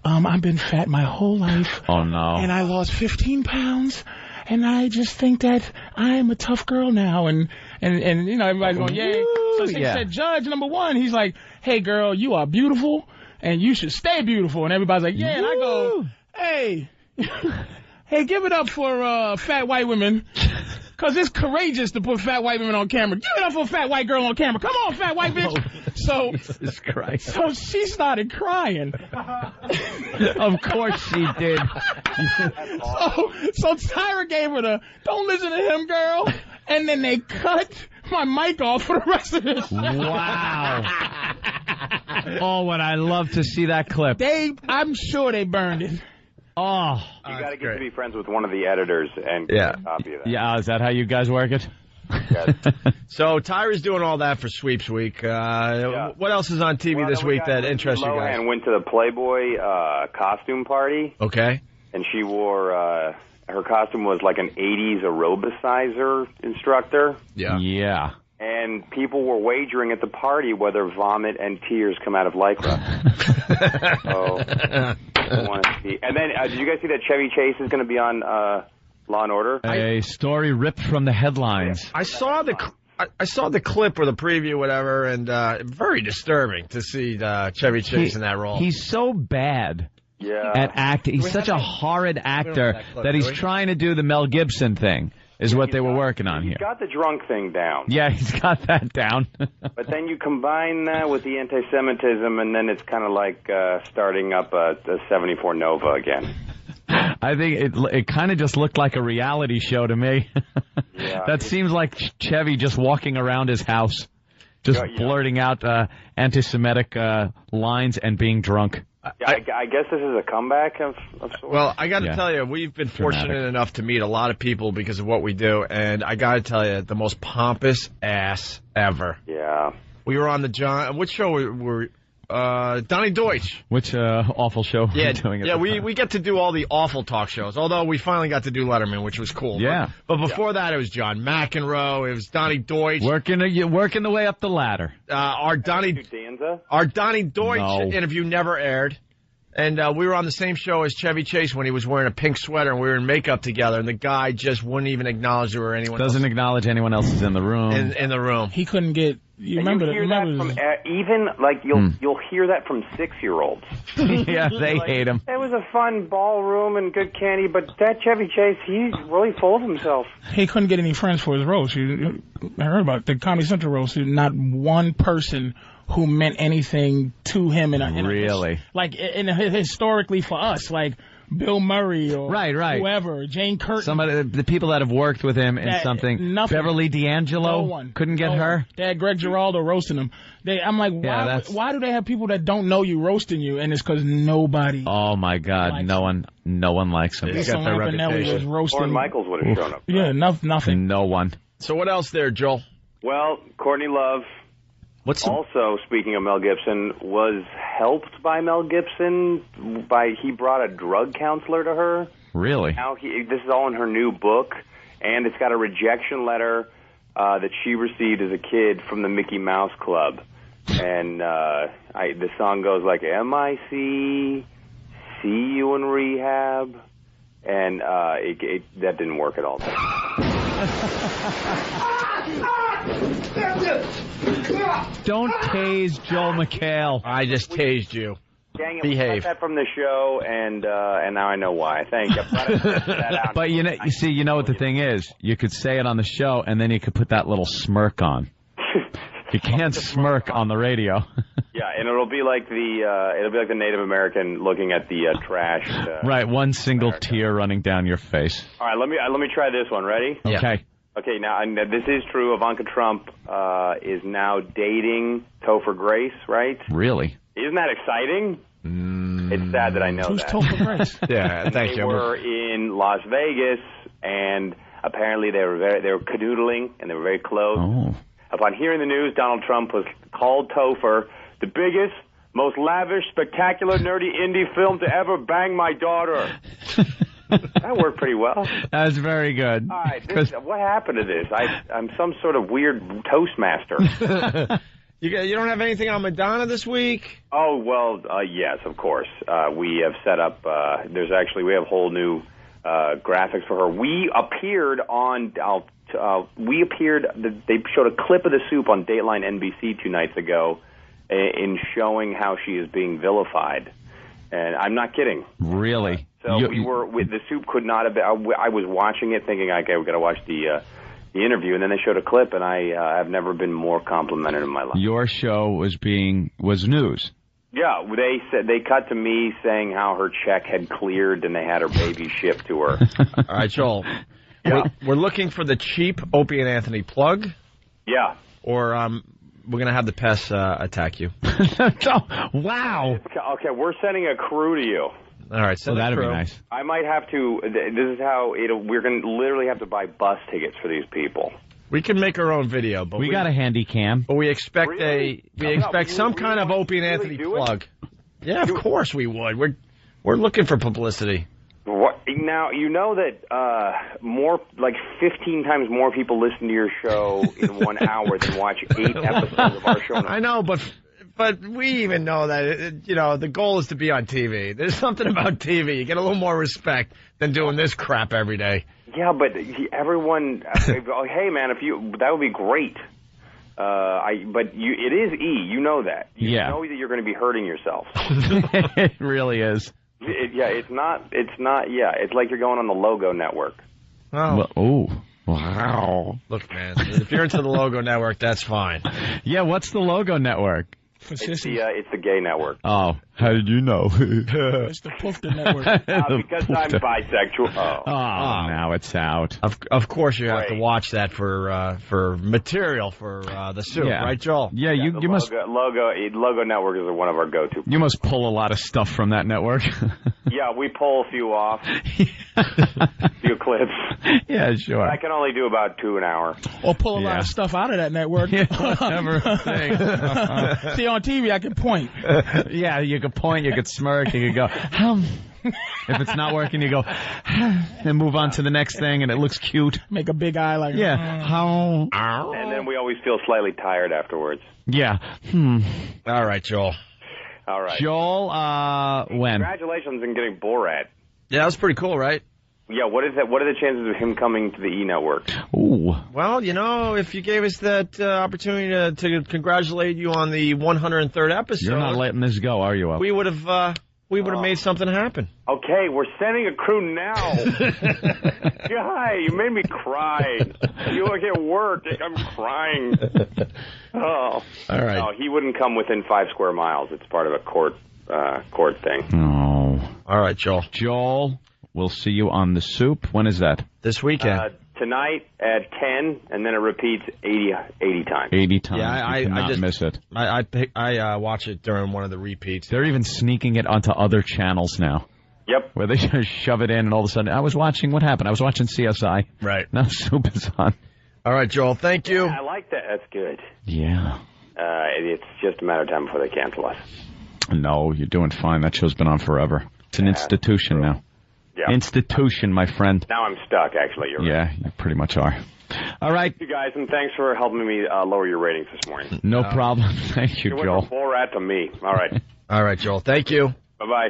I've been fat my whole life. Oh, no. And I lost 15 pounds. And I just think that I'm a tough girl now, and everybody's going, yay. So she said, Judge number one, he's like, hey girl, you are beautiful, and you should stay beautiful. And everybody's like, yeah. And I go, hey, give it up for fat white women, because it's courageous to put fat white women on camera. Give it up for a fat white girl on camera. Come on, fat white bitch. So, Jesus Christ. So she started crying. Of course she did. So Tyra gave her the, don't listen to him, girl. And then they cut my mic off for the rest of this. Wow. Oh, would I love to see that clip. I'm sure they burned it. Oh. You got to get to be friends with one of the editors and get a copy of that. Yeah, is that how you guys work it? Yes. So Tyra's doing all that for Sweeps Week. What else is on TV this week that interests you guys? Lohan went to the Playboy costume party. Okay. And she wore, her costume was like an 80s aerobicizer instructor. Yeah. Yeah. And people were wagering at the party whether vomit and tears come out of Lycra. So, I want to see. And then, did you guys see that Chevy Chase is going to be on Law and Order? A story ripped from the headlines. I saw the clip or the preview, whatever, and very disturbing to see Chevy Chase in that role. He's so bad. Yeah. At acting. He's such a horrid actor that he's trying to do the Mel Gibson thing, is what they were working on here. He's got the drunk thing down. Yeah, he's got that down. But then you combine that with the anti-Semitism, and then it's kind of like starting up a 74 Nova again. I think it kind of just looked like a reality show to me. Yeah. That seems like Chevy just walking around his house, just blurting out anti-Semitic lines and being drunk. I guess this is a comeback of sorts. Well, I got to tell you, we've been fortunate enough to meet a lot of people because of what we do, and I got to tell you, the most pompous ass ever. Yeah. We were on the John. What show were Donnie Deutsch. Which awful show are Yeah, we doing at yeah. the We time? get to do all the awful talk shows. Although we finally got to do Letterman, which was cool. Yeah. But before that, it was John McEnroe. It was Donnie Deutsch. Working the way up the ladder. Our Donnie Deutsch No. interview never aired. And we were on the same show as Chevy Chase when he was wearing a pink sweater, and we were in makeup together, and the guy just wouldn't even acknowledge there were anyone Doesn't acknowledge anyone else is in the room. in the room. He couldn't get. You remember you hear that from even like you'll hear that from 6-year-olds. Yeah, they hate him. It was a fun ballroom and good candy, but that Chevy Chase, he really full of himself. He couldn't get any friends for his roast. I heard about it. The Comedy Central roast. Not one person who meant anything to him Really? Historically for us, like Bill Murray or right. whoever, Jane Curtin. Somebody, the people that have worked with him in something. Nothing. Beverly D'Angelo No one. couldn't get her. They had Greg Giraldo roasting him. I'm like, why do they have people that don't know you roasting you? And it's because nobody. Oh my God, no one likes him. He's got their reputation. Was roasting. Lorne Michaels would have shown up. Yeah, nothing. No one. So what else there, Joel? Well, Courtney Love. Also, speaking of Mel Gibson, was helped by Mel Gibson. He brought a drug counselor to her. Really? Now this is all in her new book, and it's got a rejection letter that she received as a kid from the Mickey Mouse Club. And the song goes like, M.I.C., see you in rehab. And that didn't work at all. Don't tase Joel McHale. I just tased you. Dang it, Behave. we got that from the show, and now I know why. Thank you. But you know what the thing is? You could say it on the show, and then you could put that little smirk on. You can't smirk on the radio. Yeah, and it'll be like the Native American looking at the trash. Right, one single tear running down your face. All right, let me try this one. Ready? Okay. Okay, now and this is true. Ivanka Trump is now dating Topher Grace, right? Really? Isn't that exciting? It's sad that I know Who's that. Topher Grace? Yeah, thank They you. were in Las Vegas, and apparently they were canoodling, and they were very close. Oh. Upon hearing the news, Donald Trump called Topher the biggest, most lavish, spectacular, nerdy indie film to ever bang my daughter. That worked pretty well. That's very good. All right, what happened to this? I'm some sort of weird Toastmaster. You don't have anything on Madonna this week? Oh, well, yes, of course. We have set up, we have whole new graphics for her. We appeared they showed a clip of the soup on Dateline NBC 2 nights ago in showing how she is being vilified. And I'm not kidding. Really? So the soup could not have been, I was watching it thinking, okay, we got to watch the interview, and then they showed a clip, and I've never been more complimented in my life. Your show was news. Yeah, they cut to me saying how her check had cleared and they had her baby shipped to her. All right, Joel. Yeah. We're looking for the cheap Opie and Anthony plug. Yeah. Or we're going to have the pests attack you. Wow. Okay, we're sending a crew to you. All right, so that'd be nice. I might have to. This is how we're going to literally have to buy bus tickets for these people. We can make our own video, but we got a handy cam. But we expect some kind of Opie and Anthony plug. Yeah, of course we would. We're looking for publicity. What, now you know that more like 15 times more people listen to your show in 1 hour than watch 8 episodes of our show. I know, but we even know that the goal is to be on TV. There's something about TV. You get a little more respect than doing this crap every day. Yeah, but everyone, hey man, that would be great. It is you know that. You know that you're going to be hurting yourself. It really is. It's not. Yeah, it's like you're going on the Logo Network. Oh. Well, wow. Look, man, if you're into the Logo Network, that's fine. Yeah, what's the Logo Network? It's the gay network. Oh. How did you know? It's the Poofter Network. Because I'm bisexual. Now it's out. Of course you have to watch that for material for the soup, right, Joel? Yeah, you must. Logo Network is one of our go-to. You must pull a lot of stuff from that network. Yeah, we pull a few off. Few clips. Yeah, sure. I can only do about 2 an hour. Or pull a lot of stuff out of that network. Whatever. See, on TV, I can point. Yeah, you could point, you could smirk, you could go, If it's not working, you go, and move on to the next thing, and it looks cute. Make a big eye like, how? And then we always feel slightly tired afterwards. Yeah. All right, Joel. All right. Joel, when? Congratulations on getting Borat. Yeah, that was pretty cool, right? Yeah, what is that? What are the chances of him coming to the E! Network? Ooh. Well, if you gave us that opportunity to congratulate you on the 103rd episode, you're not letting this go, are you? We would have made something happen. Okay, we're sending a crew now. Guy, you made me cry. You look at work, I'm crying. Oh, all right. No, he wouldn't come within 5 square miles. It's part of a court thing. Oh. All right, Joel. Joel, we'll see you on the soup. When is that? This weekend. Tonight at 10, and then it repeats 80 times. 80 times. Yeah, I just miss it. I watch it during one of the repeats. They're even sneaking it onto other channels now. Yep. Where they just shove it in, and all of a sudden, I was watching what happened. I was watching CSI. Right. Now soup is on. All right, Joel. Thank you. Yeah, I like that. That's good. Yeah. It's just a matter of time before they cancel us. No, you're doing fine. That show's been on forever. It's an institution now. Yeah. Institution, my friend. Now I'm stuck, actually. You're right. Yeah, you pretty much are. All right. You guys, and thanks for helping me lower your ratings this morning. No problem. Thank you, Joel. Joel. From Borat to me. All right. All right, Joel. Thank you. Bye-bye.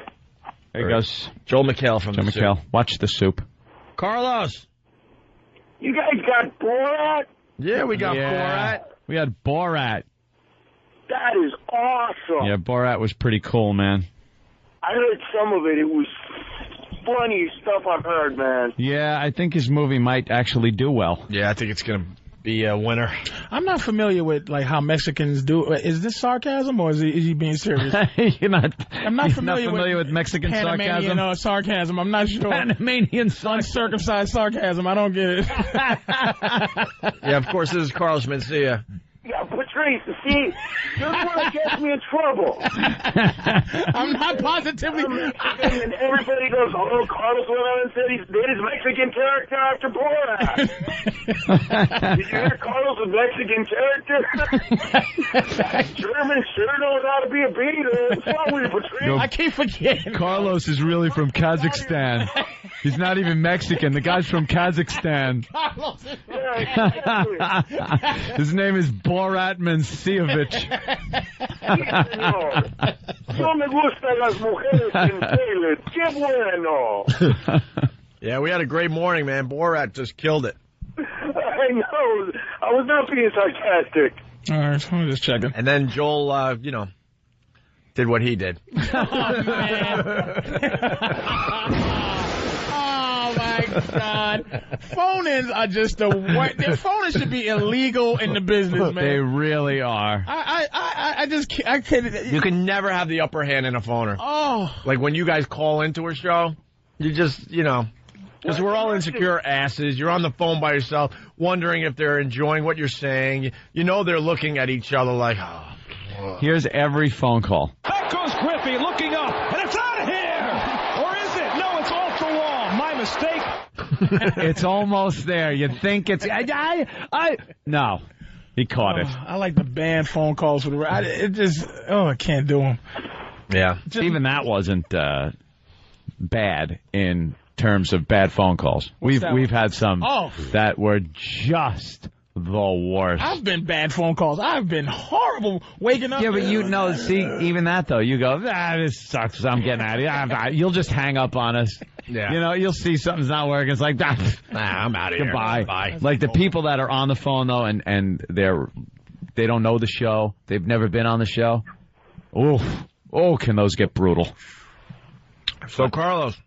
There goes Joel McHale from Joel the McHale. Soup. Watch the soup. Carlos. You guys got Borat? Yeah, we got Borat. We had Borat. That is awesome. Yeah, Borat was pretty cool, man. I heard some of it. It was funny stuff I've heard, man. Yeah, I think his movie might actually do well. Yeah, I think it's going to be a winner. I'm not familiar with how Mexicans do. Is this sarcasm or is he being serious? I'm not familiar with Mexican Panamanian sarcasm. Sarcasm. I'm not sure. Panamanian uncircumcised sarcasm. I don't get it. Yeah, of course, this is Carlos Mencia. Yeah, Patrice, see, you're the one that gets me in trouble. I'm not positively. And everybody goes, oh, Carlos went on and said he did his Mexican character after Borat. Did you hear Carlos' Mexican character? German sure knows how to be a beater. What's wrong with you, Patrice? I keep forgetting. Carlos is really from Kazakhstan. He's not even Mexican. The guy's from Kazakhstan. His name is Borat Mencievich. No me gustan las mujeres en tele. Qué bueno. Yeah, we had a great morning, man. Borat just killed it. I know. I was not being sarcastic. All right, I'm just checking. And then Joel, did what he did. Oh, man. Oh, my God. Phone-ins are just the worst. Phone-ins should be illegal in the business, man. They really are. I can't. You can never have the upper hand in a phoner. Oh. Like when you guys call into a show, you just, because we're all insecure asses. You're on the phone by yourself, wondering if they're enjoying what you're saying. You know they're looking at each other like, oh. Here's every phone call. Back goes Griffey looking up, and it's out of here! Or is it? No, it's off the wall. My mistake. It's almost there. You think it's... No. He caught it. I like the banned phone calls for the... I can't do them. Yeah. Even that wasn't bad in terms of bad phone calls. We've had some that were just the worst. I've been bad phone calls. I've been horrible waking up. Yeah, but see, even that though, you go, this sucks. I'm getting out of here. You'll just hang up on us. Yeah. You'll see something's not working. It's like, I'm out of here. Goodbye. Bye. Like the people that are on the phone though, and they don't know the show. They've never been on the show. Can those get brutal? So Carlos.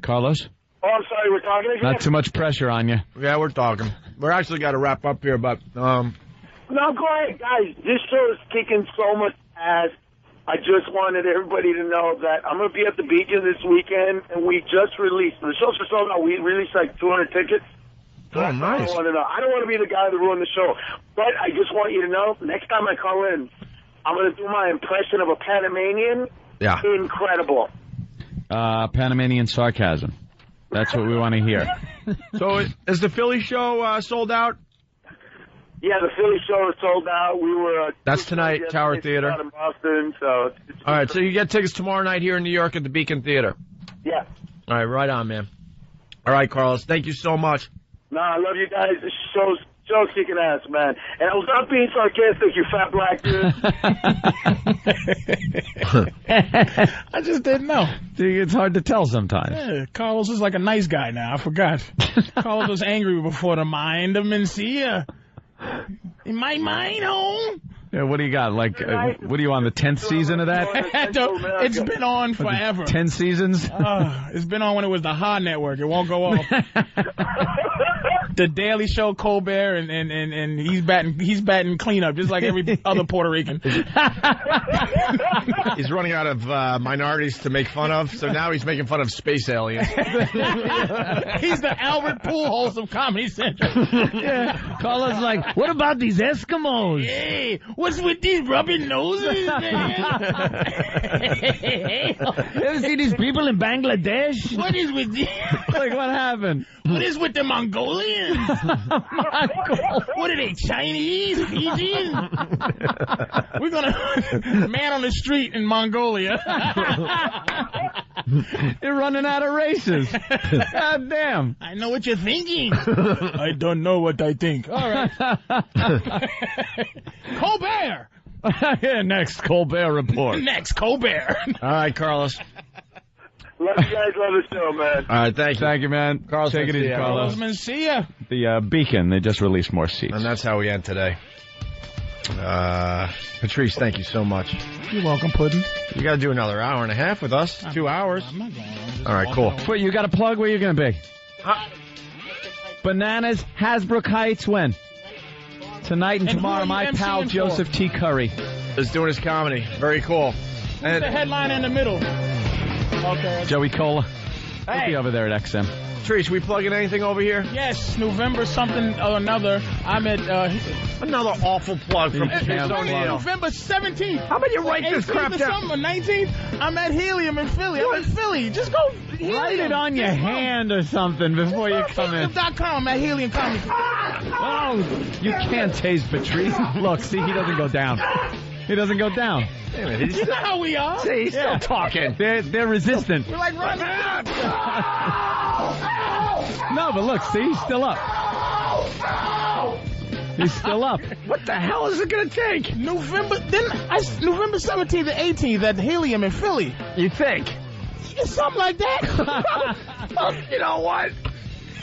Carlos? Oh, I'm sorry, we're talking again? Not too much pressure on you. Yeah, we're talking. We're actually got to wrap up here, but... No, go ahead, guys. This show is kicking so much ass. I just wanted everybody to know that I'm going to be at the Beacon this weekend, and we just released, the shows are sold out, we released like 200 tickets. Oh, nice. I want to know. I don't want to be the guy that ruined the show, but I just want you to know, next time I call in, I'm going to do my impression of a Panamanian. Yeah. Incredible. Panamanian sarcasm. That's what we want to hear. So is the Philly show sold out? Yeah, the Philly show is sold out. We were. That's tonight, Tower Theater. Out in Boston, so. All right, so you get tickets tomorrow night here in New York at the Beacon Theater. Yeah. All right, right on, man. All right, Carlos, thank you so much. No, I love you guys. This show's kicking ass, man. And I was not being sarcastic, you fat black dude. I just didn't know. It's hard to tell sometimes. Yeah, Carlos is like a nice guy now. I forgot. Carlos was angry before the mind of Mencia. In my mind, home. Yeah, what do you got? Like, what are you on the 10th season of that? It's been on forever. 10 seasons? It's been on when it was the Ha Network. It won't go off. The Daily Show, Colbert, and he's batting cleanup just like every other Puerto Rican. He's running out of minorities to make fun of, so now he's making fun of space aliens. He's the Albert Pujols of Comedy Central. Yeah. Carlos like, what about these Eskimos? Hey, what's with these rubbing noses, man? Ever see these people in Bangladesh? What is with these? Like, what happened? What is with the Mongolians? What are they, Chinese? Fijian? We're gonna man on the street in Mongolia. You're running out of races. God damn. I know what you're thinking. I don't know what I think. All right. Colbert. Yeah, next Colbert report. Next Colbert. All right, Carlos. Love you guys. Love the show, man. All right, thank you. Thank you, man. Carlos, take it easy, Carlos. Mencia. The Beacon, they just released more seats. And that's how we end today. Patrice, thank you so much. You're welcome, Puddin'. You got to do another hour and a half with us. 2 hours. I'm not going on. All right, cool. Wait, you got a plug? Where you going to be? Bananas, Hasbrook Heights, when? Tonight and tomorrow, my pal Joseph T. Curry is doing his comedy. Very cool. And the headline in the middle. Okay. Joey Koala. Hey. He'll be over there at XM. Patrice, we plugging anything over here? Yes, November something or another. I'm at... another awful plug from Patrice O'Neill. November 17th. How about you write this crap down? 19th, I'm at Helium in Philly. I'm in Philly. Just go... Write it on your hand or something before you come in. Helium.com at Helium Comedy. Oh, you can't tase Patrice. Look, see, he doesn't go down. He doesn't go down. You know how we are. See, he's still talking. They're resistant. We're like running out. No, but look, see, he's still up. He's still up. What the hell is it going to take? November 17th and 18th at Helium in Philly. You think? It's something like that. You know what?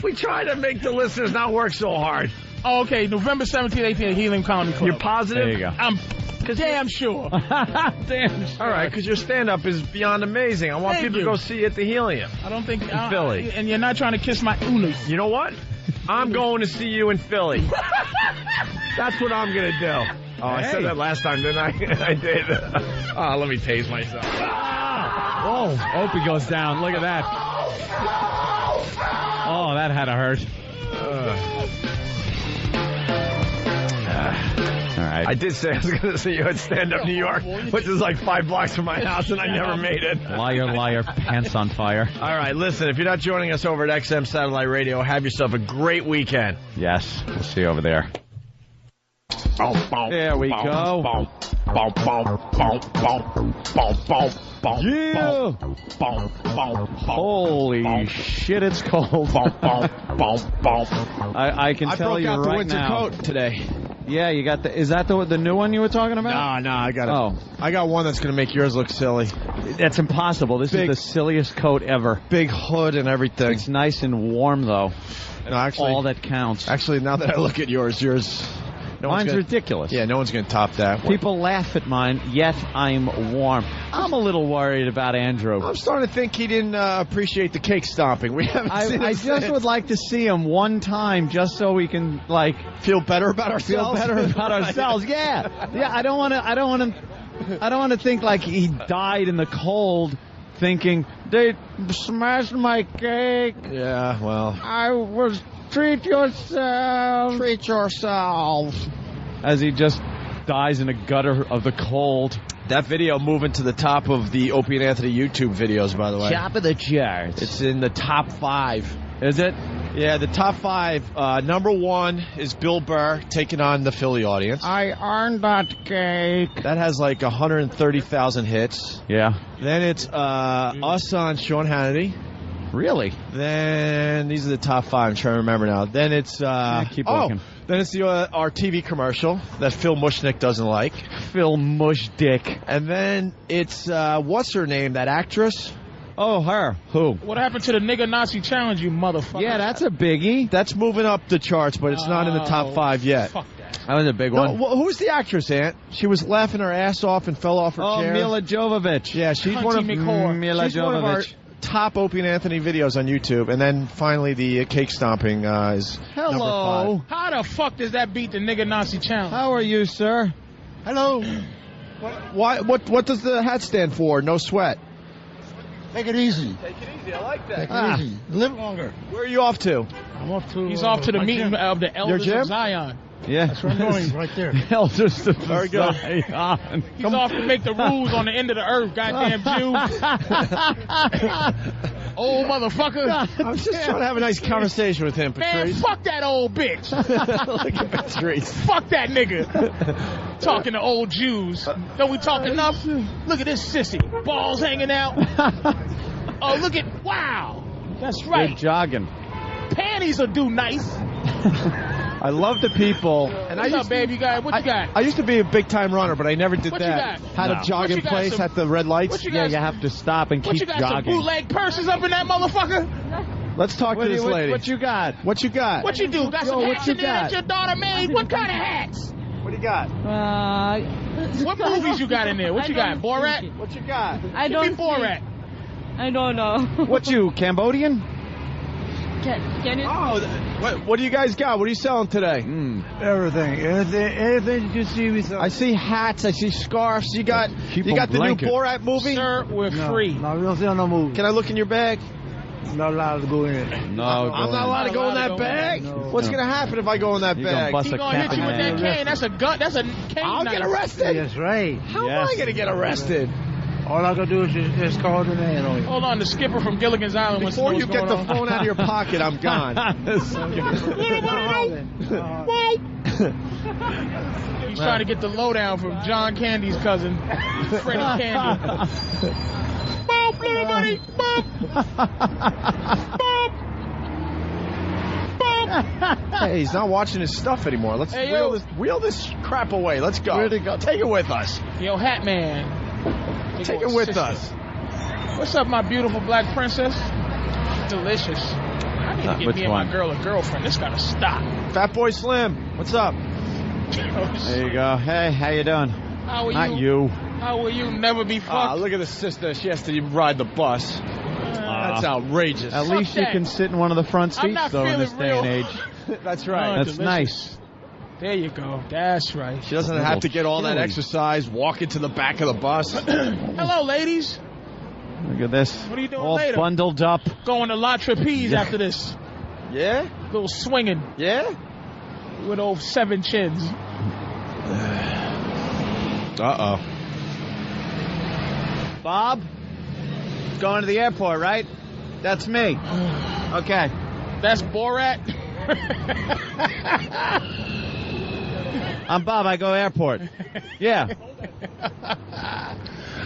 We try to make the listeners not work so hard. Oh, okay, November 17th, 18th at Helium Comedy Club. You're positive? There you go. I'm damn sure. Damn sure. All right, because your stand-up is beyond amazing. I want people to go see you at the Helium. I don't think... in Philly. And you're not trying to kiss my unas. You know what? I'm going to see you in Philly. That's what I'm going to do. Oh, I said that last time, didn't I? I did. Oh, let me tase myself. Oh, Opie goes down. Look at that. Oh, that had to hurt. All right. I did say I was going to see you at Stand Up New York, which is like 5 blocks from my house, and I never made it. Liar, liar, pants on fire. All right, listen, if you're not joining us over at XM Satellite Radio, have yourself a great weekend. Yes, we'll see you over there. There we go. Yeah. Holy shit, it's cold. I can tell you right now. I broke out the winter coat today. Yeah, you got the. Is that the new one you were talking about? No, I got it. Oh, I got one that's going to make yours look silly. That's impossible. This is the silliest coat ever. Big hood and everything. It's nice and warm though. No, actually, all that counts. Actually, now that I look at yours. Mine's ridiculous. Yeah, no one's going to top that one. People laugh at mine, yet I'm warm. I'm a little worried about Andrew. I'm starting to think he didn't appreciate the cake stomping. We haven't seen I just would like to see him one time just so we can, like... Feel better about ourselves? Yeah. Yeah, I don't want him... I don't want to think like he died in the cold, thinking they smashed my cake. Yeah, well. I was treat yourself. Treat yourself. As he just dies in a gutter of the cold. That video moving to the top of the Opie and Anthony YouTube videos, by the way. Top of the charts. It's in the top 5. Is it? Yeah, the top 5. Number 1 is Bill Burr taking on the Philly audience. I earned that cake. That has like 130,000 hits. Yeah. Then it's us on Sean Hannity. Really? Then these are the top 5. I'm trying to remember now. Then it's keep looking. Then it's our TV commercial that Phil Mushnick doesn't like. Phil Mushdick. And then it's what's her name? That actress. Oh, her. Who? What happened to the nigga Nazi challenge, you motherfucker? Yeah, that's a biggie. That's moving up the charts, but it's not in the top 5 yet. Fuck that. That was a big one. Who's the actress, Ant? She was laughing her ass off and fell off her chair. Oh, Mila Jovovich. Yeah, she's Hunty one of McCord. she's one of our top Opie and Anthony videos on YouTube. And then finally the cake stomping is number 5. How the fuck does that beat the nigga Nazi challenge? How are you, sir? Hello. What does the hat stand for? No sweat. Take it easy. Take it easy. I like that. Take it easy. Live longer. Where are you off to? I'm off to. He's off to the meeting of the elders of Zion. Yeah. That's where I'm going, right there. Elders of Very good. Zion. He's off to make the rules on the end of the earth, goddamn Jew. Old motherfucker. I'm just trying to have a nice conversation with him, Patrice. Man, fuck that old bitch. Look at Patrice. Fuck that nigga. Talking to old Jews. Don't we talk enough? Look at this sissy. Balls hanging out. Oh, look at, wow. That's right. Good jogging. Panties will do nice. I love the people. And What's up, babe? You got, what you got? I used to be a big time runner, but I never did What that. you got? Had a jog in place at the red lights. What you got? Yeah, you have to stop and What keep you got? jogging. Some bootleg purses up in that motherfucker? Let's talk to this lady. What you got? What you got? What you do? Got some hats in there that your daughter made? What kind of hats? What do you got? What movies you got in there? What you got? Borat? What you got? I don't Borat. I don't know. What you, Cambodian? Can you? Oh, what do you guys got? What are you selling today? Everything. Anything you can see me sell. I see hats. I see scarves. You got the new Borat movie? Sir, we're free. No, we don't sell no movie. Can I look in your bag? Not allowed to go in it. No, I'm not allowed to go in that bag? No. What's going to happen if I go in that bag? He's going to hit you with that cane. That's a gun. That's a cane. I'll get arrested. That's right. How am I going to get arrested? All I gotta do is just call the man on you. Hold on, the skipper from Gilligan's Island. Before you get the phone out of your pocket, I'm gone. He's trying to get the lowdown from John Candy's cousin, Freddie Candy. Boop, little buddy. Hey, he's not watching his stuff anymore. Let's wheel this crap away. Let's go. Where'd it go? Take it with us. Yo, Hat Man. Take it with us. What's up, my beautiful black princess? Delicious. I need to get me and my girl a girlfriend. This gotta stop. Fat Boy Slim, what's up? There you go. Hey, how you doing? How are Not you. How will you never be fucked? Look at the sister. She has to ride the bus. That's outrageous. At least you can sit in one of the front seats, though, in this day and age. That's right. That's nice. There you go. That's right. She doesn't have to get all that exercise, walk into the back of the bus. Hello, ladies. Look at this. What are you doing all later? Bundled up. Going to La Trapeze after this. Yeah? Little swinging. Yeah? With old 7 chins. Uh-oh. Bob? Going to the airport, right? That's me. Okay. That's Borat? I'm Bob. I go airport. Yeah.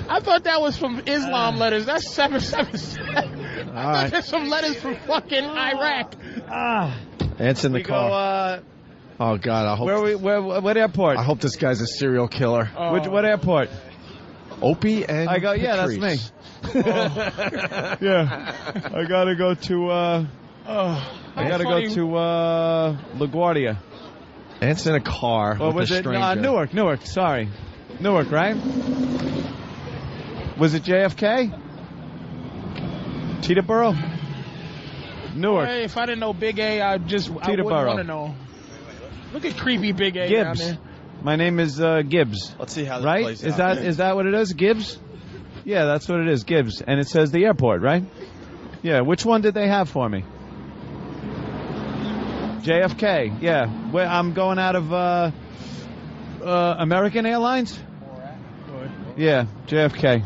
I thought that was from Islam letters. That's 777. I thought there's some letters from fucking Iraq. Ant's in the car. Oh, God. I hope. What airport? I hope this guy's a serial killer. What airport? Opie and I go, yeah, Patrice. that's me. Yeah. I gotta go to, LaGuardia. Ant's in a car Or with was a it stranger. Newark, sorry. Newark, right? Was it JFK? Teterboro? Newark. Boy, if I didn't know Big A, I wouldn't want to know. Look at creepy Big A down Gibbs. there. My name is Gibbs. Let's see how this Right? plays Is out. that what it is? Gibbs? Yeah, that's what it is. Gibbs. And it says the airport, right? Yeah. Which one did they have for me? JFK. Yeah. I'm going out of American Airlines? Yeah, JFK.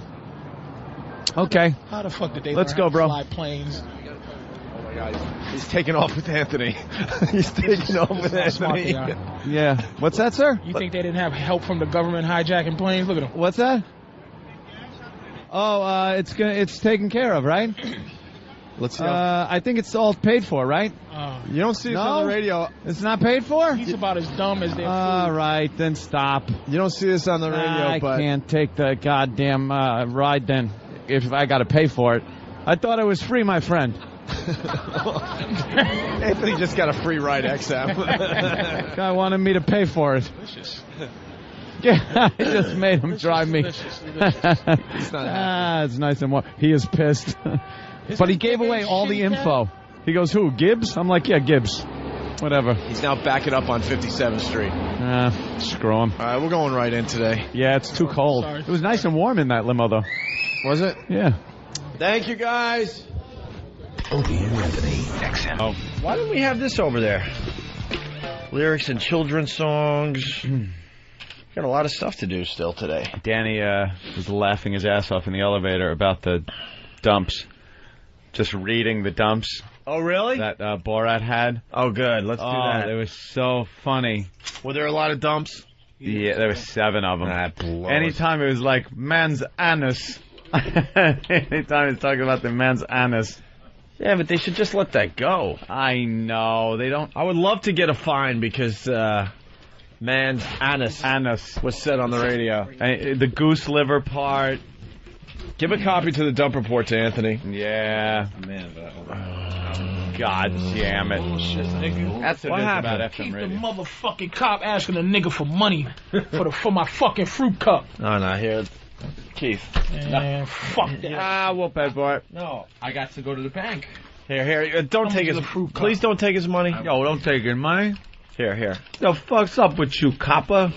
Okay. How the fuck did they Let's learn go, how to bro. fly planes? Oh my God, he's taking off with Anthony. He's taking off with How smart Anthony. they are. Yeah. What's that, sir? You think they didn't have help from the government hijacking planes? Look at them. What's that? Oh, it's taken care of, right? Let's see. I think it's all paid for, right? You don't see this on the radio. It's not paid for? He's about as dumb as their All food. right, then stop. You don't see this on the radio, I but can't take the goddamn ride then if I got to pay for it. I thought it was free, my friend. Anthony just got a free ride XM. Guy wanted me to pay for it. Yeah, I just made him drive me. It's nice and warm. He is pissed. But he gave away all the info. He goes, who, Gibbs? I'm like, yeah, Gibbs. Whatever. He's now backing up on 57th Street. Screw him. All right, we're going right in today. Yeah, it's too cold. It was nice and warm in that limo, though. Was it? Yeah. Thank you, guys. Opie and Anthony, XM. Oh. Why didn't we have this over there? Lyrics and children's songs. Got a lot of stuff to do still today. Danny was laughing his ass off in the elevator about the dumps. Just reading the dumps. Oh, really? That Borat had. Oh, good. Let's do that. It was so funny. Were there a lot of dumps? Yeah, there were 7 of them. That blows. Anytime it was like, man's anus. Anytime he's talking about the man's anus. Yeah, but they should just let that go. I know. They don't. I would love to get a fine because man's anus was said on the radio. The goose liver part. Give a copy to the dump report to Anthony. Yeah. God damn it. That's what What it is happened? about FM Keep the radio. motherfucking cop asking a nigga for money for my fucking fruit cup. Oh, no, here. Keith. Man, fuck that. We'll pay for it. No, I got to go to the bank. Here. Don't take his. Please don't take his money. Yo, don't take his money. Here. The fuck's up with you, copper?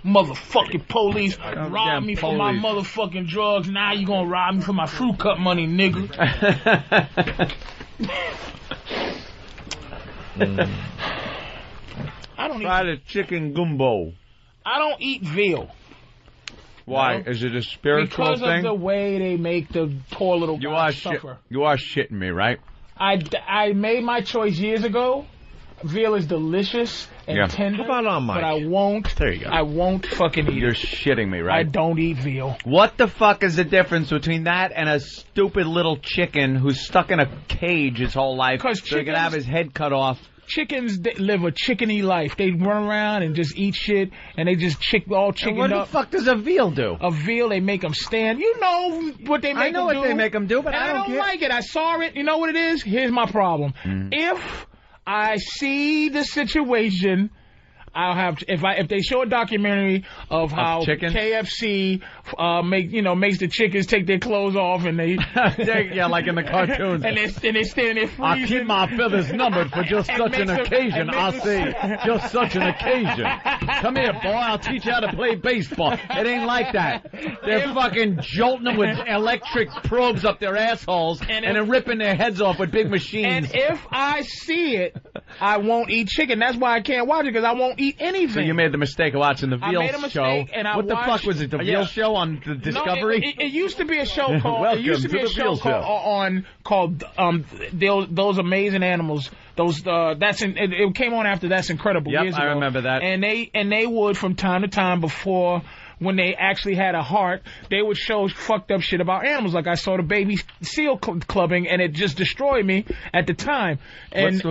Motherfucking police robbed me for my motherfucking drugs. Now you gonna rob me for my fruit cup money, nigga. I don't Fried chicken gumbo. I don't eat veal. Why? No. Is it a spiritual Because thing? of the way they make the poor little guy suffer. You are shitting me, right? I made my choice years ago. Veal is delicious and tender. How about on Mike? But I won't. There you go. I won't fucking eat You're it. shitting me, right? I don't eat veal. What the fuck is the difference between that and a stupid little chicken who's stuck in a cage his whole life so he can have his head cut off? Chickens live a chickeny life. They run around and just eat shit, and they just all chickened And what up. the fuck does a veal do? A veal, they make them stand. You know what they make them do. I know what they make them do, but and I don't care. like it. I saw it. You know what it is? Here's my problem. If I see the situation, I'll have if they show a documentary of how KFC makes the chickens take their clothes off and they yeah, like in the cartoons. and they stand there freezing. I keep my feathers numbered for just such an occasion. I say, just such an occasion. Come here, boy. I'll teach you how to play baseball. It ain't like that. They're fucking jolting them with electric probes up their assholes and then ripping their heads off with big machines. And if I see it, I won't eat chicken. That's why I can't watch it, because I won't eat anything. So you made the mistake of watching the Veal made a show. mistake, and I What the watched- fuck was it? The Veal show on the Discovery? No, it used to be a show called. Welcome It used to be to a the show Veal called Those Amazing Animals. It came on after That's Incredible. Yep, years ago. I remember that. And they would from time to time before. When they actually had a heart, they would show fucked up shit about animals. Like I saw the baby seal clubbing, and it just destroyed me at the time. And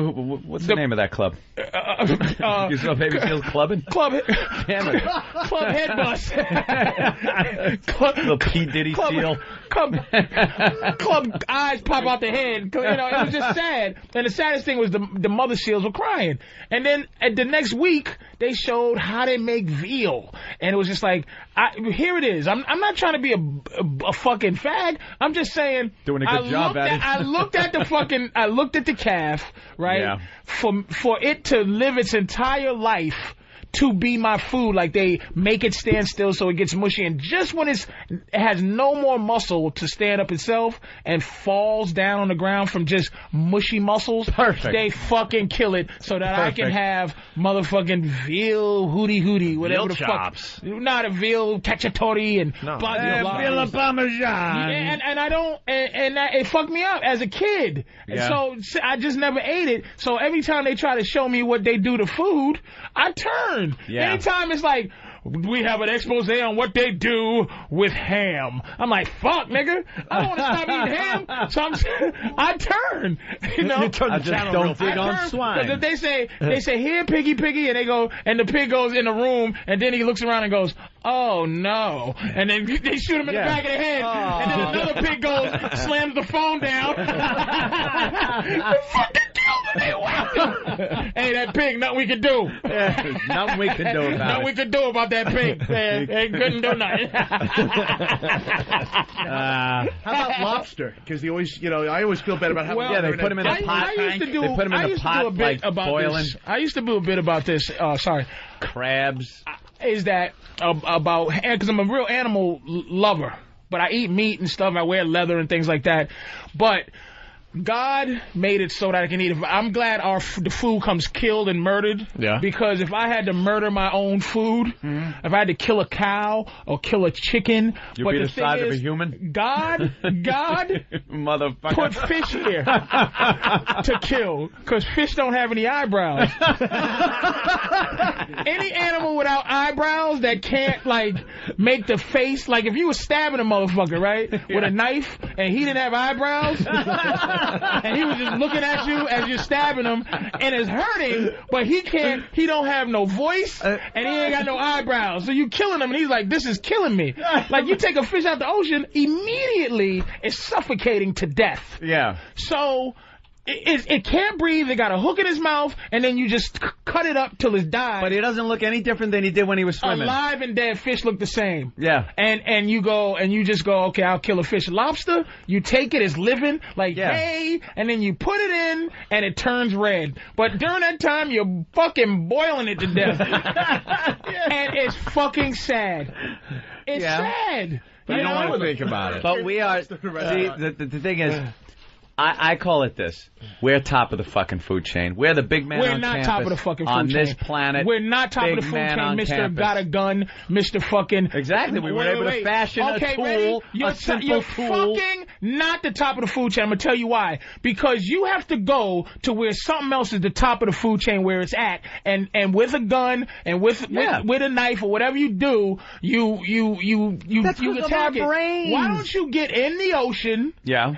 What's the name of that club? You saw baby seals clubbing? Club Damn it. Club Head Bus. Little P. Diddy seal. Club eyes pop out the head. It was just sad. And the saddest thing was the mother seals were crying. And then at the next week, they showed how they make veal. And it was just like, here it is. I'm not trying to be a fucking fag. I'm just saying. Doing a good job at it. I looked at the calf, right? Yeah. For it to live its entire life to be my food. Like they make it stand still so it gets mushy, and just when it has no more muscle to stand up itself and falls down on the ground from just mushy muscles, they fucking kill it so that I can have motherfucking veal hootie, whatever veal the chops. fuck. Not a veal cacciatore and veal parmesan. And I don't, and that, it fucked me up as a kid. Yeah. So I just never ate it. So every time they try to show me what they do to food, I turn. Yeah. Anytime it's like, we have an expose on what they do with ham. I'm like, fuck, nigga. I don't want to stop eating ham. So I turn. You know, I just don't dig on swine. Because they say, here, piggy, and they go, and the pig goes in the room, and then he looks around and goes, oh no. And then they shoot him in the back of the head, and then another pig goes, slams the phone down. Fucking killed him. They whacked him. Hey, that pig, nothing we can do. Nothing we can do about it. Nothing we can do about that pig. They couldn't do nothing. How about lobster? Because they always, I always feel bad about how. Well, they put him in a pot. They put him in a pot like boiling. I used to do a bit about this. Crabs. Is that about? Because I'm a real animal lover, but I eat meat and stuff. I wear leather and things like that, but. God made it so that I can eat it. I'm glad the food comes killed and murdered. Yeah. Because if I had to murder my own food, if I had to kill a cow or kill a chicken, you'd be the size of a human. God, motherfucker, put fish here to kill, because fish don't have any eyebrows. Any animal without eyebrows that can't make the face, like if you were stabbing a motherfucker, right, with a knife and he didn't have eyebrows. And he was just looking at you as you're stabbing him, and it's hurting, but he don't have no voice, and he ain't got no eyebrows. So you killing him, and he's like, this is killing me. Like, you take a fish out the ocean, immediately it's suffocating to death. Yeah. So... It can't breathe. It got a hook in his mouth, and then you just cut it up till it dies. But he doesn't look any different than he did when he was swimming. Alive and dead fish look the same. Yeah. And you just go, okay, I'll kill a fish. Lobster, you take it, it's living, hey, and then you put it in, and it turns red. But during that time, you're fucking boiling it to death. And it's fucking sad. It's sad. But you don't want to think about it. But we are, the thing is... I call it this. We're top of the fucking food chain. We're the big man on campus. We're not top of the fucking food chain. On this planet. We're not top of the food chain, Mr. Campus. Got a gun, Mr. fucking... Exactly. We were able to fashion a tool, a simple tool. You're fucking not the top of the food chain. I'm going to tell you why. Because you have to go to where something else is the top of the food chain, where it's at. And with a gun and with a knife or whatever you do, you attack it. Brains. Why don't you get in the ocean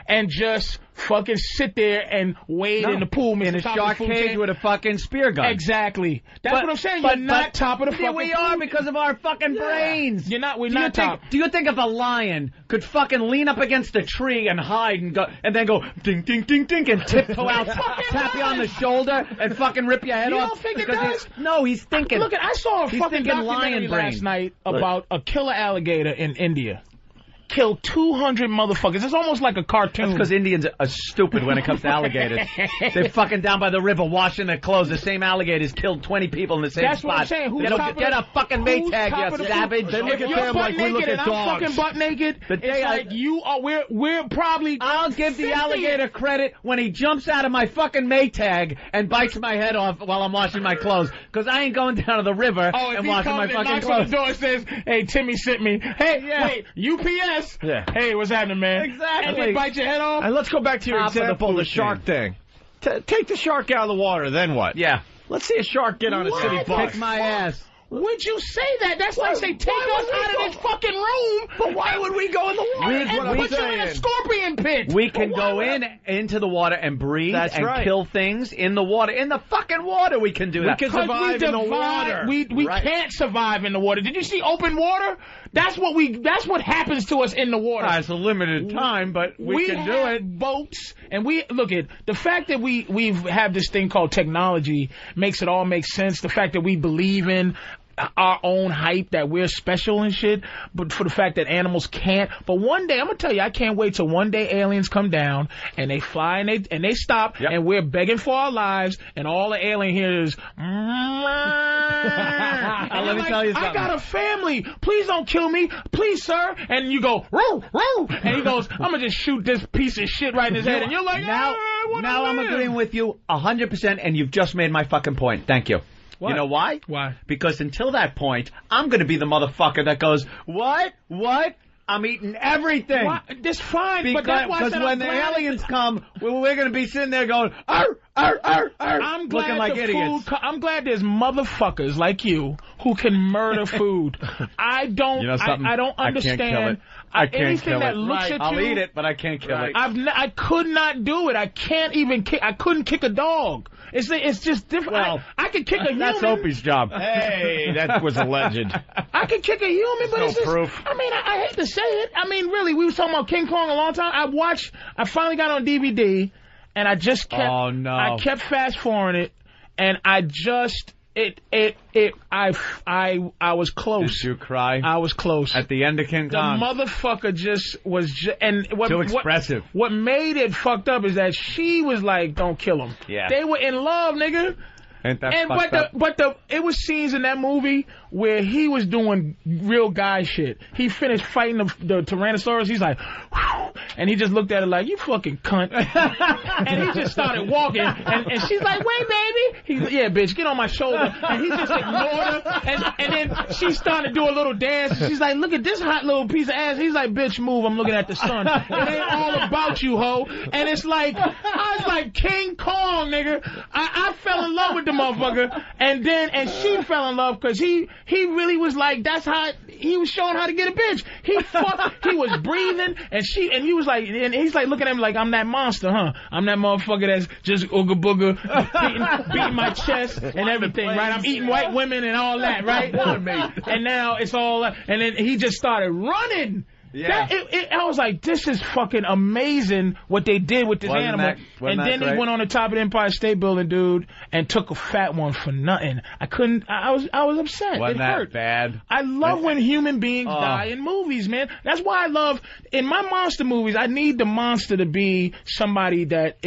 and just... fucking sit there and wade in the pool, Mr. In a shark cage with a fucking spear gun. Exactly. That's what I'm saying. You're not top of the fucking we are because of our fucking brains. We're not top. Do you think if a lion could fucking lean up against a tree and hide and then go ding, ding, ding, ding and tiptoe out, tap you on the shoulder and fucking rip your head off? You don't think it does? No, he's thinking. Look, I saw a fucking documentary last night about a killer alligator in India. Killed 200 motherfuckers. It's almost like a cartoon. That's because Indians are stupid when it comes to alligators. They're fucking down by the river washing their clothes. The same alligators killed 20 people in the same spot. That's what I'm saying. Get a fucking Maytag, you savage. They look at them like we look at dogs. I'm fucking butt naked. It's like you are. We're probably. I'll give the alligator credit when he jumps out of my fucking Maytag and bites my head off while I'm washing my clothes. Because I ain't going down to the river and washing my fucking clothes. On the door and says, "Hey, Timmy sent me. Hey, wait, UPS." Yeah. Hey, what's happening, man? Exactly. And they bite your head off. And let's go back to your example, the shark thing. Take the shark out of the water, then what? Yeah. Let's see a shark get on a city bus. Kick my ass. Would you say that? That's like say take us out of this fucking room. But why would we go in the water? And put you in a scorpion pit. We can go into the water and breathe and kill things in the water. In the fucking water we can do that. We can survive in the water. We can't survive in the water. Did you see open water? That's what happens to us in the water. It's a limited time, but we can do it. Boats, and look at the fact that we have this thing called technology makes it all make sense. The fact that we believe in our own hype that we're special and shit, but for the fact that animals can't. But one day, I'm gonna tell you, I can't wait till one day aliens come down and they fly and they stop and we're begging for our lives and all the alien here is. Let me tell you something. I got a family. Please don't kill me, please, sir. And you go, roo, roo. And he goes, I'm gonna just shoot this piece of shit right in his head. And you're like, now I'm agreeing with you 100%, and you've just made my fucking point. Thank you. What? You know why? Why? Because until that point, I'm going to be the motherfucker that goes, what? I'm eating everything. Why? That's fine. Because when the aliens come, we're going to be sitting there going, arr, arr, arr, arr, I'm glad looking like idiots. I'm glad there's motherfuckers like you who can murder food. I don't. You know something? I don't understand. I can't kill it. I can't anything kill that it. looks at you. I'll eat it, but I can't kill it. I could not do it. I can't even kick. I couldn't kick a dog. It's just different. Well, I could kick a human. That's Opie's job. Hey, that was alleged. I could kick a human, but it's just. Proof. I mean, I hate to say it. I mean, really, we were talking about King Kong a long time. I finally got on DVD, and I just kept. Oh no! I kept fast forwarding it, and I just. I was close. Did you cry? I was close. At the end of King Kong? The motherfucker too expressive. What made it fucked up is that she was like, don't kill him. Yeah. They were in love, nigga. Ain't that fucked up? But it was scenes in that movie where he was doing real guy shit. He finished fighting the Tyrannosaurus. He's like, whew, and he just looked at her like, you fucking cunt. And he just started walking. And she's like, wait, baby. He's like, yeah, bitch, get on my shoulder. And he just ignored her. And then she started to do a little dance. And she's like, look at this hot little piece of ass. He's like, bitch, move. I'm looking at the sun. It ain't all about you, ho. And it's like, I was like, King Kong, nigga. I fell in love with the motherfucker, and she fell in love because he really was like, that's how he was showing how to get a bitch. He was breathing, and he was like, and he's like looking at him like, I'm that monster, huh? I'm that motherfucker that's just ooga booga beating my chest and everything, right? I'm eating white women and all that, right? And now it's all, and then he just started running. Yeah. I was like, this is fucking amazing what they did with this animal. And then he went on the top of the Empire State Building, dude, and took a fat one for nothing. I was upset. Wasn't it hurt. that bad? I love when human beings die in movies, man. That's why I love, in my monster movies, I need the monster to be somebody that,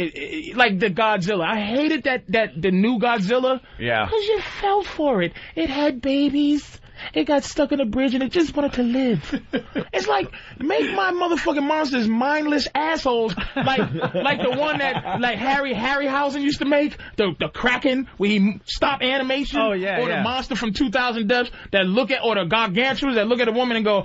like the Godzilla. I hated that the new Godzilla. Yeah. Because you fell for it. It had babies. It got stuck in a bridge and it just wanted to live. It's like, make my motherfucking monsters mindless assholes, like the one that like Harryhausen used to make, the Kraken, where he stopped animation, or the monster from 2000 Deaths that look at, or the gargantuans that look at a woman and go,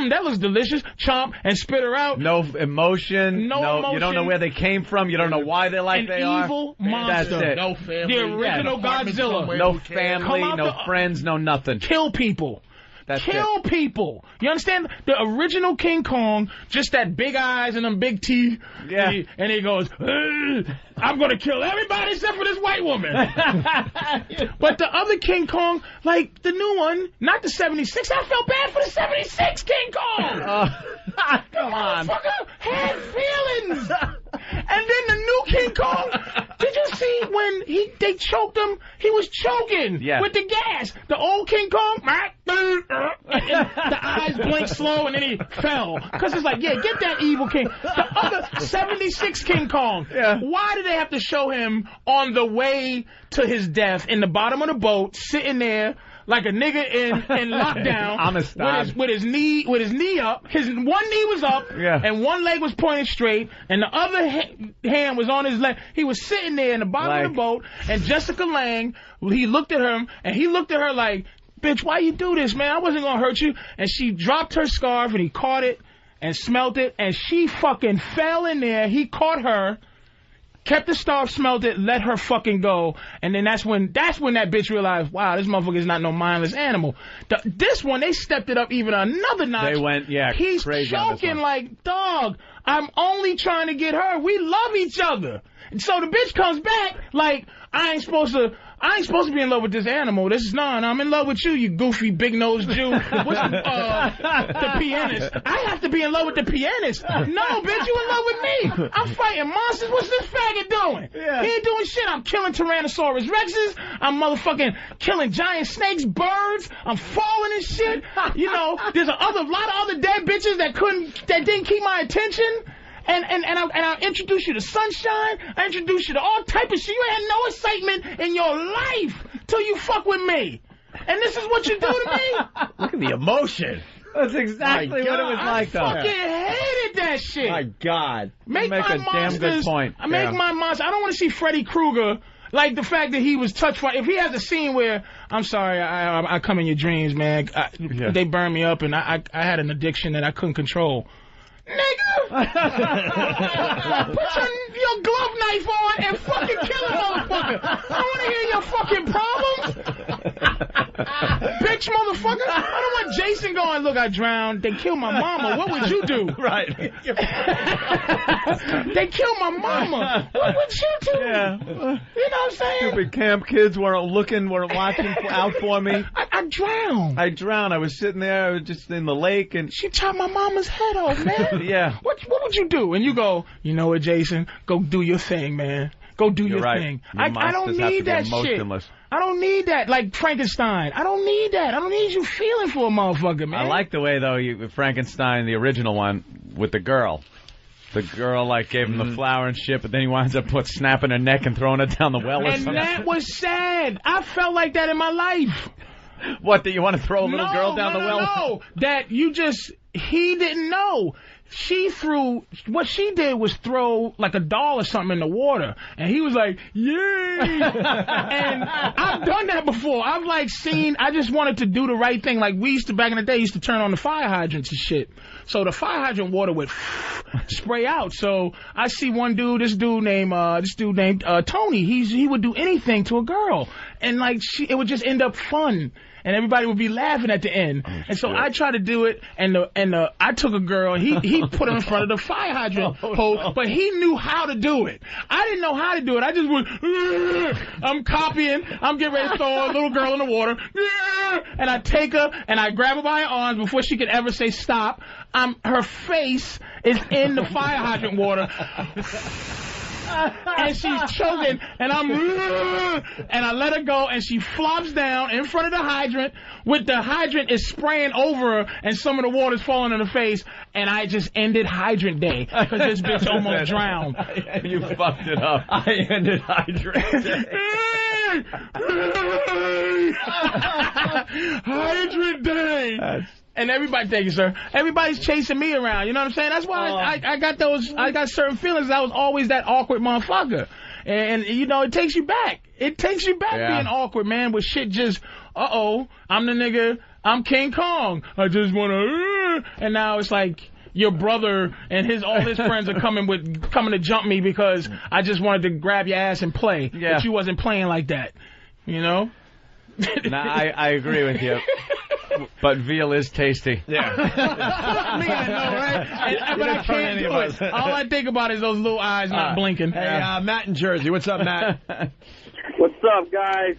that looks delicious, chomp and spit her out. No emotion. No, you don't know where they came from. You don't know why they're like they are. An evil monster. That's it. No family. The original Godzilla. No family, no friends, no nothing. Kill people. Kill people. You understand? The original King Kong, just that big eyes and them big teeth. Yeah. And he goes, I'm going to kill everybody except for this white woman. But the other King Kong, like the new one, not the 76. I felt bad for the 76 King Kong. Come on. The motherfucker had feelings. And then the new King Kong, did you see when they choked him? He was choking with the gas. The old King Kong, the eyes blinked slow and then he fell. Because it's like, get that evil king. The other 76 King Kong, why did they have to show him on the way to his death in the bottom of the boat, sitting there like a nigga in lockdown with his knee up. His one knee was up and one leg was pointed straight and the other hand was on his leg. He was sitting there in the bottom of the boat, and Jessica Lange, he looked at him and he looked at her like, bitch, why you do this, man? I wasn't gonna hurt you. And she dropped her scarf and he caught it and smelt it and she fucking fell in there. He caught her, kept the scarf, smelled it, let her fucking go, and then that's when that bitch realized, wow, this motherfucker is not no mindless animal. This one, they stepped it up even another notch. They went, he's crazy choking like, dog, I'm only trying to get her. We love each other. And so the bitch comes back like, I ain't supposed to I ain't supposed to be in love with this animal. I'm in love with you, you goofy big-nosed Jew. What's the pianist? I have to be in love with the pianist. No, bitch, you in love with me. I'm fighting monsters. What's this faggot doing? Yeah. He ain't doing shit. I'm killing Tyrannosaurus Rexes. I'm motherfucking killing giant snakes, birds. I'm falling and shit. You know, there's a lot of other dead bitches that didn't keep my attention. And I introduce you to sunshine. I introduce you to all type of shit. You ain't had no excitement in your life till you fuck with me. And this is what you do to me? Look at the emotion. That's exactly what it was like, though. I fucking hated that shit. My God. Make a damn good point. I make my monster. I don't want to see Freddy Krueger. Like the fact that he was touched by. If he has a scene where, I'm sorry, I come in your dreams, man. They burned me up and I had an addiction that I couldn't control. Nigga! Put your glove knife on and fucking kill a motherfucker! I don't want to hear your fucking problems! Bitch, motherfucker! I don't want Jason going, look, I drowned. They killed my mama. What would you do? Right. They killed my mama. What would you do? Yeah. You know what I'm saying? Stupid camp kids weren't watching out for me. I drowned. I drowned. I was sitting there, I was just in the lake, and she chopped my mama's head off, man. Yeah. What would you do? And you go, you know what, Jason? Go do your thing, man. Go do your thing. I don't need that shit. I don't need that. Like Frankenstein. I don't need that. I don't need you feeling for a motherfucker, man. I like the way, though, Frankenstein, the original one, with the girl. The girl, like, gave him the flower and shit, but then he winds up snapping her neck and throwing it down the well or something. And that was sad. I felt like that in my life. What, that you want to throw a little girl down the well? No, that he didn't know. What she did was throw like a doll or something in the water. And he was like, yay! And I've done that before. I just wanted to do the right thing. Like we used to, back in the day, used to turn on the fire hydrants and shit. So the fire hydrant water would spray out. So I see this dude named Tony. He would do anything to a girl. And like, it would just end up fun. And everybody would be laughing at the end. And so I tried to do it, and I took a girl, and he put her in front of the fire hydrant hole, but he knew how to do it. I didn't know how to do it. I just went, I'm copying, I'm getting ready to throw a little girl in the water, and I take her, and I grab her by her arms before she could ever say stop. Her face is in the fire hydrant water. And she's choking, and I let her go, and she flops down in front of the hydrant, with the hydrant is spraying over her, and some of the water's falling in her face, and I just ended hydrant day, because this bitch almost drowned. You fucked it up. I ended hydrant day. Hydrant day. And everybody, thank you, sir. Everybody's chasing me around. You know what I'm saying? That's why I got certain feelings. I was always that awkward motherfucker. And you know, it takes you back. It takes you back being awkward, man, with shit just, I'm the nigga, I'm King Kong. I just wanna, and now it's like your brother and all his friends are coming to jump me because I just wanted to grab your ass and play. Yeah. But you wasn't playing like that. You know? Nah, I agree with you. But veal is tasty. Yeah. I know, right? But I can't do it. All I think about is those little eyes not blinking. Hey, Matt in Jersey. What's up, Matt? What's up, guys?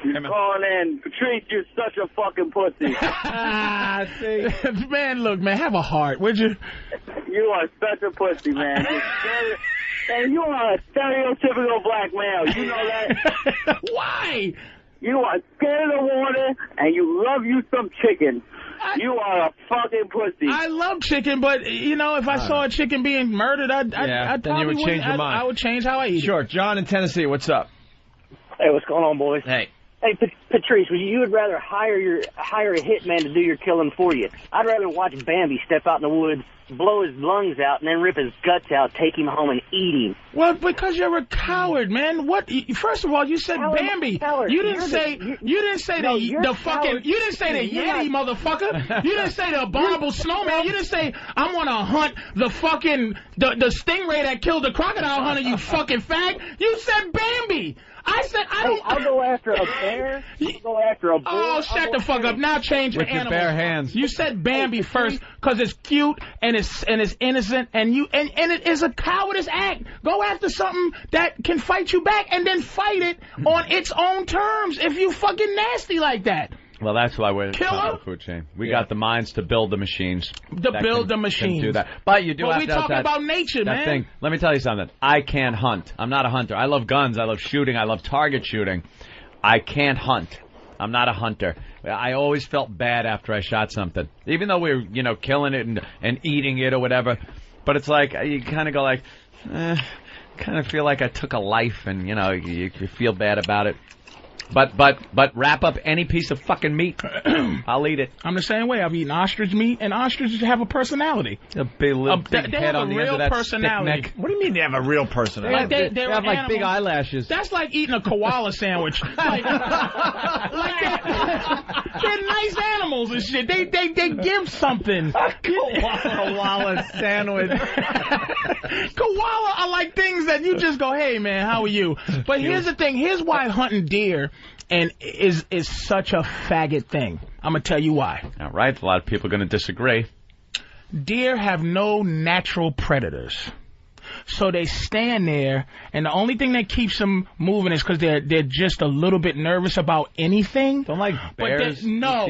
Calling in. Patrice, you're such a fucking pussy. See? Man, look, man, have a heart, would you? You are such a pussy, man. And you are a stereotypical black male. You know that? Why? You are scared of the water, and you love you some chicken. You are a fucking pussy. I love chicken, but, you know, if I saw a chicken being murdered, I'd then you would change your mind. I would change how I eat Sure. John in Tennessee, what's up? Hey, what's going on, boys? Hey. Hey, Patrice, you would rather hire a hitman to do your killing for you. I'd rather watch Bambi step out in the woods, blow his lungs out, and then rip his guts out, take him home, and eat him. Well, because you're a coward, man. What? First of all, you said Bambi. You didn't say the Yeti, motherfucker. You didn't say the abominable snowman. You didn't say I want to hunt the fucking the stingray that killed the crocodile hunter. You fucking fag. You said Bambi. I said I don't. I'll go after a bear. Go after a bull. Oh, shut the fuck up! Now change with your animals. bare hands. You said Bambi first because it's cute and it's innocent and it is a cowardice act. Go after something that can fight you back and then fight it on its own terms. If you fucking nasty like that. Well, that's why we're Killer? the food chain. We got the minds to build the machines. The Can machines. do that. But you do But have we to have talking about nature, that man. thing. Let me tell you something. I can't hunt. I'm not a hunter. I love guns. I love shooting. I love target shooting. I can't hunt. I'm not a hunter. I always felt bad after I shot something. Even though we were, killing it and eating it or whatever. But it's like, you kind of go like, kind of feel like I took a life and, you feel bad about it. But wrap up any piece of fucking meat. I'll eat it. I'm the same way. I've eaten ostrich meat, and ostriches have a personality. A big They head have on a the end real of that personality. stick neck. What do you mean they have a real personality? Like They have like big eyelashes. That's like eating a koala sandwich. Like they're nice animals and shit. They give something. Koala sandwich. Koala are like things that you just go, hey man, how are you? But here's the thing. Here's why hunting deer is such a faggot thing. I'm gonna tell you why. All right, a lot of people are going to disagree. Deer have no natural predators. So they stand there, and the only thing that keeps them moving is because they're just a little bit nervous about anything. Don't like bears. No.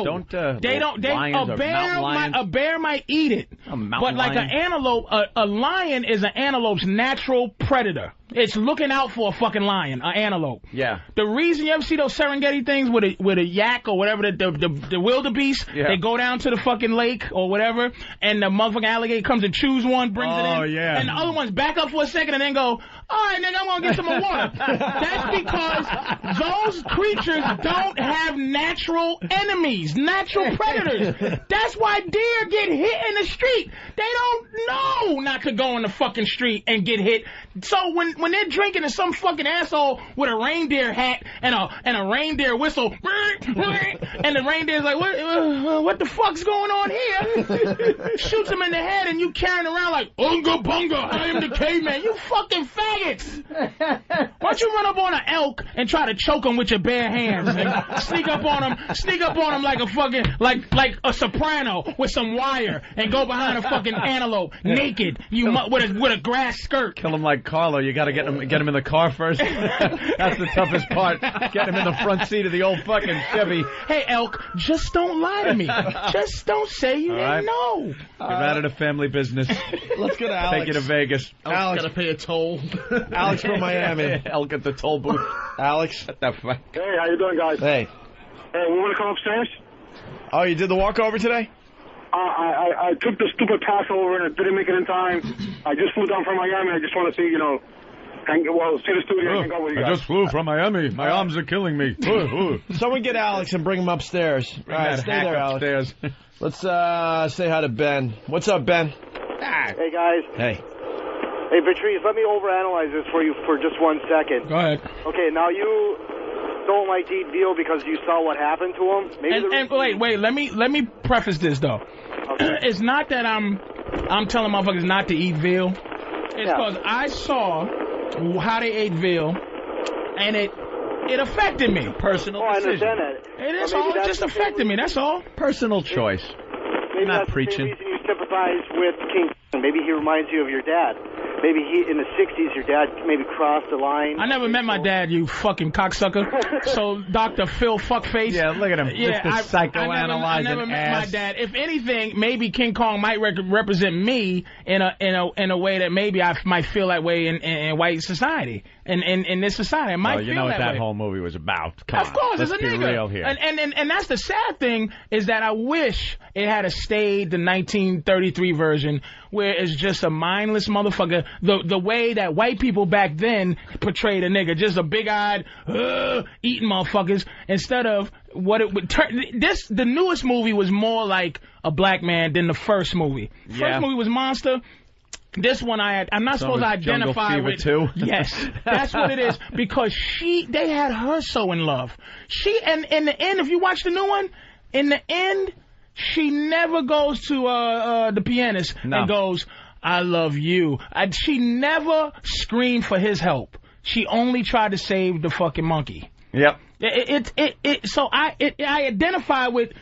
Don't They don't. lions or mountain lions? A bear might eat it, but like an antelope, a lion is an antelope's natural predator. It's looking out for a fucking lion, an antelope. Yeah. The reason you ever see those Serengeti things with a yak or whatever, the wildebeest, they go down to the fucking lake or whatever, and the motherfucking alligator comes and chews one, brings it in. Oh, yeah. And the other ones back up for a second and then go, all right, nigga, I'm going to get some more water. That's because those creatures don't have natural enemies, natural predators. That's why deer get hit in the street. They don't know not to go in the fucking street and get hit. So when they're drinking and some fucking asshole with a reindeer hat and a reindeer whistle, and the reindeer's like, what the fuck's going on here? Shoots him in the head and you carrying around like, Unga Bunga, I am the caveman. You fucking faggots. Why don't you run up on an elk and try to choke him with your bare hands and sneak up on him like a fucking, like a soprano with some wire and go behind a fucking antelope naked, with a grass skirt. Kill him like Carlo. You got to get him in the car first. That's the toughest part. Get him in the front seat of the old fucking Chevy. Hey, elk, just don't lie to me. Just don't say you didn't know. Get out of the family business. Let's go to Alex. Take you to Vegas. Alex, gotta pay a toll. Alex from Miami. Elk at the toll booth. Alex. What the fuck? Hey, how you doing, guys? Hey. Hey, we want to come upstairs? Oh, you did the walkover today? I took the stupid Passover and it didn't make it in time. I just flew down from Miami. I just want to see, see the studio and hang out with you guys. I just flew from Miami. My arms are killing me. Someone get Alex and bring him upstairs. All right, stay there, Alex. Let's say hi to Ben. What's up, Ben? Hey, guys. Hey. Hey, Patrice, let me overanalyze this for you for just 1 second. Go ahead. Okay, now you don't like to eat veal because you saw what happened to him? Maybe wait, let me preface this, though. Okay. It's not that I'm telling motherfuckers not to eat veal. It's because I saw how they ate veal, and it affected me. Personal decision. I understand that. It is all. It just affected me. That's all. Personal choice. Maybe not that's preaching. the same reason you sympathize with King. Maybe he reminds you of your dad. Maybe in the 60s, your dad maybe crossed the line. I never met my dad, you fucking cocksucker. So, Dr. Phil Fuckface. Yeah, look at him. Yeah, just psychoanalyzing I never met my dad. If anything, maybe King Kong might represent me in a way that maybe I might feel that way in white society. In this society, I might feel that way. You know what that whole movie was about. Come of course, on, let's it's a be nigga. real here. And that's the sad thing is that I wish it had stayed the 1933 version where it's just a mindless motherfucker. The way that white people back then portrayed a nigga, just a big-eyed, eating motherfuckers, instead of what it would turn. The newest movie was more like a black man than the first movie. First movie was Monster. This one I'm not supposed to identify Jungle with. Fever 2? Yes, that's what it is. Because they had her so in love. And in the end, if you watch the new one, in the end, she never goes to the pianist and goes, I love you. She never screamed for his help. She only tried to save the fucking monkey. Yep. So I identify with,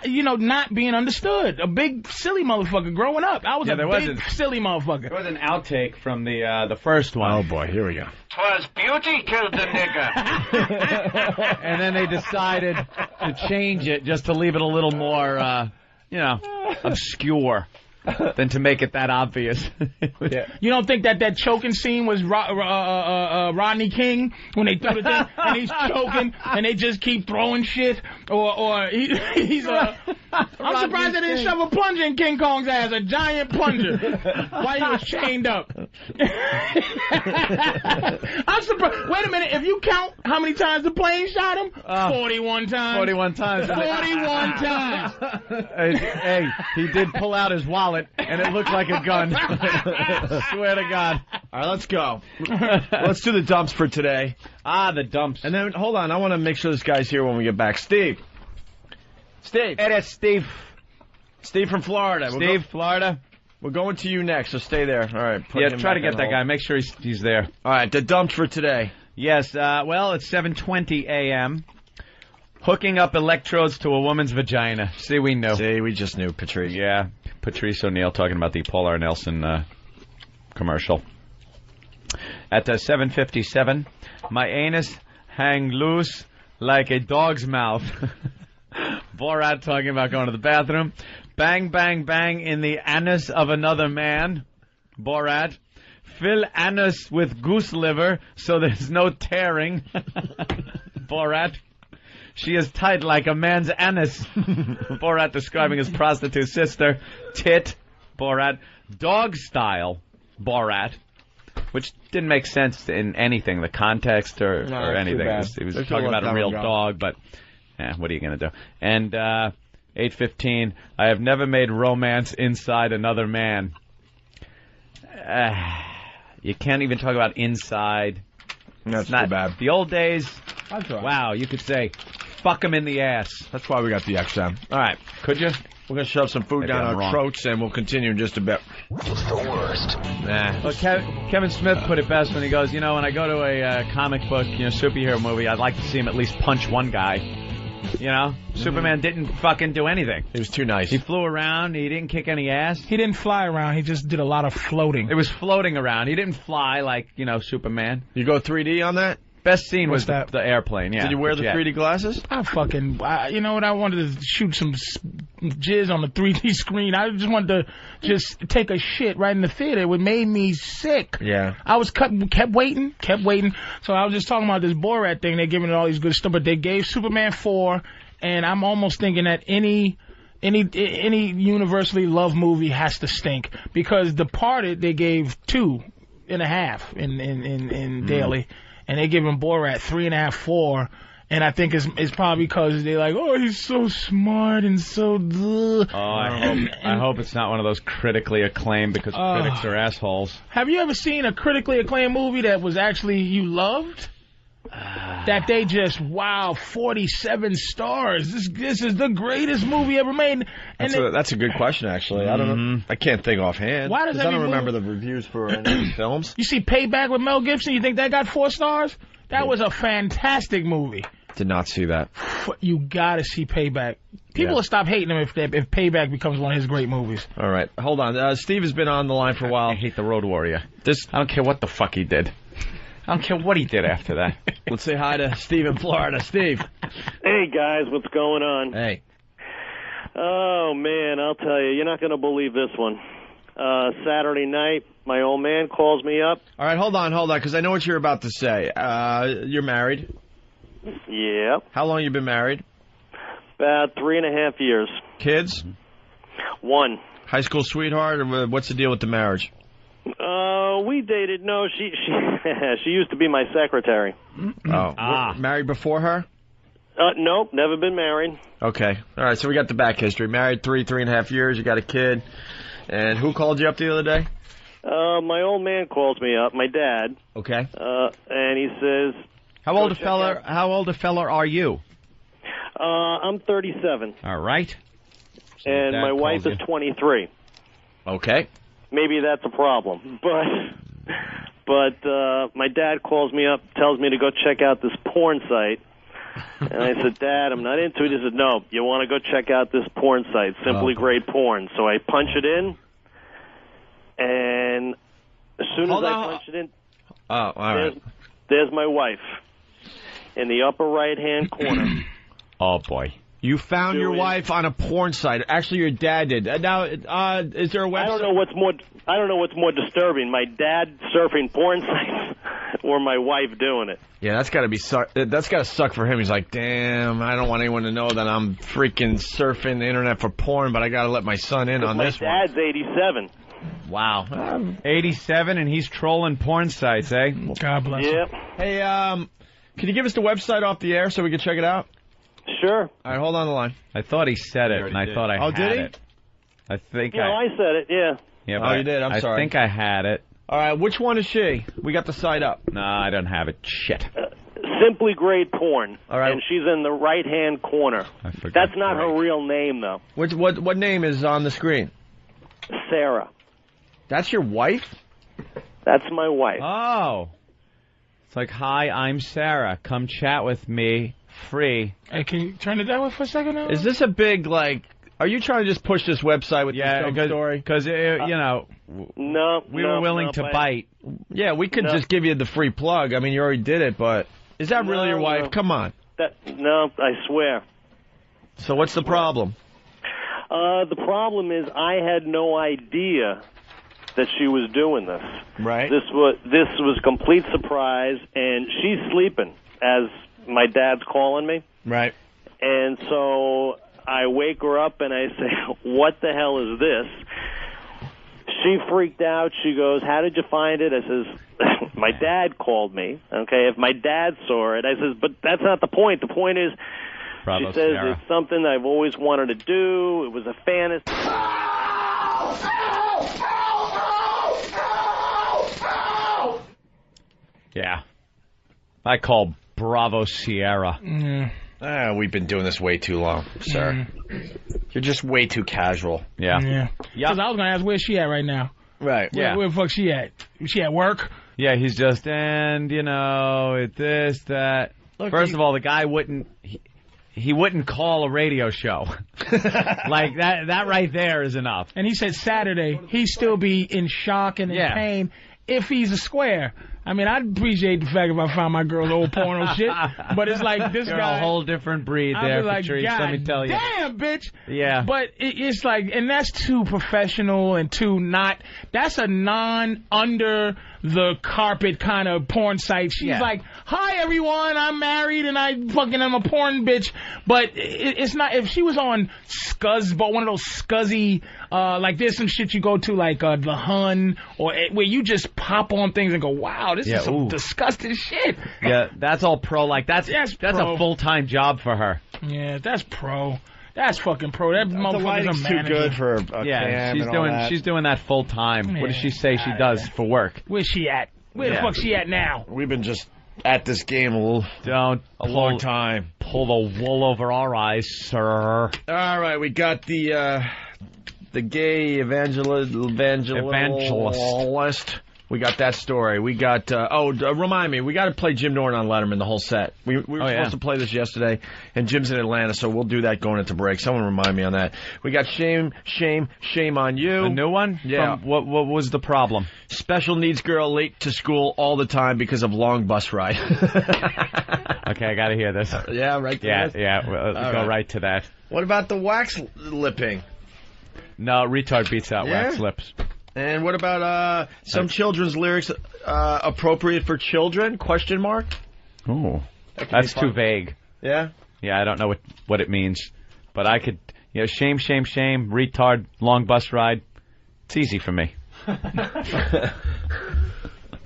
not being understood. A big silly motherfucker growing up. I was a big silly motherfucker. There was an outtake from the first one. Oh boy, here we go. 'Twas beauty killed the nigger. And then they decided to change it just to leave it a little more, obscure than to make it that obvious. You don't think that choking scene was Rodney King when they threw the thing and he's choking and they just keep throwing shit? Or he's I'm surprised they didn't shove a plunger in King Kong's ass, a giant plunger, while he was chained up. I'm surprised. Wait a minute, if you count how many times the plane shot him, 41 times. 41 times. 41 times. Hey, he did pull out his wallet, and it looked like a gun. Swear to God. All right, let's go. Let's do the dumps for today. The dumps. And then, hold on, I want to make sure this guy's here when we get back. Steve. It is Steve. Steve from Florida. Florida. We're going to you next, so stay there. All right. Try to get that guy. Make sure he's there. All right, the dumps for today. Yes, it's 7:20 a.m. Hooking up electrodes to a woman's vagina. See, we knew. See, we just knew, Patrice. Yeah, Patrice O'Neill talking about the Paul R. Nelson commercial. At 7:57, my anus hang loose like a dog's mouth. Borat talking about going to the bathroom. Bang, bang, bang in the anus of another man. Borat. Fill anus with goose liver so there's no tearing. Borat. She is tight like a man's anus. Borat describing his prostitute sister. Tit. Borat. Dog style. Borat. Which didn't make sense in anything, the context or anything. He was talking about a real dog, but what are you going to do? And 8:15, I have never made romance inside another man. You can't even talk about inside. That's not bad. The old days, wow, you could say, fuck him in the ass. That's why we got the XM. All right, could you? We're going to shove some food down our throats, and we'll continue in just a bit. It's the worst. Well, Kevin Smith put it best when he goes, when I go to a comic book, superhero movie, I'd like to see him at least punch one guy. Superman didn't fucking do anything. He was too nice. He flew around. He didn't kick any ass. He didn't fly around. He just did a lot of floating. It was floating around. He didn't fly like, Superman. You go 3D on that? Best scene was the airplane, yeah. Did you wear the 3D glasses? You know what? I wanted to shoot some jizz on the 3D screen. I just wanted to take a shit right in the theater. It made me sick. Yeah. I was kept waiting. So I was just talking about this Borat thing. They're giving it all these good stuff, but they gave Superman 4, and I'm almost thinking that any universally loved movie has to stink, because Departed they gave 2.5 in daily. And they give him Borat 3.5, 4, and I think it's probably because they're like, oh, he's so smart and so. I hope it's not one of those critically acclaimed because critics are assholes. Have you ever seen a critically acclaimed movie that was actually you loved? That they just 47 stars. This is the greatest movie ever made. And that's a good question, actually. I don't know. I can't think offhand. Why does I don't remember the reviews for any films. You see Payback with Mel Gibson. You think that got 4 stars? That was a fantastic movie. Did not see that. You gotta see Payback. People will stop hating him if Payback becomes one of his great movies. All right, hold on. Steve has been on the line for a while. I hate the Road Warrior. I don't care what the fuck he did. I don't care what he did after that. Let's say hi to Steve in Florida. Steve. Hey, guys, what's going on? Hey. Oh, man, I'll tell you. You're not going to believe this one. Saturday night, my old man calls me up. All right, hold on, because I know what you're about to say. You're married? Yeah. How long you been married? About 3.5 years. Kids? 1. High school sweetheart, or what's the deal with the marriage? We dated. No, she she used to be my secretary. Oh, married before her? Nope, never been married. Okay, all right. So we got the back history. Married 3.5 years. You got a kid. And who called you up the other day? My old man calls me up. My dad. Okay. And he says, "How old a fella are you?" I'm 37. All right. So and my wife is 23. Okay. Maybe that's a problem, but my dad calls me up, tells me to go check out this porn site. And I said, Dad, I'm not into it. He said, no, you want to go check out this porn site, Simply Great Porn. So I punch it in, and as soon as I punch it in, all right. There's my wife in the upper right-hand corner. Oh, boy. You found your wife on a porn site. Actually, your dad did. Now, is there a website? I don't know what's more disturbing: my dad surfing porn sites, or my wife doing it. Yeah, that's got to suck for him. He's like, damn, I don't want anyone to know that I'm freaking surfing the internet for porn, but I got to let my son in on this one. My dad's 87. Wow. 87, and he's trolling porn sites, eh? God bless him. Hey, can you give us the website off the air so we can check it out? Sure. All right, hold on the line. I thought he said it, and I thought I had did he? it. I think I said it, yeah. Yeah, but you did. I'm sorry. I think I had it. All right, which one is she? We got the site up. No, I don't have it. Shit. Simply Great Porn. All right. And she's in the right-hand corner. I forgot. That's not her real name, though. What name is on the screen? Sarah. That's your wife? That's my wife. Oh. It's like, hi, I'm Sarah. Come chat with me. Free. Hey, can you turn it that way for a second now? Is this a big, like, are you trying to just push this website with this dumb story? Because, you know, we were willing to bite. Yeah, we could just give you the free plug. I mean, you already did it, but is that really your wife? No. Come on. No, I swear. So what's the problem? The problem is I had no idea that she was doing this. Right. This was a complete surprise, and she's sleeping as my dad's calling me. Right. And so I wake her up and I say, what the hell is this? She freaked out. She goes, how did you find it? I says, my dad called me. Okay, if my dad saw it, I says, but that's not the point. The point is, Bravo, she says Sarah. it's something I've always wanted to do. It was a fantasy. Yeah. I call Bravo Sierra. We've been doing this way too long, sir. You're just way too casual. Yeah. Because I was going to ask, where's she at right now? Right. Where the fuck she at? Is she at work? Yeah, he's just, and, you know, this, that. Look, First of all, the guy wouldn't... He wouldn't call a radio show. Like, that right there is enough. And he said Saturday, he'd still be in shock and in pain if he's a square. I mean, I'd appreciate the fact if I found my girl's old porno shit, but it's like this You're guy... a whole different breed I'd there, be like, Patrice, God let me tell you. damn, bitch! Yeah. But it's like, and that's too professional and too not... That's a under the carpet kind of porn site. She's like, hi, everyone, I'm married and I'm a porn bitch. But it's not... If she was on Scuzz, but one of those scuzzy... like there's some shit you go to like The Hun, or where you just pop on things and go, wow, this is some disgusting shit. Yeah, that's all pro. Like that's a full-time job for her. Yeah, that's pro. That's fucking pro. That motherfucker's a manager. Too good for a cam she's doing that full time. Yeah. What does she say she does for work? Where's she at? Where the fuck she at now? We've been just at this game a long time. Pull the wool over our eyes, sir. All right, we got the gay evangelist. We got that story. We got, remind me, we got to play Jim Norton on Letterman the whole set. We were supposed to play this yesterday, and Jim's in Atlanta, so we'll do that going into break. Someone remind me on that. We got Shame on You. A new one? Yeah. What was the problem? Special needs girl late to school all the time because of long bus ride. Okay, I got to hear this. Yeah, right to this? Yeah, go right to that. What about the wax lipping? No, retard beats out wax lips. And what about some children's lyrics appropriate for children? Question mark. Oh, that's too vague. Yeah. Yeah, I don't know what it means, but I could. Shame, retard, long bus ride. It's easy for me. All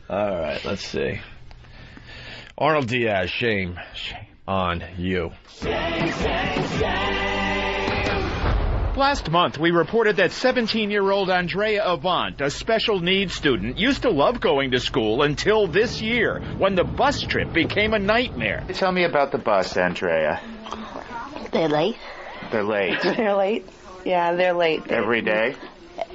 right, let's see. Arnold Diaz, shame on you. Last month, we reported that 17-year-old Andrea Avant, a special needs student, used to love going to school until this year, when the bus trip became a nightmare. Tell me about the bus, Andrea. They're late. They're late. They're late. Yeah, they're late. Every day?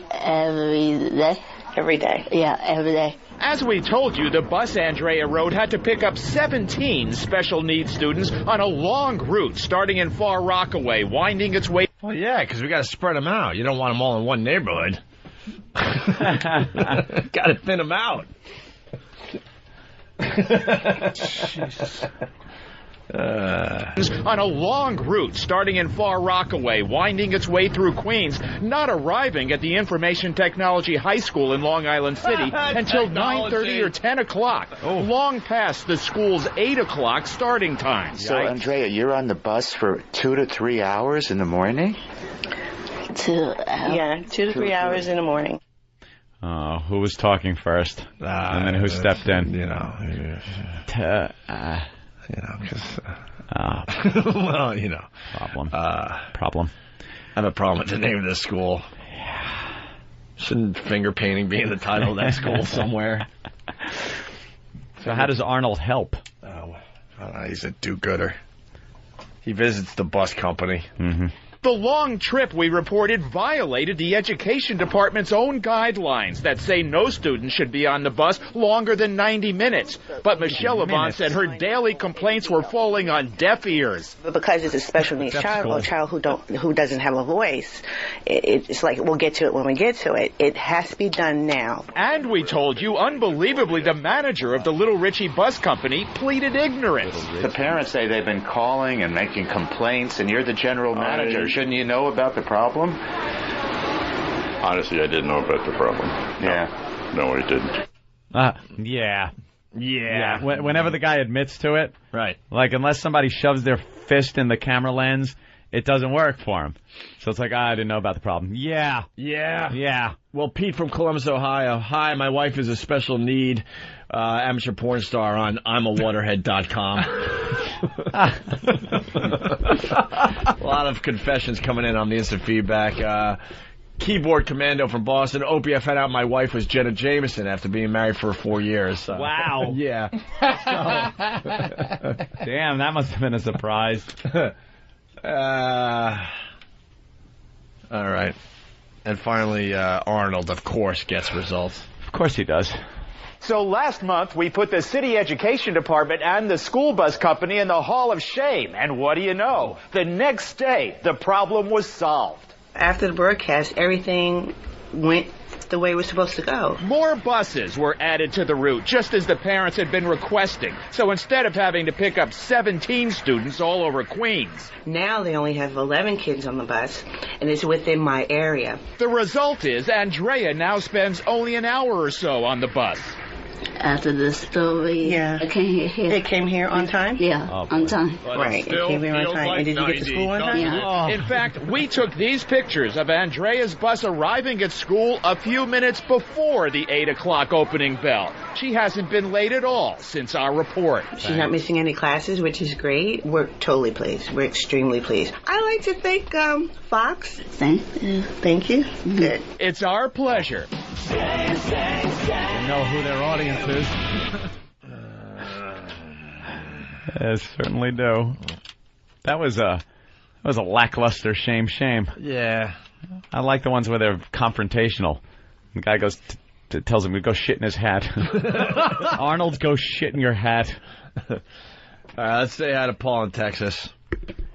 Every day. Every day? Yeah, every day. As we told you, the bus Andrea rode had to pick up 17 special needs students on a long route starting in Far Rockaway, winding its way... Well, yeah, because we got to spread them out. You don't want them all in one neighborhood. Got to thin them out. Jesus. On a long route starting in Far Rockaway, winding its way through Queens, not arriving at the Information Technology High School in Long Island City until 9:30 or 10 o'clock, long past the school's 8 o'clock starting time. So, Andrea, you're on the bus for 2 to 3 hours in the morning? 2 to 3 hours in the morning. Who was talking first? And then who stepped in? You know, because... well, you know. Problem. I have a problem with the name of this school. Shouldn't finger painting be in the title of that school somewhere? So how does Arnold help? He's a do-gooder. He visits the bus company. Mm-hmm. The long trip, we reported, violated the Education Department's own guidelines that say no student should be on the bus longer than 90 minutes. But Michelle Avant said her daily complaints were falling on deaf ears. But because it's a special needs child or a child who doesn't have a voice, it's like we'll get to it when we get to it. It has to be done now. And we told you, unbelievably, the manager of the Little Richie Bus Company pleaded ignorance. The parents say they've been calling and making complaints, and you're the general manager. Shouldn't you know about the problem? Honestly, I didn't know about the problem. Yeah. No, I didn't. Yeah. Yeah. Whenever the guy admits to it, right? Like, unless somebody shoves their fist in the camera lens, it doesn't work for him. So it's like, I didn't know about the problem. Yeah. Well, Pete from Columbus, Ohio. Hi, my wife is a special need amateur porn star on I'mAWaterhead.com. A lot of confessions coming in on the instant feedback. Keyboard Commando from Boston. Opie, I found out my wife was Jenna Jameson after being married for 4 years. Wow. Yeah. Damn, that must have been a surprise. All right. And finally, Arnold, of course, gets results. Of course he does. So last month, we put the city education department and the school bus company in the Hall of Shame. And what do you know? The next day, the problem was solved. After the broadcast, everything went the way it was supposed to go. More buses were added to the route, just as the parents had been requesting. So instead of having to pick up 17 students all over Queens, now they only have 11 kids on the bus, and it's within my area. The result is Andrea now spends only an hour or so on the bus. After the story, it came here. It came here on time? Yeah, on time. Right, it came here on time. And did you get to school on time? Yeah. In fact, we took these pictures of Andrea's bus arriving at school a few minutes before the 8 o'clock opening bell. She hasn't been late at all since our report. She's not missing any classes, which is great. We're totally pleased. We're extremely pleased. I like to thank Fox. Thank you. Thank you. Mm-hmm. Good. It's our pleasure. You know who their audience is. I certainly do. That was a lackluster shame. Yeah. I like the ones where they're confrontational. The guy goes tells him to go shit in his hat. Arnold, go shit in your hat. All right, let's say hi to Paul in Texas.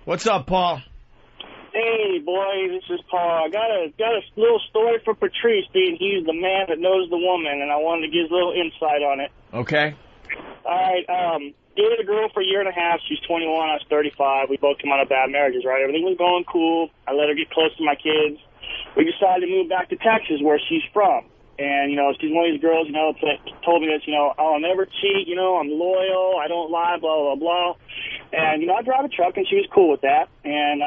What's up, Paul? Hey, boy, this is Paul. I got a little story for Patrice, being he's the man that knows the woman, and I wanted to give a little insight on it. Okay. All right, dated a girl for a year and a half. She's 21, I was 35. We both come out of bad marriages, right? Everything was going cool. I let her get close to my kids. We decided to move back to Texas, where she's from. And, you know, she's one of these girls, you know, told me that, you know, I'll never cheat, you know, I'm loyal, I don't lie, blah, blah, blah. And, you know, I drive a truck, and she was cool with that. And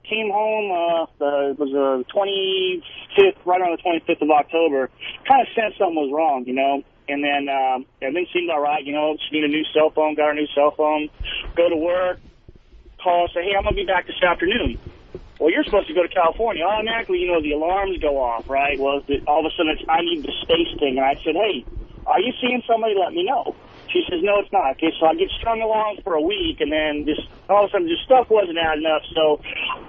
came home, it was the 25th, right around the 25th of October. Kind of sensed something was wrong, you know. And then everything seemed all right, you know. She needed a new cell phone, got her new cell phone. Go to work, call, say, hey, I'm going to be back this afternoon. Well, you're supposed to go to California. Automatically, you know, the alarms go off, right? Well, all of a sudden, I need the space thing. And I said, hey, are you seeing somebody? Let me know. She says, no, it's not. Okay, so I get strung along for a week, and then just all of a sudden, just stuff wasn't adding up. So,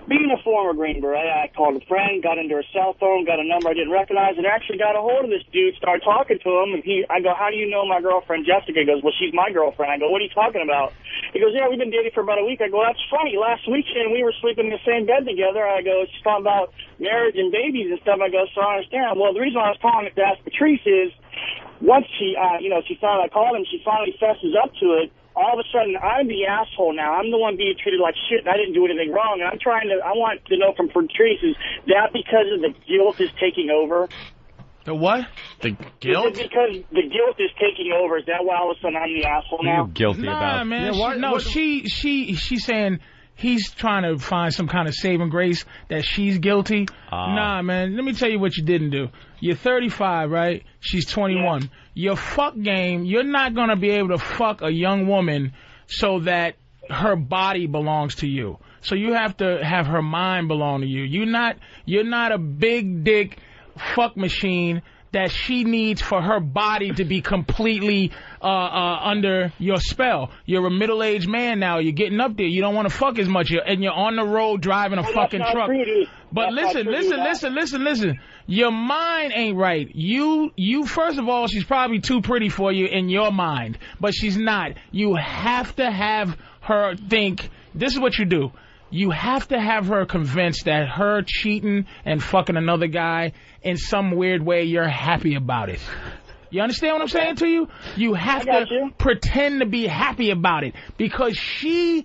being a former Green Beret, I called a friend, got into her cell phone, got a number I didn't recognize, and actually got a hold of this dude, started talking to him, and I go, how do you know my girlfriend Jessica? He goes, well, she's my girlfriend. I go, what are you talking about? He goes, yeah, we've been dating for about a week. I go, that's funny. Last weekend, we were sleeping in the same bed together. I go, she's talking about marriage and babies and stuff. I go, so I understand. Well, the reason I was calling to ask Patrice is, once she, she finally, I called him, she finally fesses up to it. All of a sudden, I'm the asshole now. I'm the one being treated like shit, and I didn't do anything wrong. And I want to know from Patrice, is that because of the guilt is taking over? The what? The guilt? Is it because the guilt is taking over? Is that why all of a sudden I'm the asshole now? What are you guilty about? Man, she's saying he's trying to find some kind of saving grace that she's guilty. Nah, man, let me tell you what you didn't do. You're 35, right? She's 21. Yeah. Your fuck game, you're not going to be able to fuck a young woman so that her body belongs to you. So you have to have her mind belong to you. You're not a big dick fuck machine that she needs for her body to be completely under your spell. You're a middle-aged man now. You're getting up there. You don't want to fuck as much. And you're on the road driving a fucking truck. But listen. Your mind ain't right. You first of all, she's probably too pretty for you in your mind. But she's not. You have to have her think, this is what you do. You have to have her convinced that her cheating and fucking another guy in some weird way, you're happy about it. You understand what I'm saying to you? You have to pretend to be happy about it because she's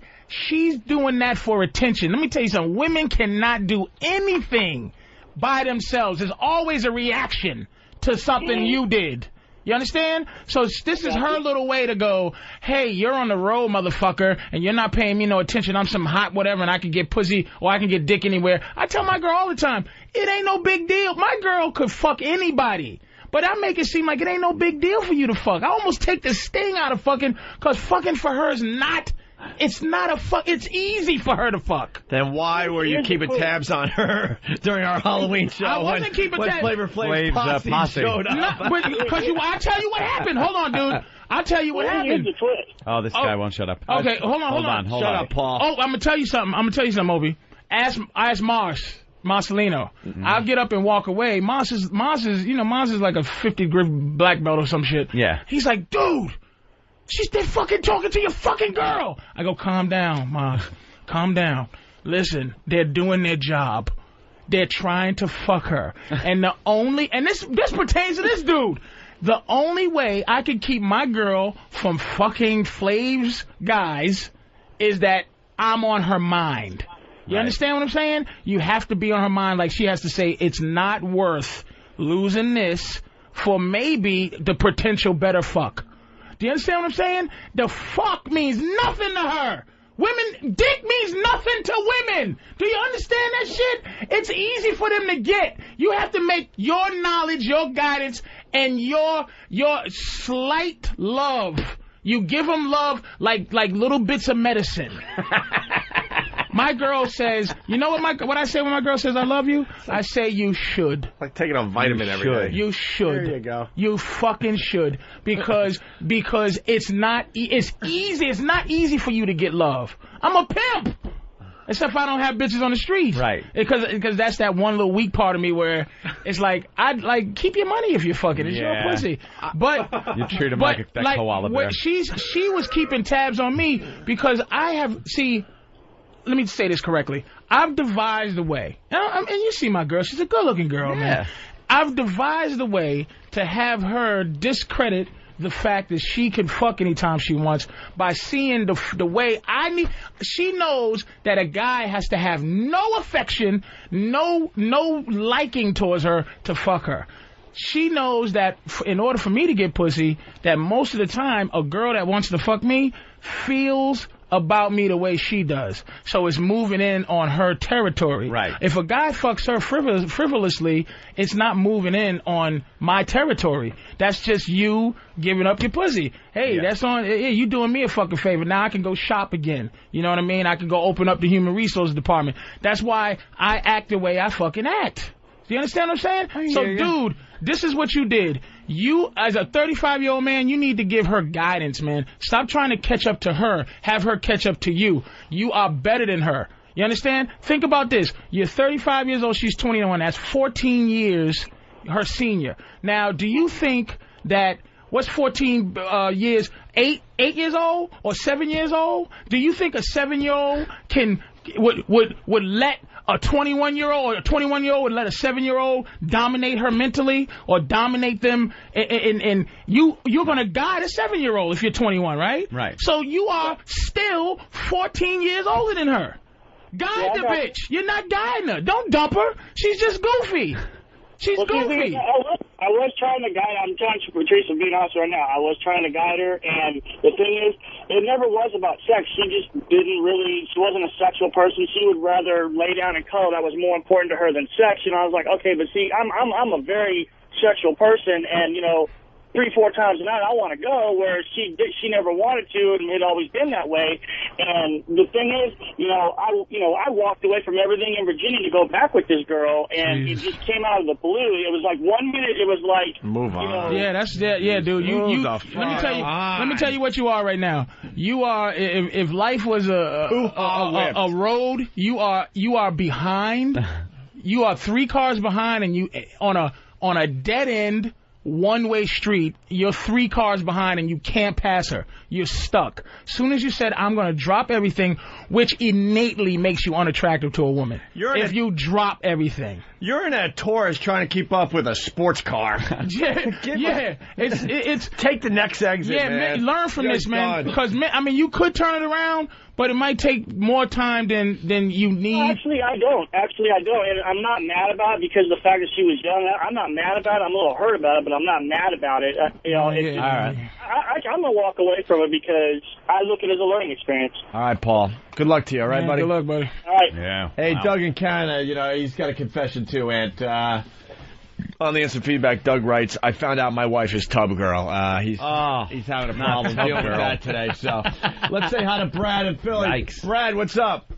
doing that for attention. Let me tell you something. Women cannot do anything by themselves. There's always a reaction to something you did. You understand? So this is her little way to go, hey, you're on the road, motherfucker, and you're not paying me no attention. I'm some hot whatever, and I can get pussy or I can get dick anywhere. I tell my girl all the time, it ain't no big deal. My girl could fuck anybody. But I make it seem like it ain't no big deal for you to fuck. I almost take the sting out of fucking, because fucking for her is not... It's not a fuck. It's easy for her to fuck. Then why were you keeping tabs on her during our Halloween show? I wasn't keeping tabs. Flavor Flav's posse showed up. I'll tell you what happened. Hold on, dude. I'll tell you what happened. Oh, this guy won't shut up. Okay, hold on. Hold on. Shut up, Paul. Oh, I'm gonna tell you something. Opie. Ask Marcelino. Mm-hmm. I'll get up and walk away. Mars is like a 50 grip black belt or some shit. Yeah. He's like, dude. She's been fucking talking to your fucking girl. I go, calm down, Mom. Calm down. Listen, they're doing their job. They're trying to fuck her. And this pertains to this dude. The only way I can keep my girl from fucking Flav's guys is that I'm on her mind. You understand what I'm saying? You have to be on her mind. Like she has to say, it's not worth losing this for maybe the potential better fuck. Do you understand what I'm saying? The fuck means nothing to her. Dick means nothing to women. Do you understand that shit? It's easy for them to get. You have to make your knowledge, your guidance, and your slight love. You give them love like little bits of medicine. My girl says, you know what I say when my girl says I love you? I say you should. Like taking a vitamin every day. You should. There you go. You fucking should. Because it's not easy. It's not easy for you to get love. I'm a pimp. Except if I don't have bitches on the street. Right. Because that's that one little weak part of me where it's like, I'd like, keep your money if you're fucking. It's your pussy. But you treat him like a koala bear. She was keeping tabs on me because let me say this correctly. I've devised a way, and you see my girl, she's a good-looking girl, man. I've devised a way to have her discredit the fact that she can fuck anytime she wants by seeing the way I need. She knows that a guy has to have no affection, no liking towards her to fuck her. She knows that in order for me to get pussy, that most of the time a girl that wants to fuck me feels about me the way she does. So it's moving in on her territory. Right. If a guy fucks her frivolously, it's not moving in on my territory. That's just you giving up your pussy. Hey, that's on. Hey, you doing me a fucking favor. Now I can go shop again. You know what I mean? I can go open up the human resources department. That's why I act the way I fucking act. Do you understand what I'm saying? So, dude, this is what you did. You, as a 35-year-old man, you need to give her guidance, man. Stop trying to catch up to her. Have her catch up to you. You are better than her. You understand? Think about this. You're 35 years old. She's 21. That's 14 years her senior. Now, do you think that what's 14 years? 8 years old or 7 years old? Do you think a 7-year-old would let a 21-year-old or a 21-year-old would let a 7-year-old dominate her mentally or dominate them? And you're gonna guide a 7-year-old if you're 21, right? Right. So you are still 14 years older than her. Guide the bitch. You're not guiding her. Don't dump her. She's just goofy. She's goofy. I was trying to guide. I'm telling you, Patrice, I'm being honest right now. I was trying to guide her, and the thing is, it never was about sex. She just didn't really. She wasn't a sexual person. She would rather lay down and cuddle. That was more important to her than sex. You know, I was like, okay, but see, I'm a very sexual person, and 3-4 times a night I want to go, where she never wanted to, and it had always been that way. And the thing is, I walked away from everything in Virginia to go back with this girl, and it just came out of the blue. It was like 1 minute, it was like move on. Yeah, dude. Let me tell you what you are right now. You are, if life was a road, you are behind. You are 3 cars behind, and you on a dead end, one-way street, you're 3 cars behind and you can't pass her. You're stuck. Soon as you said, I'm going to drop everything, which innately makes you unattractive to a woman. You drop everything. You're in a Taurus trying to keep up with a sports car. It's take the next exit, man. Learn from this, man. Because, you could turn it around, but it might take more time than you need. No, actually, I don't. And I'm not mad about it because of the fact that she was young. I'm not mad about it. I'm a little hurt about it, but I'm not mad about it. All right. I'm going to walk away from it because I look at it as a learning experience. All right, Paul. Good luck to you, all right, buddy? Good luck, buddy. All right. Yeah. Hey, wow. Doug in Canada, he's got a confession too, Ant. On the instant feedback, Doug writes, I found out my wife is tub girl. He's having a problem dealing with that today. So let's say hi to Brad and Philly. Yikes. Brad, what's up?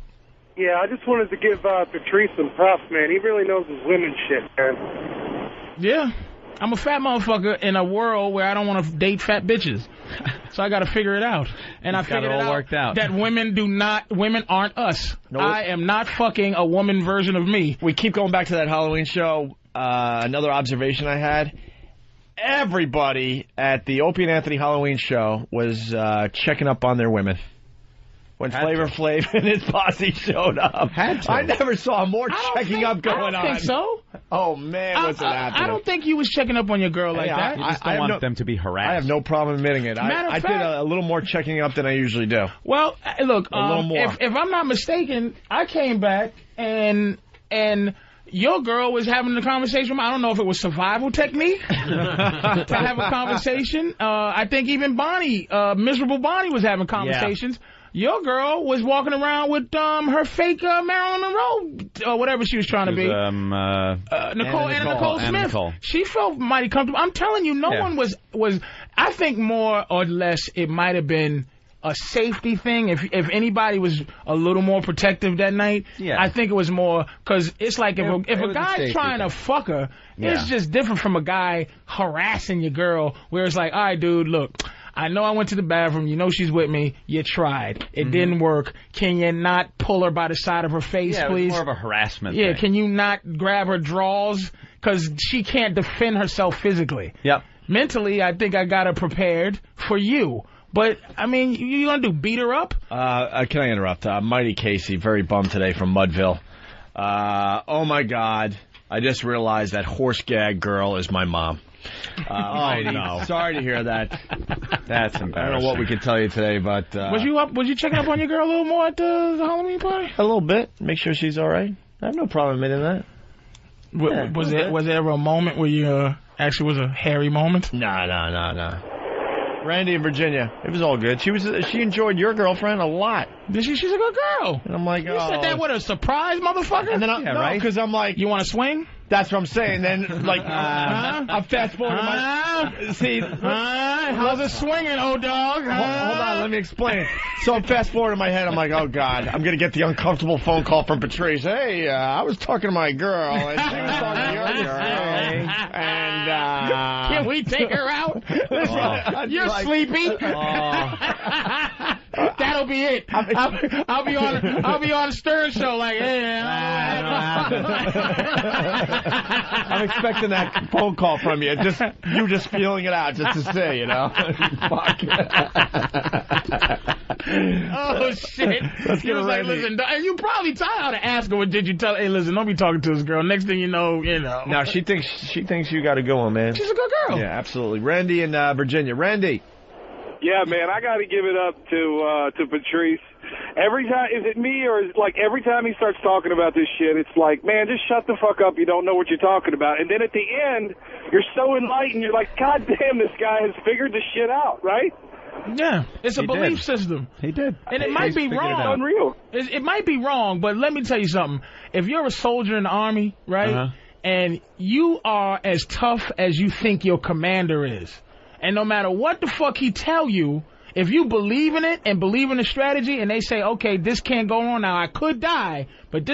Yeah, I just wanted to give Patrice some props, man. He really knows his women shit, man. Yeah. I'm a fat motherfucker in a world where I don't want to date fat bitches. So I got to figure it out. And I figured it all worked out that women aren't us. No. I am not fucking a woman version of me. We keep going back to that Halloween show. Another observation I had, everybody at the Opie and Anthony Halloween show was checking up on their women. When Flavor Flav and his posse showed up. I never saw more checking up going on. I don't think so. Oh, man, what's it happening? I don't think you was checking up on your girl like that. You just don't want them to be harassed. I have no problem admitting it. I did a little more checking up than I usually do. Well, look, a little more. If I'm not mistaken, I came back and your girl was having a conversation. I don't know if it was survival technique to have a conversation. I think even Bonnie, miserable Bonnie, was having conversations. Yeah. Your girl was walking around with her fake Marilyn Monroe or whatever she was trying to be. Nicole Smith. She felt mighty comfortable. I'm telling you, no one was. I think more or less it might have been a safety thing. If anybody was a little more protective that night, I think it was more because it's like if a guy's trying to fuck her, it's just different from a guy harassing your girl. Where it's like, all right, dude, look. I know I went to the bathroom. You know she's with me. You tried. It didn't work. Can you not pull her by the side of her face, please? It was more of a harassment thing. Can you not grab her drawers? Because she can't defend herself physically. Yep. Mentally, I think I got her prepared for you. But, I mean, you going to do beat her up? Can I interrupt? Mighty Casey, very bummed today from Mudville. Oh, my God. I just realized that horse gag girl is my mom. No! Sorry to hear that. That's embarrassing. I don't know what we could tell you today, but was you checking up on your girl a little more at the Halloween party? A little bit. Make sure she's all right. I have no problem admitting that. Was there ever a moment where you actually was a hairy moment? No. Randy and Virginia. It was all good. She enjoyed your girlfriend a lot. She's a good girl. And I'm like, you said that with a surprise, motherfucker? And then because I'm like, you want to swing? That's what I'm saying. Then, like, I'm fast forwarding see, how's it swinging, old dog? Hold on, let me explain. So I'm fast forwarding in my head. I'm like, oh God, I'm gonna get the uncomfortable phone call from Patrice. Hey, I was talking to my girl, and she was talking to your girl, and can we take her out? You're sleepy. That'll be it. I'll be on Stern show like, hey. I'm expecting that phone call from you. You just feeling it out just to say, you know. Fuck. Oh shit! He was like, listen, you probably how to ask her. What did you tell? Hey, listen, don't be talking to this girl. Next thing you know. Now she thinks you got to go on, man. She's a good girl. Yeah, absolutely. Randy in Virginia. Randy. Yeah, man, I got to give it up to Patrice. Every time, is it me or is it like every time he starts talking about this shit, it's like, man, just shut the fuck up. You don't know what you're talking about. And then at the end, you're so enlightened. You're like, God damn, this guy has figured this shit out, right? Yeah, it's a belief system. He did. And it might be wrong. It's unreal. It might be wrong, but let me tell you something. If you're a soldier in the Army, right, and you are as tough as you think your commander is, and no matter what the fuck he tell you, if you believe in it and believe in the strategy, and they say, okay, this can't go on now, I could die, but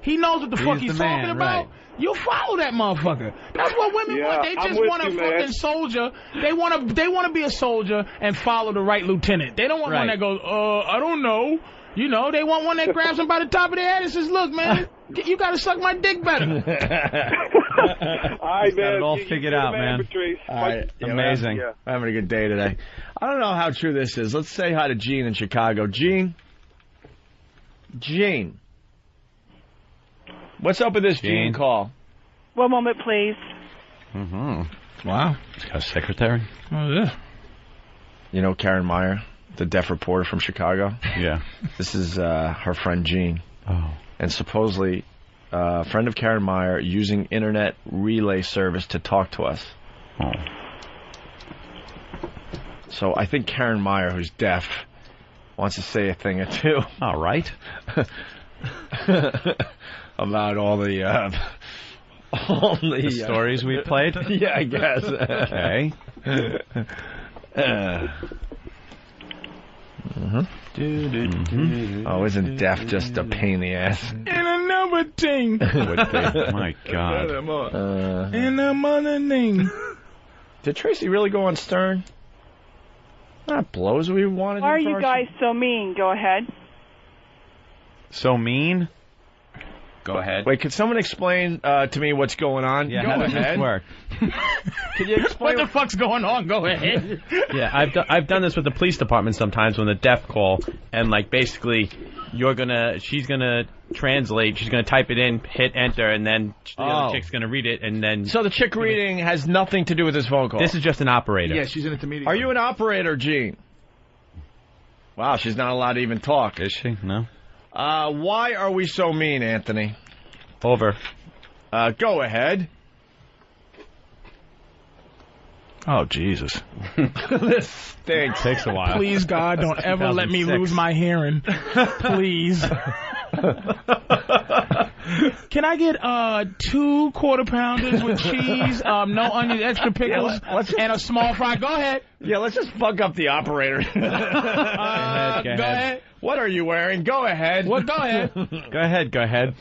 he knows what the fuck he's talking about. Right. You follow that motherfucker. That's what women want. They just want a fucking soldier. They want to be a soldier and follow the right lieutenant. They don't want one that goes, I don't know. You know, they want one that grabs them by the top of their head and says, look, man, you got to suck my dick better. All right, man. Got it all figured out, man. All right. Amazing. We're having a good day today. I don't know how true this is. Let's say hi to Gene in Chicago. Gene? What's up with this Gene call? One moment, please. Wow. He's got a secretary? Oh, yeah. You know Karen Meyer, the deaf reporter from Chicago? Yeah. This is her friend Jean. Oh. And supposedly a friend of Karen Meyer using internet relay service to talk to us. Oh. So I think Karen Meyer, who's deaf, wants to say a thing or two. All right. About all the stories we played? Yeah, I guess. Okay. Oh, isn't deaf just a pain in the ass? And another thing. My God. And another thing. Did Tracy really go on Stern? That blows we wanted. Why are you guys so mean? Go ahead. So mean? Go ahead. Wait, could someone explain to me what's going on? Yeah, Go how does ahead. this work? Can you explain what the fuck's going on? Go ahead. Yeah, I've done this with the police department sometimes when the deaf call, and like basically she's gonna translate, she's gonna type it in, hit enter, and then the other chick's gonna read it, and then. So the chick reading has nothing to do with this phone call. This is just an operator. Yeah, she's in intermediate. Are you an operator, Gene? Wow, she's not allowed to even talk. Is she? No. Why are we so mean, Anthony? Over. Go ahead. Oh, Jesus. This stinks. Takes a while. Please, God, don't ever let me lose my hearing. Please. Can I get 2 quarter pounders with cheese, no onions, extra pickles, and a small fry? Go ahead. Yeah, let's just fuck up the operator. Go ahead. What are you wearing? Go ahead. What? Go ahead. Go ahead. Go ahead.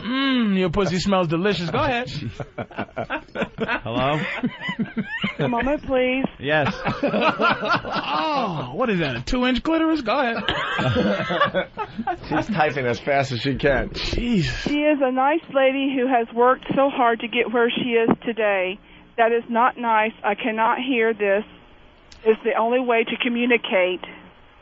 Your pussy smells delicious. Go ahead. Hello? A moment, please. Yes. Oh, what is that? A 2-inch clitoris? Go ahead. She's typing as fast as she can. Jeez. She is a nice lady who has worked so hard to get where she is today. That is not nice. I cannot hear this. It's the only way to communicate.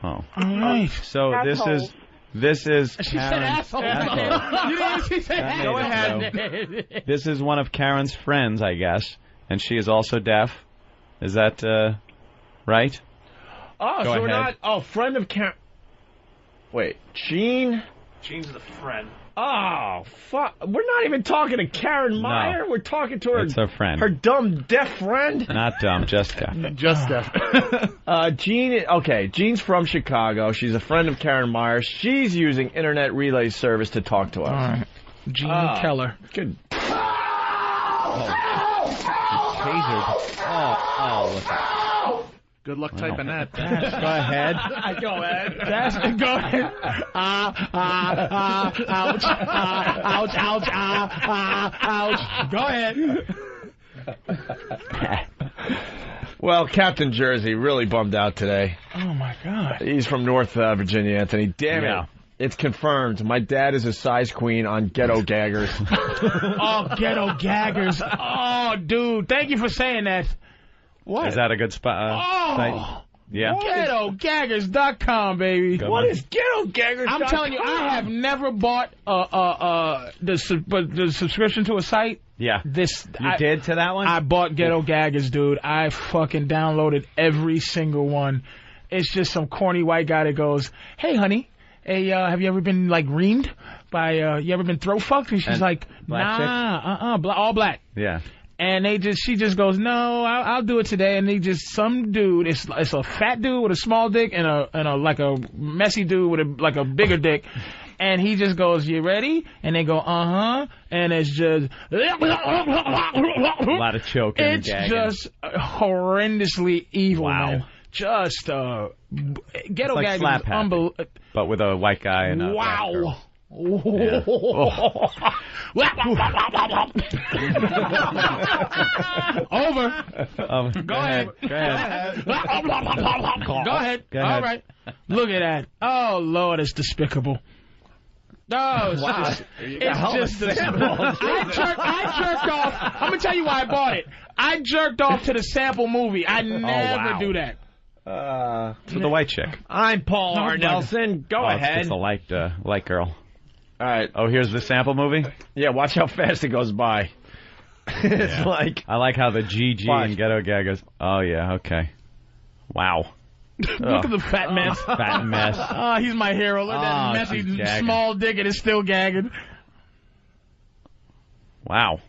Oh. All right. So Assholes. this is She said asshole. You know she said Go ahead. This is one of Karen's friends, I guess, and she is also deaf. Is that right? Oh, Go so we're ahead. not. Oh, friend of Karen. Wait, Gene? Gene's the friend. Oh, fuck. We're not even talking to Karen Meyer. We're talking to her. It's her friend. Her dumb, deaf friend. Not dumb, just deaf. Just deaf. Jean's from Chicago. She's a friend of Karen Meyer. She's using Internet Relay Service to talk to us. All right. Jean Keller. Good. Oh, look. Good luck typing that. Go ahead. Go ahead. Go ahead. Ouch. Go ahead. Well, Captain Jersey really bummed out today. Oh, my God. He's from North Virginia, Anthony. Damn it. It's confirmed. My dad is a size queen on Ghetto Gaggers. Oh, Ghetto Gaggers. Oh, dude. Thank you for saying that. What? Is that a good spot? Site? Yeah. GhettoGaggers.com, baby. What is GhettoGaggers.com? I'm telling you, I have never bought the subscription to a site. Yeah. You did to that one? I bought Ghetto Gaggers, dude. I fucking downloaded every single one. It's just some corny white guy that goes, "Hey, honey, hey, have you ever been like reamed by? You ever been throat fucked?" And she's like, "Nah, all black." Yeah. And she just goes, "No, I'll do it today." And some dude, it's a fat dude with a small dick and a like a messy dude with a bigger dick. And he just goes, "You ready?" And they go, "Uh-huh." And it's just a lot of choking and gagging. It's just horrendously evil, man. Just Ghetto like Gaggers is unbelievable. But with a white guy and a black girl. Yeah. Over. Go ahead. Go ahead. Go ahead. All right. Look at that. Oh, Lord, it's despicable. Oh, it's just I jerked off. I'm going to tell you why I bought it. I jerked off to the sample movie. I never do that. To the white chick. I'm Paul R. Nelson. Go ahead. It's a light girl. All right. Oh, here's the sample movie? Yeah, watch how fast it goes by. It's like... I like how the GG and Ghetto Gaggers... Oh, yeah, okay. Wow. Look at the fat mess. Fat mess. Oh, he's my hero. Look at that messy small dick and it's still gagging. Wow.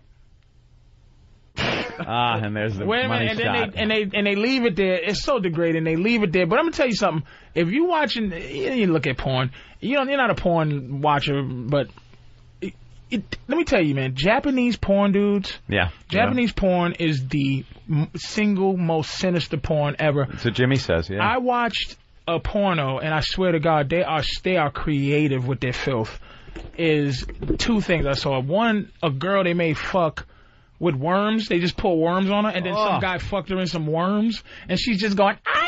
And there's the money shot. And they leave it there. It's so degrading. They leave it there. But I'm gonna tell you something. If you watching, you look at porn. You're not a porn watcher, but let me tell you, man. Japanese porn dudes. Yeah. Japanese porn is the single most sinister porn ever. So Jimmy says, yeah. I watched a porno, and I swear to God, they are creative with their filth. Is two things I saw. One, a girl they made fuck with worms. They just pull worms on her, and then some guy fucked her in some worms, and she's just going, ay.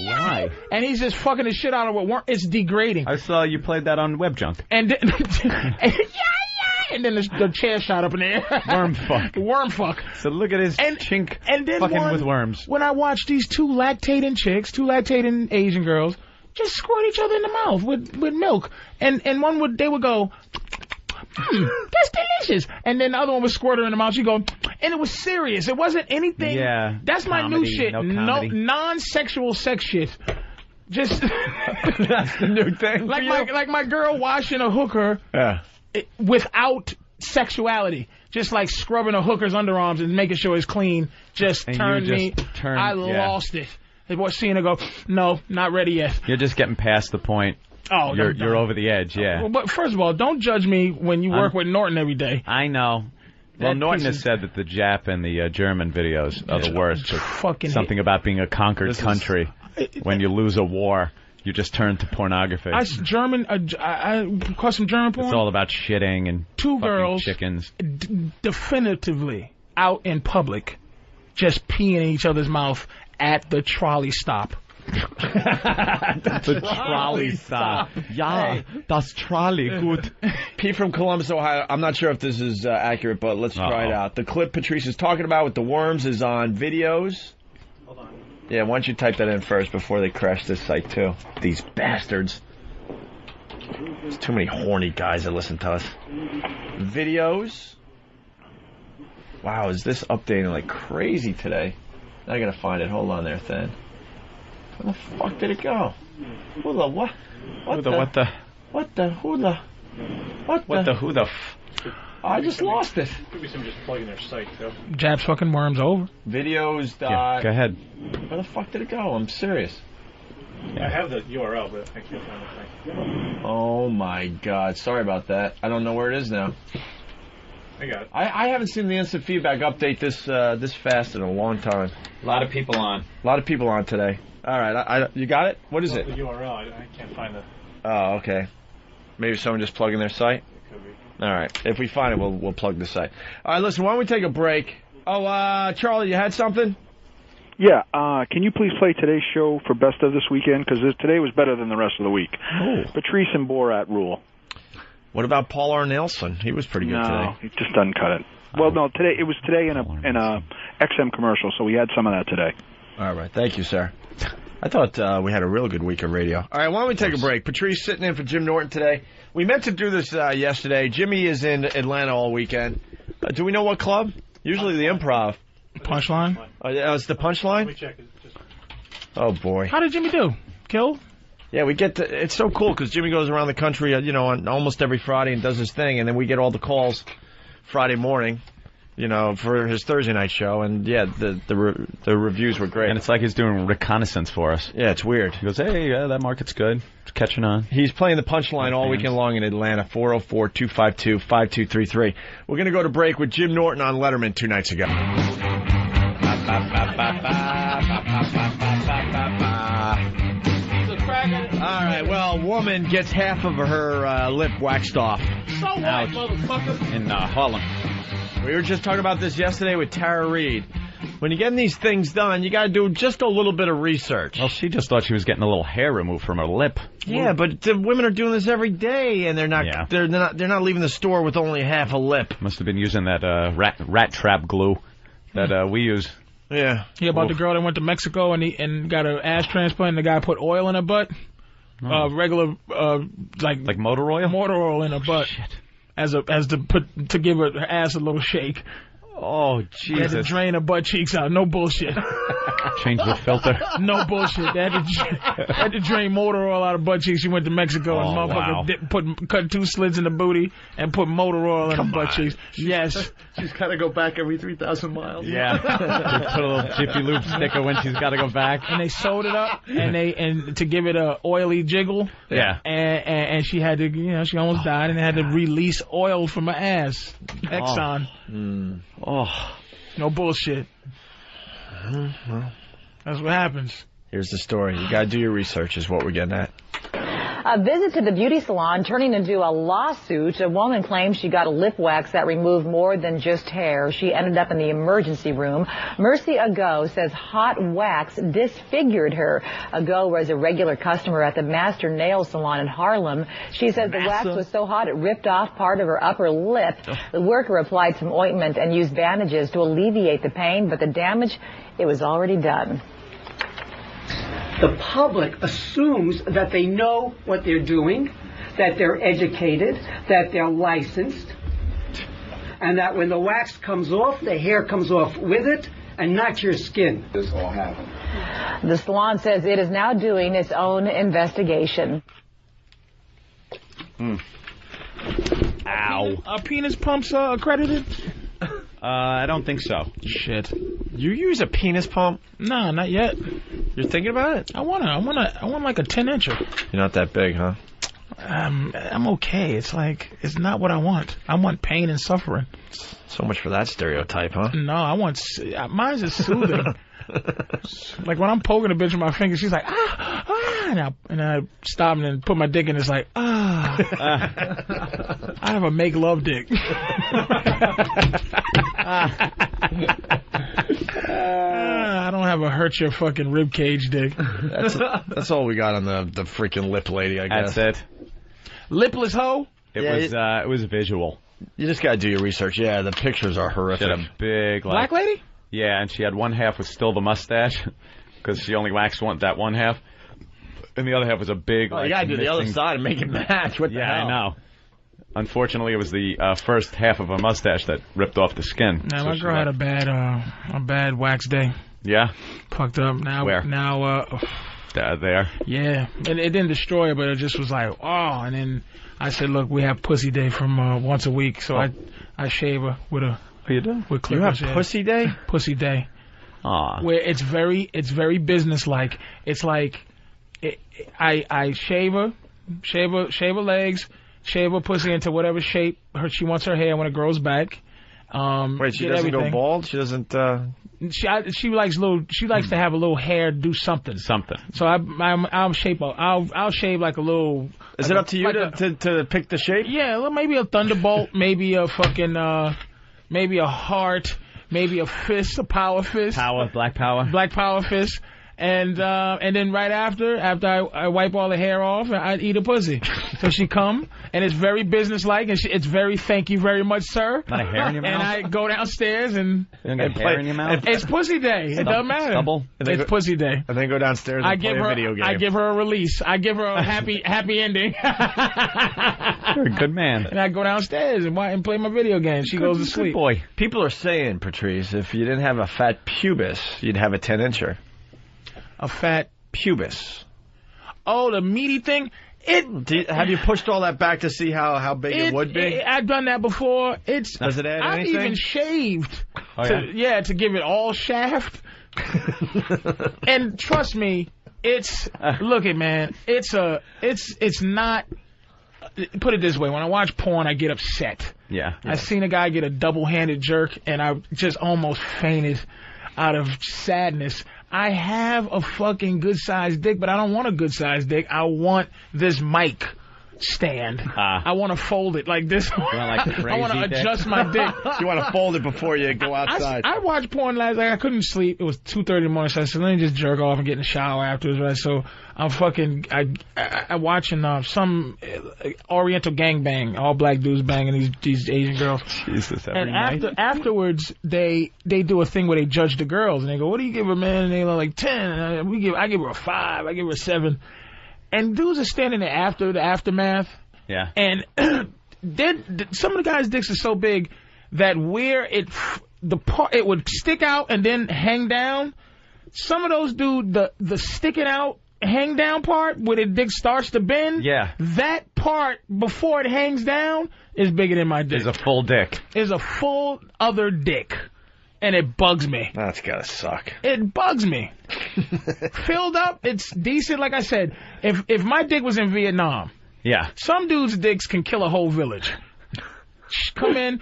Why? And he's just fucking the shit out of her with worms. It's degrading. I saw you played that on WebJunk. And then, and then the chair shot up in the air. Worm fuck. Worm fuck. So look at his chink and then fucking with worms. When I watched these two lactating Asian girls just squirt each other in the mouth with milk. And they would go, that's delicious. And then the other one would squirt her in the mouth. She'd go, and it was serious. It wasn't anything. Yeah. That's my new shit. No non-sexual sex shit. Just that's the new thing. Like my girl washing a hooker without sexuality. Just like scrubbing a hooker's underarms and making sure it's clean. I lost it. They were seeing her go, no, not ready yet. You're just getting past the point. Oh, you're over the edge, yeah. But first of all, don't judge me when you work with Norton every day. I know. Well, Norton has said that the Jap and the German videos are the worst. Something about being a conquered country. When you lose a war, you just turn to pornography. I caught some German porn. It's all about shitting and two girls chickens. Definitively out in public, just peeing in each other's mouth at the trolley stop. The trolley stop. Yeah, das Trolley, gut. Pete from Columbus, Ohio. I'm not sure if this is accurate, but let's try it out. The clip Patrice is talking about with the worms is on videos. Hold on. Yeah, why don't you type that in first before they crash this site, too? These bastards. There's too many horny guys that listen to us. Videos. Wow, is this updating like crazy today? Now I gotta find it. Hold on there, Thin. Where the fuck did it go? Who the what? What the? Who the I just lost it. Could be some just plugging their site, though. Jab's fucking worms over. Videos. Yeah, go ahead. Where the fuck did it go? I'm serious. I have the URL, but I can't find the thing. Oh my God! Sorry about that. I don't know where it is now. I got it. I haven't seen the instant feedback update this fast in a long time. A lot of people on. A lot of people on today. All right, you got it? What is it? The URL. I can't find the. Oh, okay. Maybe someone just plugging their site. It could be. All right. If we find it, we'll plug the site. All right. Listen, why don't we take a break? Oh, Charlie, you had something? Yeah, can you please play today's show for Best of this weekend? Because today was better than the rest of the week. Oh. Patrice and Borat rule. What about Paul R. Nelson? He was pretty good today. No, he just doesn't cut it. Well, no, it was today in a XM commercial, so we had some of that today. All right, thank you, sir. I thought we had a real good week of radio. All right, why don't we take a break? Patrice sitting in for Jim Norton today. We meant to do this yesterday. Jimmy is in Atlanta all weekend. Do we know what club? Usually the Improv. Punchline? It's the Punchline? Let me check it. Oh, boy. How did Jimmy do? Killed? Yeah, we get to, it's so cool because Jimmy goes around the country, on almost every Friday and does his thing, and then we get all the calls Friday morning, for his Thursday night show, and yeah, the reviews were great. And it's like he's doing reconnaissance for us. Yeah, it's weird. He goes, hey, that market's good. It's catching on. He's playing the Punchline all weekend long in Atlanta, 404-252-5233. We're going to go to break with Jim Norton on Letterman 2 nights ago. All right, well, woman gets half of her lip waxed off. So what, motherfucker? In Harlem. We were just talking about this yesterday with Tara Reid. When you're getting these things done, you got to do just a little bit of research. Well, she just thought she was getting a little hair removed from her lip. Yeah, but the women are doing this every day, and they're not they're not leaving the store with only half a lip. Must have been using that rat trap glue that we use. Yeah. Yeah, about the girl that went to Mexico and got an ass transplant, and the guy put oil in her butt. Regular like motor oil? Motor oil in her butt. Shit. To give her ass a little shake. Oh, Jesus. They had to drain her butt cheeks out. No bullshit. Change the filter. No bullshit. They had to drain motor oil out of butt cheeks. She went to Mexico and motherfucker cut 2 slits in the booty and put motor oil in her butt cheeks. Yes. She's got to go back every 3,000 miles. Yeah. Put a little Jiffy Lube sticker when she's got to go back. And they sewed it up and to give it a oily jiggle. Yeah. And she had to, she almost died and they had to release oil from her ass. Exxon. No bullshit. Well, that's what happens. Here's the story. You got to do your research is what we're getting at. A visit to the beauty salon turning into a lawsuit. A woman claims she got a lip wax that removed more than just hair. She ended up in the emergency room. Mercy Ago says hot wax disfigured her. Ago was a regular customer at the Master Nail Salon in Harlem. She says the wax was so hot it ripped off part of her upper lip. The worker applied some ointment and used bandages to alleviate the pain, but the damage, it was already done. The public assumes that they know what they're doing, that they're educated, that they're licensed, and that when the wax comes off, the hair comes off with it, and not your skin. This all happened. The salon says it is now doing its own investigation. Ow. Are penis pumps accredited? I don't think so. Shit. You use a penis pump? No, not yet. You're thinking about it? I want like a 10-incher. You're not that big, huh? I'm okay. It's not what I want. I want pain and suffering. So much for that stereotype, huh? No, mine's is soothing. Like when I'm poking a bitch with my finger, she's like, and I stop and then put my dick in, it's like, I have a make love dick. I don't have a hurt your fucking rib cage dick. That's all we got on the freaking lip lady, I guess. That's it. Lipless hoe? It was visual. You just gotta do your research. Yeah, the pictures are horrific. She had a big black lady? Yeah, and she had one half was still the mustache because she only waxed that one half, and the other half was a big. You gotta do the other side and make it match. What the hell? I know. Unfortunately, it was the first half of a mustache that ripped off the skin. Now my girl had a bad wax day. Yeah. Fucked up. Now Where? Now there. Yeah, and it didn't destroy her, but it just was like, oh. And then I said, look, we have pussy day from once a week, so I shave her with a. What you do? With clippers. You have pussy day? Pussy day. Aw. Where it's very businesslike. It's like I shave her legs, shave her pussy into whatever shape she wants her hair when it grows back. Wait, she doesn't go bald? She doesn't. She likes to have a little hair do something. So I'll shave like a little. Is it up to you to pick the shape? Yeah, well, maybe a thunderbolt, maybe a fucking maybe a heart, maybe a fist, a power fist. Black power fist. And then right after I wipe all the hair off, I eat a pussy. So she come, and it's very businesslike, and it's very thank you very much, sir. Not a hair in your mouth? And I go downstairs and hair in your mouth? It's pussy day. It doesn't matter. Stubble? It's pussy day. And then go downstairs and play a video game. I give her a release. I give her a happy ending. You're a good man. And I go downstairs and play my video game. She goes to sleep. Good boy. People are saying, Patrice, if you didn't have a fat pubis, you'd have a 10-incher. A fat pubis. Oh, the meaty thing? Have you pushed all that back to see how big it would be? I've done that before. Does it add I've anything? I've even shaved. To give it all shaft. And trust me, look it, man. It's not. Put it this way: when I watch porn, I get upset. Yeah. I seen a guy get a double-handed jerk, and I just almost fainted out of sadness. I have a fucking good-sized dick, but I don't want a good-sized dick. I want this mic stand. I want to fold it like this. I want to adjust my dick. You want to fold it before you go outside. I watched porn last night. I couldn't sleep. It was 2:30 in the morning, so I said, let me just jerk off and get in the shower afterwards, right? So I'm I'm watching some Oriental gangbang, all black dudes banging these Asian girls. Jesus, every night. Afterwards, they do a thing where they judge the girls, and they go, what do you give her, man? And they're like 10. I give her a 5. I give her a 7. And dudes are standing there after the aftermath. Yeah. And some of the guys' dicks are so big that where it would stick out and then hang down. Some of those dudes, the sticking out, hang down part where the dick starts to bend. Yeah. That part before it hangs down is bigger than my dick. Is a full dick. Is a full other dick. And it bugs me. That's gotta suck. It bugs me. Filled up, it's decent. Like I said, if my dick was in Vietnam, some dudes' dicks can kill a whole village. Come in,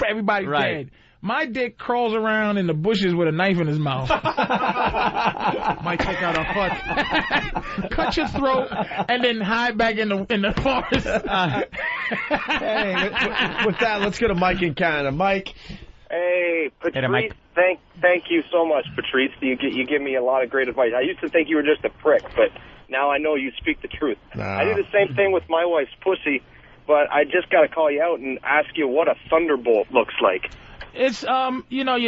everybody dead. My dick crawls around in the bushes with a knife in his mouth. Might take out a foot. Cut your throat and then hide back in the forest. Hey, with that, let's go to Mike in Canada. Mike. Hey, Patrice, thank you so much, Patrice. You give me a lot of great advice. I used to think you were just a prick, but now I know you speak the truth. I do the same thing with my wife's pussy, but I just got to call you out and ask you what a thunderbolt looks like. It's you got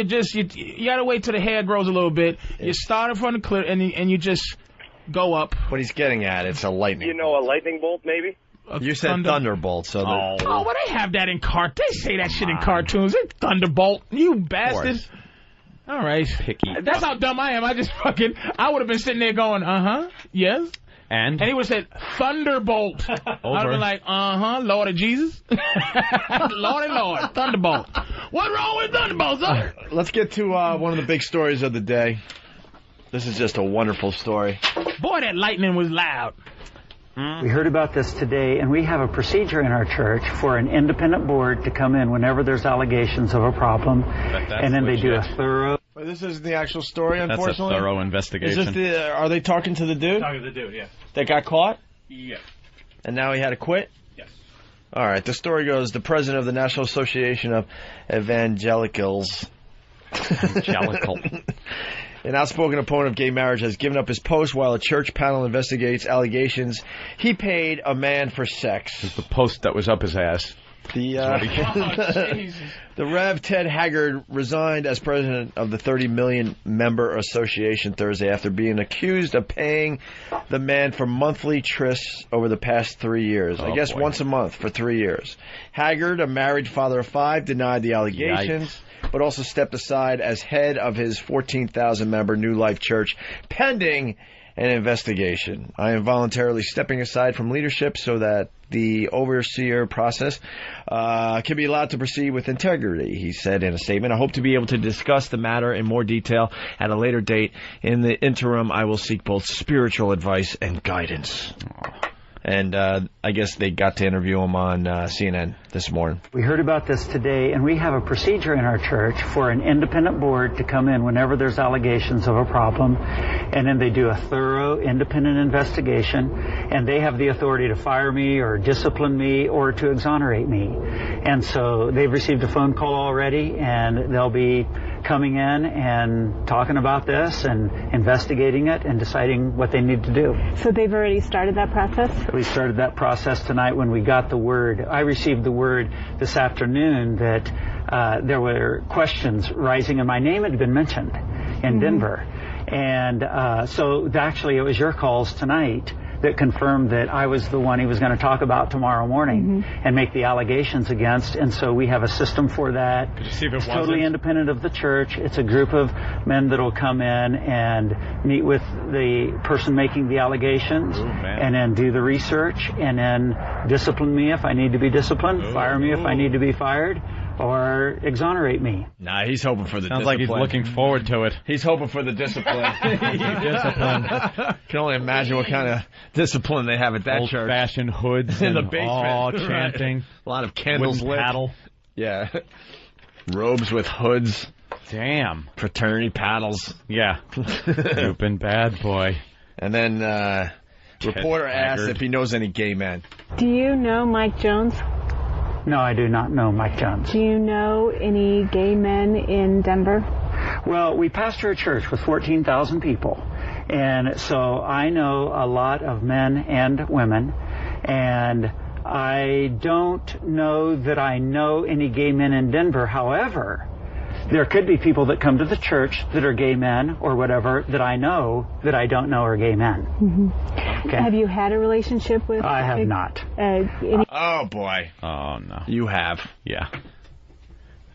to wait till the hair grows a little bit. You start in front of the clear, and you just go up. What he's getting at, it's a lightning. You know, a lightning bolt, maybe. You said thunderbolt, so well, they have that in They say that shit in cartoons. They thunderbolt, you bastard. All right, picky. That's how dumb I am. I would have been sitting there going, yes. And he would have said thunderbolt. I would have been like, Lord of Jesus, Lord, thunderbolt. What's wrong with thunderbolts? Let's get to one of the big stories of the day. This is just a wonderful story. Boy, that lightning was loud. We heard about this today, and we have a procedure in our church for an independent board to come in whenever there's allegations of a problem, and then they do a thorough... Well, this isn't the actual story, unfortunately. That's a thorough investigation. Is this are they talking to the dude? Talking to the dude, yeah. That got caught? Yeah. And now he had to quit? Yes. All right, the story goes, the president of the National Association of Evangelicals... An outspoken opponent of gay marriage has given up his post while a church panel investigates allegations he paid a man for sex. It's the post that was up his ass. The Rev. Ted Haggard resigned as president of the 30 million member association Thursday after being accused of paying the man for monthly trysts over the past 3 years. I guess once a month for 3 years. Haggard, a married father of 5, denied the allegations, but also stepped aside as head of his 14,000-member New Life Church, pending an investigation. I am voluntarily stepping aside from leadership so that the overseer process can be allowed to proceed with integrity, he said in a statement. I hope to be able to discuss the matter in more detail at a later date. In the interim, I will seek both spiritual advice and guidance. And I guess they got to interview him on CNN this morning. We heard about this today, and we have a procedure in our church for an independent board to come in whenever there's allegations of a problem, and then they do a thorough independent investigation, and they have the authority to fire me or discipline me or to exonerate me. And so they've received a phone call already, and they'll be coming in and talking about this and investigating it and deciding what they need to do. So they've already started that process? We started that process tonight when we got the word. I received the word this afternoon that there were questions rising, and my name had been mentioned in Denver. And so actually it was your calls tonight that confirmed that I was the one he was going to talk about tomorrow morning and make the allegations against. And so we have a system for that. It's totally independent of the church. It's a group of men that will come in and meet with the person making the allegations and then do the research and then discipline me if I need to be disciplined, fire me if I need to be fired, or exonerate me. Nah, he's hoping for the Sounds discipline. like he's looking forward to it. He's hoping for the discipline. Can only imagine what kind of discipline they have at that church. Old-fashioned hoods in the and basement. all chanting. A lot of candles lit. Paddle. Yeah. Robes with hoods. Damn. Fraternity paddles. Yeah. You've been bad, boy. And then reporter asked if he knows any gay men. Do you know Mike Jones? No, I do not know Mike Jones. Do you know any gay men in Denver? Well, we pastor a church with 14,000 people, and so I know a lot of men and women, and I don't know that I know any gay men in Denver. However, there could be people that come to the church that are gay men or whatever that I know that I don't know are gay men. Okay. Have you had a relationship with... I have not. Oh, boy. Oh, no. You have. Yeah.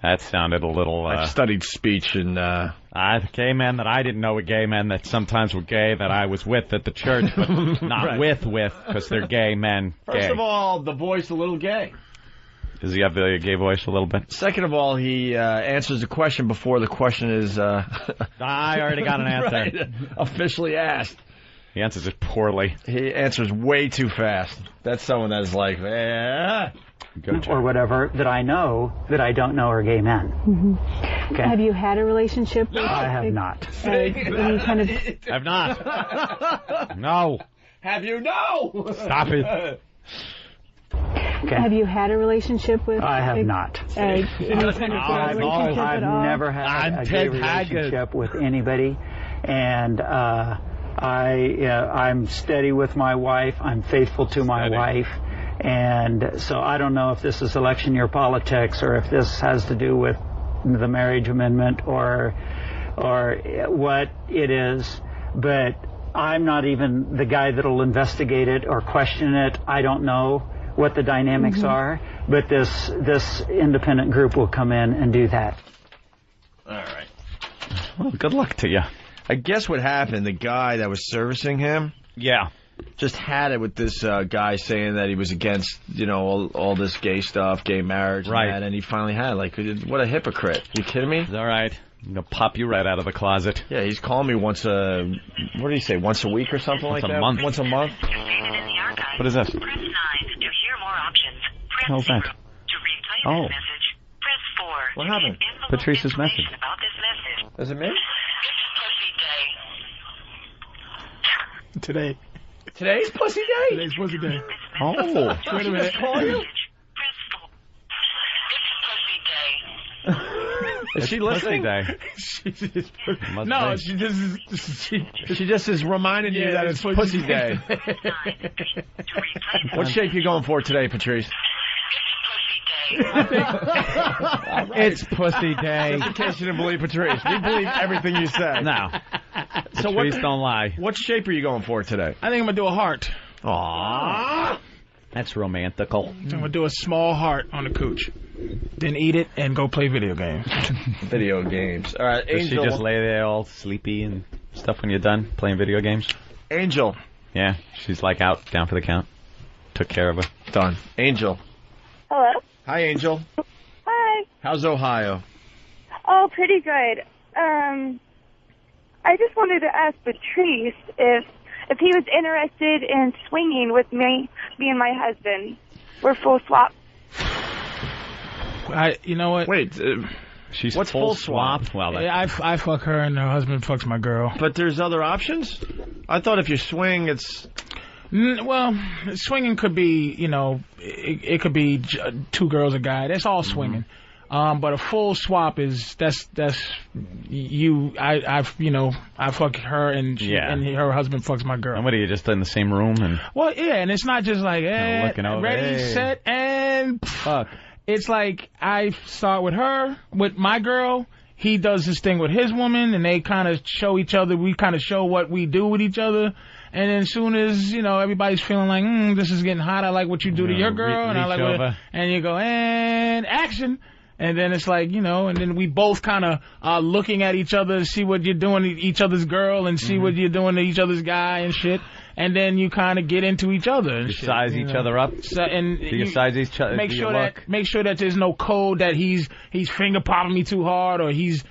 That sounded a little... I've studied speech and... gay men that I didn't know were gay men that sometimes were gay that I was with at the church, but not with, because they're gay men. First of all, the voice a little gay. Does he have the gay voice a little bit? Second of all, he answers the question before the question is... I already got an answer. Right, officially asked. He answers it poorly. He answers way too fast. That's someone that's like... or whatever that I know that I don't know are gay men. Okay. Have you had a relationship with... I have not. Any kind of... Have not. No. Have you? No. Stop it. Okay. Have you had a relationship with... I have not. Any kind of relationship I've at all? never had a gay relationship with anybody, and I'm steady with my wife. I'm faithful to my wife, and so I don't know if this is election year politics or if this has to do with the marriage amendment or what it is, but I'm not even the guy that'll investigate it or question it. I don't know what the dynamics are, but this independent group will come in and do that. All right. Well, good luck to you. I guess what happened, the guy that was servicing him, just had it with this guy saying that he was against, all this gay stuff, gay marriage, and he finally had it. What a hypocrite! You kidding me? All right. I'm going to pop you right out of the closet. Yeah, he's calling me once what did he say, once a week or something like that? Once a month. What is this? Press 9 to hear more options. Press How's 0 that? to replay this message. Press 4 what happened? Patrice's message. about this message. Is it me? Today. Today's Pussy Day? Today's Pussy Day. Oh. Wait a minute. Call you? Is she listening? No, she just is reminding you that it's Pussy Day. What shape you going for today, Patrice? It's Pussy Day. Just in case you didn't believe Patrice. We believe everything you said. No. So Patrice don't lie. What shape are you going for today? I think I'm going to do a heart. Aww. That's romantical. I'm going to do a small heart on the cooch. Then eat it and go play video games. Video games. All right, Does she just lay there all sleepy and stuff when you're done playing video games? Angel. Yeah, she's like out, down for the count. Took care of her. Done. Angel. Hello. Hi, Angel. Hi. How's Ohio? Oh, pretty good. I just wanted to ask Patrice if he was interested in swinging with me and my husband. We're full swap. You know what? Wait, she's what's full swap? Well, I fuck her and her husband fucks my girl. But there's other options? I thought if you swing, it's... Well, swinging could be, it could be 2 girls, a guy. That's all swinging. But a full swap is I fuck her and and her husband fucks my girl. And what are you, just in the same room? And well, yeah, and it's not just like looking over, ready, set, and fuck. It's like I start with her, with my girl. He does this thing with his woman, and they kind of show each other. We kind of show what we do with each other. And then as soon as, everybody's feeling like, this is getting hot, I like what you do to your girl, and I like what, and you go, and action. And then it's like, and then we both kind of are looking at each other to see what you're doing to each other's girl and see what you're doing to each other's guy and shit. And then you kind of get into each other and shit. Size each other up? So, and you size each other? Make sure that there's no code that he's finger popping me too hard or he's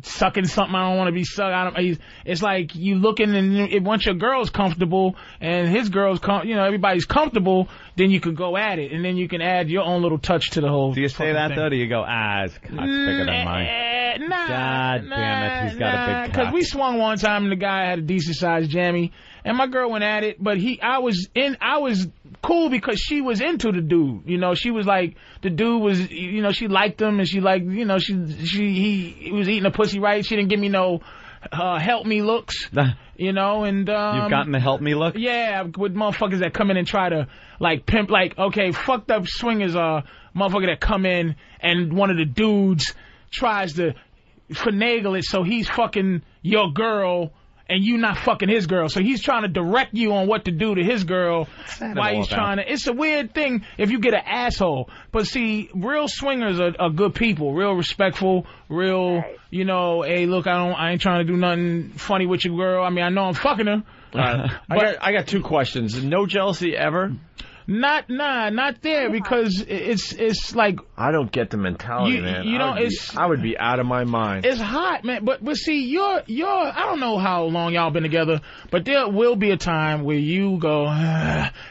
sucking something I don't want to be sucked. It's like you looking and once your girl's comfortable and his girl's everybody's comfortable, then you could go at it and then you can add your own little touch to the whole. Do you say that thing. Though? Do you go, it's bigger than mine? God damn it, he's got a big cock. Because we swung one time and the guy had a decent sized jammy and my girl went at it, but I was cool because she was into the dude. She was like, the dude was, she liked him and she liked, he was eating a pussy right. She didn't give me no help me looks, and you've gotten the help me look? Yeah, with motherfuckers that come in and try to like pimp, like, okay, fucked up swingers motherfucker that come in and one of the dudes tries to finagle it so he's fucking your girl and you not fucking his girl. So he's trying to direct you on what to do to his girl while he's trying to. It's a weird thing if you get an asshole. But see, real swingers are good people, real respectful, real, hey, look, I ain't trying to do nothing funny with your girl. I mean, I know I'm fucking her. I got 2 questions. No jealousy ever? Not there because it's like I don't get the mentality, man. I would be out of my mind. It's hot, man. But see, you're I don't know how long y'all been together, but there will be a time where you go,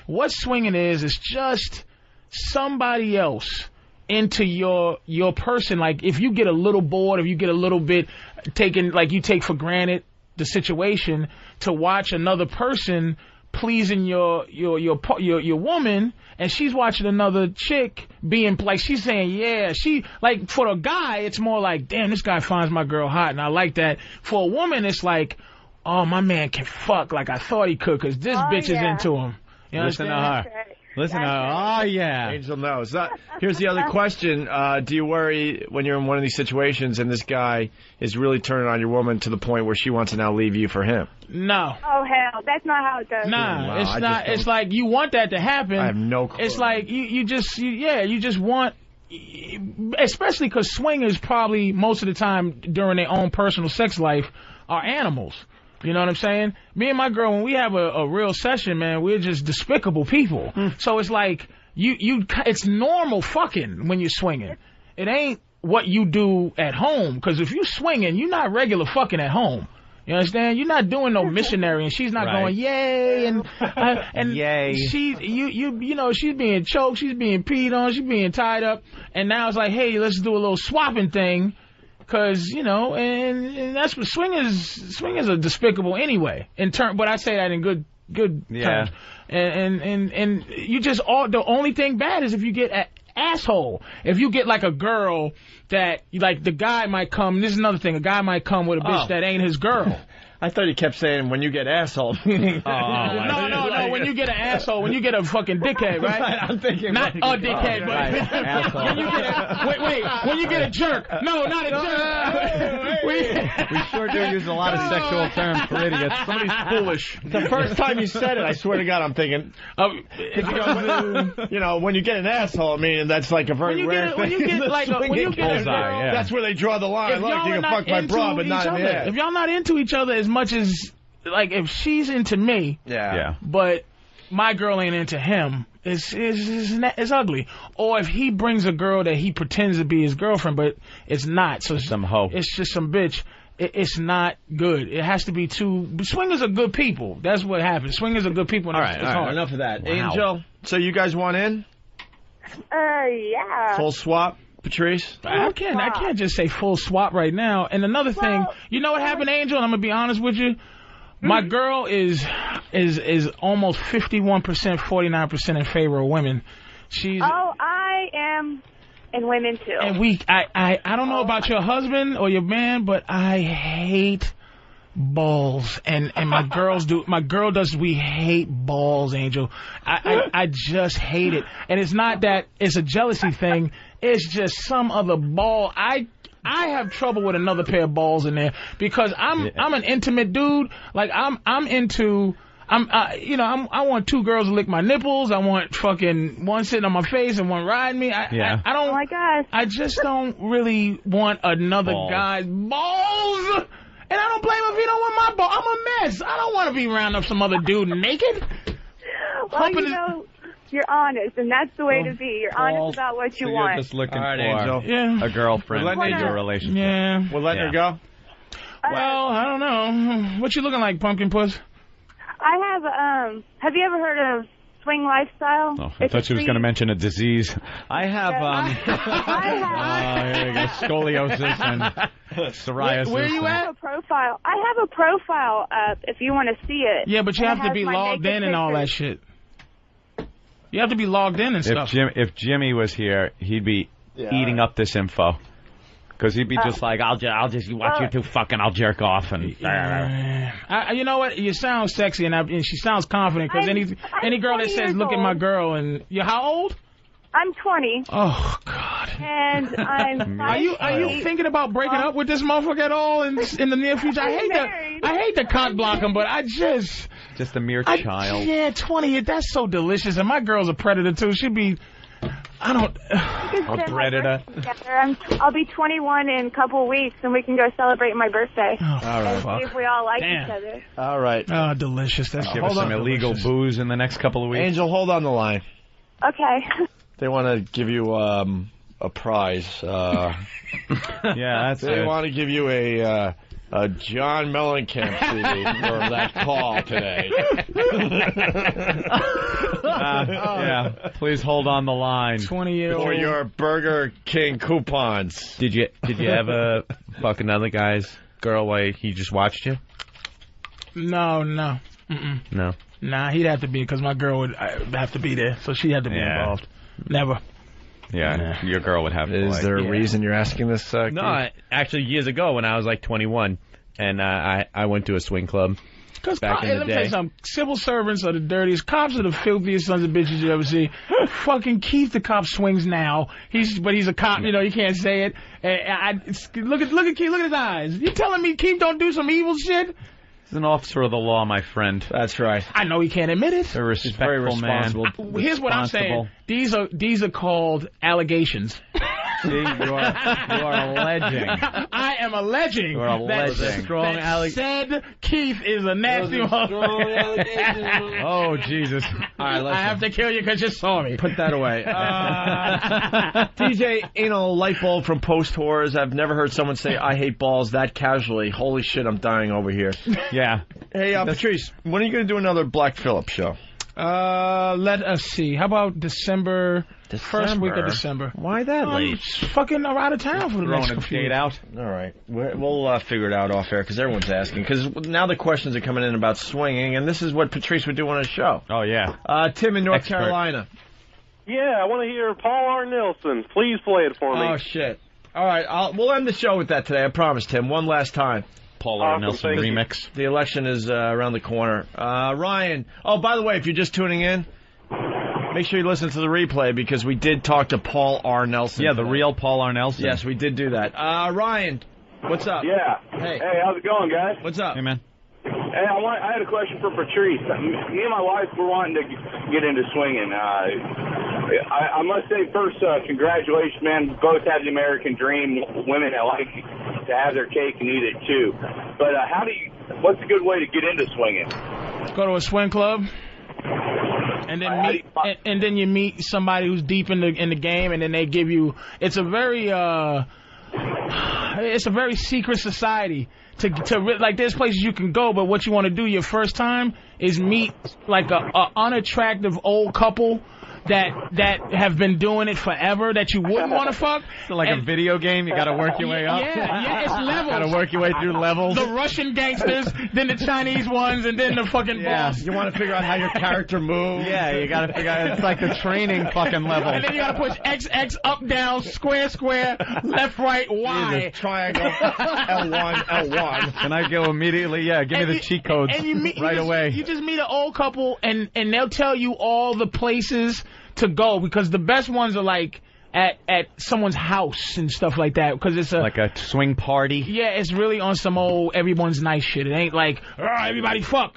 what swinging is just somebody else into your person. Like if you get a little bored, if you get a little bit taken, like you take for granted the situation to watch another person pleasing your woman, and she's watching another chick being like, she's saying, yeah, she, like, for a guy, it's more like, damn, this guy finds my girl hot, and I like that. For a woman, it's like, oh, my man can fuck like I thought he could, because this bitch is into him. You Listen understand? to her. Listen to her. Oh, yeah. Angel knows. Here's the other question. Do you worry when you're in one of these situations and this guy is really turning on your woman to the point where she wants to now leave you for him? No. Oh, hell. That's not how it goes. Nah, wow, it's not. It's like you want that to happen. I have no clue. It's like you just want, especially because swingers probably most of the time during their own personal sex life are animals. You know what I'm saying? Me and my girl, when we have a real session, man, we're just despicable people. So it's like it's normal fucking when you're swinging. It ain't what you do at home, because if you swinging, you're not regular fucking at home. You understand? You're not doing no missionary, and she's not going yay and yay. She's being choked, she's being peed on, she's being tied up, and now it's like, hey, let's do a little swapping thing. Because, and that's what swingers are despicable anyway. But I say that in good terms. And you just, the only thing bad is if you get an asshole. If you get like a girl that, like, the guy might come, this is another thing, a guy might come with a bitch that ain't his girl. I thought he kept saying when you get asshole. No, when you get an asshole, when you get a fucking dickhead, right? I'm thinking not a dickhead, but when you get a jerk. No, not a jerk. We sure do use a lot of sexual terms for idiots. Somebody's foolish. The first time you said it, I swear to God, I'm thinking, when you get an asshole, I mean, that's like a very rare thing. When you get that's where they draw the line. Look, you can fuck my bra, but not in the ass. If y'all not into each other as much as like if she's into me, Yeah. but my girl ain't into him, it's ugly. Or if he brings a girl that he pretends to be his girlfriend, but it's not. So some hoe. It's just some bitch. It's not good. It has to be two. Swingers are good people. That's what happens. Swingers are good people. And All right, it's hard. enough of that. Wow. Angel, so you guys want in? Yeah. Full swap, Patrice? I can't just say full swap right now. And another thing, you know what happened, Angel? And I'm gonna be honest with you. My girl is almost 51%, 49% in favor of women. She's I am in women too. And I don't know about your husband or your man, but I hate balls, and my girls do. My girl does. We hate balls, Angel. I just hate it, and it's not that it's a jealousy thing. It's just some other ball. I have trouble with another pair of balls in there because I'm an intimate dude. Like I'm into. I want two girls to lick my nipples. I want fucking one sitting on my face and one riding me. I don't. Oh my gosh. I just don't really want another guy's balls. And I don't blame him if he don't want my ball. I'm a mess. I don't want to be rounding up some other dude naked. Well, you're honest, and that's the way to be. You're honest about what you want. You're just looking All right, for Angel. a girlfriend in your relationship. Yeah. We're letting her go? Well, I don't know. What you looking like, pumpkin puss? I have you ever heard of Swing Lifestyle? Oh, I thought she was going to mention a disease. I have, here we go, scoliosis and psoriasis. Where you at? I have a profile up if you want to see it. Yeah, but you have to be logged in and all that shit. You have to be logged in and stuff. If Jimmy was here, he'd be eating up this info. Because he'd be just like, I'll just watch you two fucking, I'll jerk off. And you know what? You sound sexy, and she sounds confident. Because any girl that says, look at my girl, and you're how old? I'm 20. Oh, God. And I'm Are you thinking about breaking up with this motherfucker at all in the near future? I hate to cock block him, but I just a mere child. Yeah, 20. That's so delicious. And my girl's a predator, too. She'd be... I don't... A predator. I'll be 21 in a couple of weeks, and we can go celebrate my birthday. Oh, all right. See if we all like each other. All right. Oh, delicious. That's Give us some illegal booze in the next couple of weeks. Angel, hold on the line. Okay. They want to give you a prize. Yeah, that's it. They want to give you a John Mellencamp CD for that call today. Yeah, please hold on the line. 20-year-old. For your Burger King coupons. Did you ever fuck another guy's girl while he just watched you? No. Mm-mm. No. Nah, he'd have to be, because my girl would have to be there, so she'd have to be involved. Never. Yeah, your girl would have to. Is there a reason you're asking this? No, actually, years ago when I was like 21, and I went to a swing club. Because back in the let me tell day. you something. Civil servants are the dirtiest. Cops are the filthiest sons of bitches you ever see. Fucking Keith the cop swings now. But he's a cop. You know, you can't say it. Look at Keith. Look at his eyes. You telling me Keith don't do some evil shit? He's an officer of the law, my friend. That's right. I know he can't admit it. A respectful man. Here's what I'm saying. These are called allegations. See, you are alleging. I am alleging. You are alleging. That said Keith is a nasty motherfucker. Oh, Jesus. All right, I have to kill you because you saw me. Put that away. DJ, light bulb from Post Whores. I've never heard someone say, I hate balls that casually. Holy shit, I'm dying over here. Yeah. Hey, Patrice, when are you going to do another Black Phillip show? Let us see. How about December? First week of December. Why that late? Fucking out of town for the next few date out. All right. We'll figure it out off air because everyone's asking. Because now the questions are coming in about swinging, and this is what Patrice would do on his show. Oh, yeah. Tim in North Carolina. Yeah, I want to hear Paul R. Nelson. Please play it for me. Oh, shit. All right. We'll end the show with that today. I promise, Tim. One last time. Paul R. Nelson remix. The election is around the corner. Ryan. Oh, by the way, if you're just tuning in, make sure you listen to the replay because we did talk to Paul R. Nelson. Yeah, the real Paul R. Nelson. Yes, we did do that. Ryan, what's up? Yeah. Hey, how's it going, guys? What's up? Hey, man. Hey, I had a question for Patrice. Me and my wife were wanting to get into swinging. I must say first, congratulations, man. Both have the American dream. Women that like to have their cake and eat it too. But what's a good way to get into swinging? Go to a swing club. And then you meet somebody who's deep in the game, and then they give you. It's a very secret society. Like there's places you can go, but what you want to do your first time is meet like a unattractive old couple that have been doing it forever that you wouldn't want to fuck. So like a video game, you got to work your way up. Yeah, it's levels. Got to work your way through levels. The Russian gangsters, then the Chinese ones, and then the fucking boss. You want to figure out how your character moves. Yeah, you got to figure out. It's like the training fucking level. And then you got to push X, up, down, square, left, right, Y. Jesus, triangle, L1. Can I go immediately? Yeah, give me the cheat codes right away. You just meet an old couple, and they'll tell you all the places to go, because the best ones are like at someone's house and stuff like that, because it's like a swing party. Yeah, it's really on some old everyone's nice shit. It ain't like everybody fuck.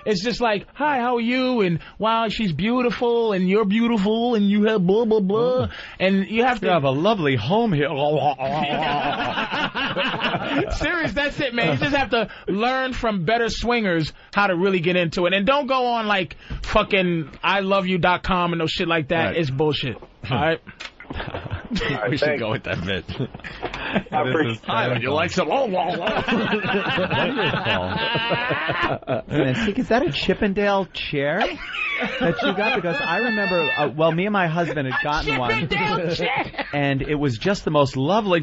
It's just like, hi, how are you? And wow, she's beautiful, and you're beautiful, and you have blah blah blah, and you have to have a lovely home here. Serious, that's it, man. You just have to learn from better swingers how to really get into it, and don't go on like fucking iloveyou.com and no shit like that. Right. It's bullshit. All right. We should go with that bit. Hi, would you like some? Wonderful. Is that a Chippendale chair that you got? Because I remember, me and my husband had gotten one, and it was just the most lovely.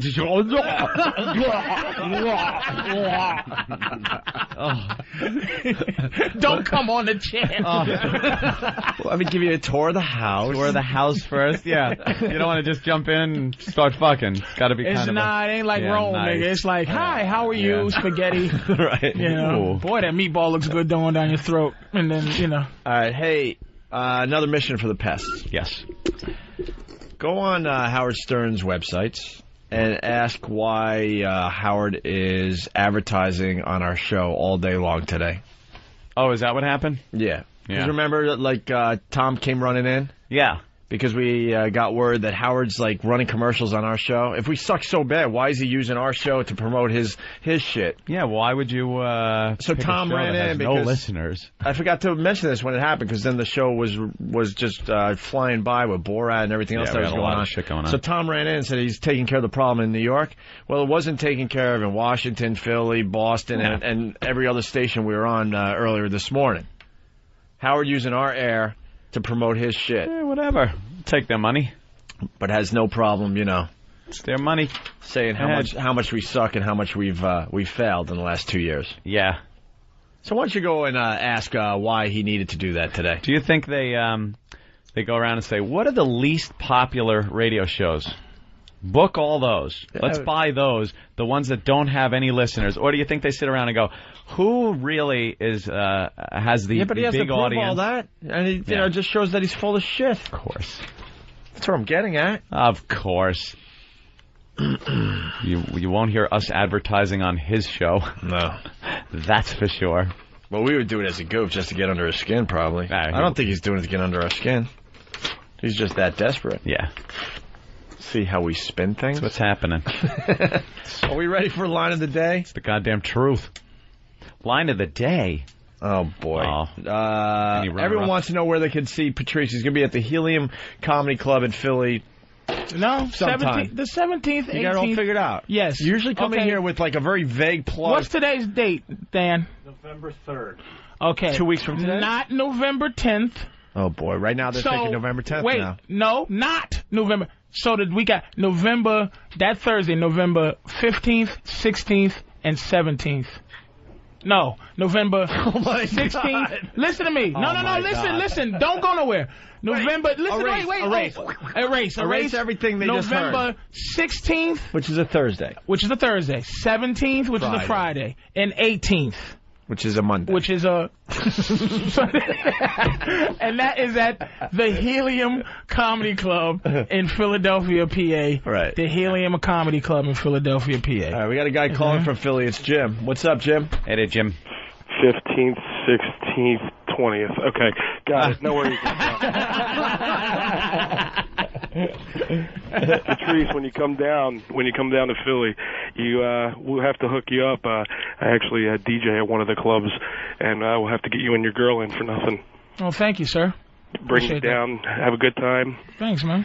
Don't come on the chair. Let me give you a tour of the house. Tour of the house first. Yeah, you don't want to just jump in and start fucking. It's got to be kind of. It ain't like Rome, nice. Nigga. It's like, hi, how are you, spaghetti? Right. You know, boy, that meatball looks good going down your throat, and then All right, hey, another mission for the pests. Yes. Go on Howard Stern's websites and ask why Howard is advertising on our show all day long today. Oh, is that what happened? Yeah. Because remember, like, Tom came running in? Yeah. Because we got word that Howard's, like, running commercials on our show. If we suck so bad, why is he using our show to promote his shit? Yeah, why would you So Tom ran in because... no listeners. I forgot to mention this when it happened, because then the show was just flying by with Borat and everything else that was going on. Shit going on. So Tom ran in and said he's taking care of the problem in New York. Well, it wasn't taken care of in Washington, Philly, Boston, and every other station we were on earlier this morning. Howard using our air to promote his shit. Yeah, whatever. Take their money. But has no problem, It's their money. Saying how much we suck and how much we've failed in the last 2 years. Yeah. So why don't you go and ask why he needed to do that today? Do you think they go around and say, what are the least popular radio shows? Book all those. Let's buy those, the ones that don't have any listeners. Or do you think they sit around and go, who really has the but he has big to prove audience? All that, and he just shows that he's full of shit. Of course. That's what I'm getting at. Of course. You won't hear us advertising on his show. No. That's for sure. Well, we would do it as a goof just to get under his skin, probably. I don't think he's doing it to get under our skin. He's just that desperate. Yeah. See how we spin things? That's what's happening. Are we ready for line of the day? It's the goddamn truth. Line of the day. Oh, boy. Everyone wants to know where they can see Patrice. He's going to be at the Helium Comedy Club in Philly. No, the 17th, 18th. You got it all figured out. Yes. You usually come in here with like a very vague plug. What's today's date, Dan? November 3rd. Okay. 2 weeks from today? Not November 10th. Oh, boy. Right now they're taking November 10th wait, now. No, not November. So we got November, that Thursday, November 15th, 16th, and 17th. No, November 16th. God. Listen to me. No, listen. Don't go nowhere. November, erase everything they just heard. November 16th. Which is a Thursday. 17th, which is a Friday. And 18th. Which is a Monday. Which is a... and that is at the Helium Comedy Club in Philadelphia, PA. Right. The Helium Comedy Club in Philadelphia, PA. All right, we got a guy calling from Philly. It's Jim. What's up, Jim? Hey there, Jim. 15th, 16th, 20th. Okay, got it. No worries. Patrice, when you come down to Philly, we'll have to hook you up. I actually DJ at one of the clubs, and we'll have to get you and your girl in for nothing. Oh, thank you, sir. Bring you down, have a good time. Thanks, man.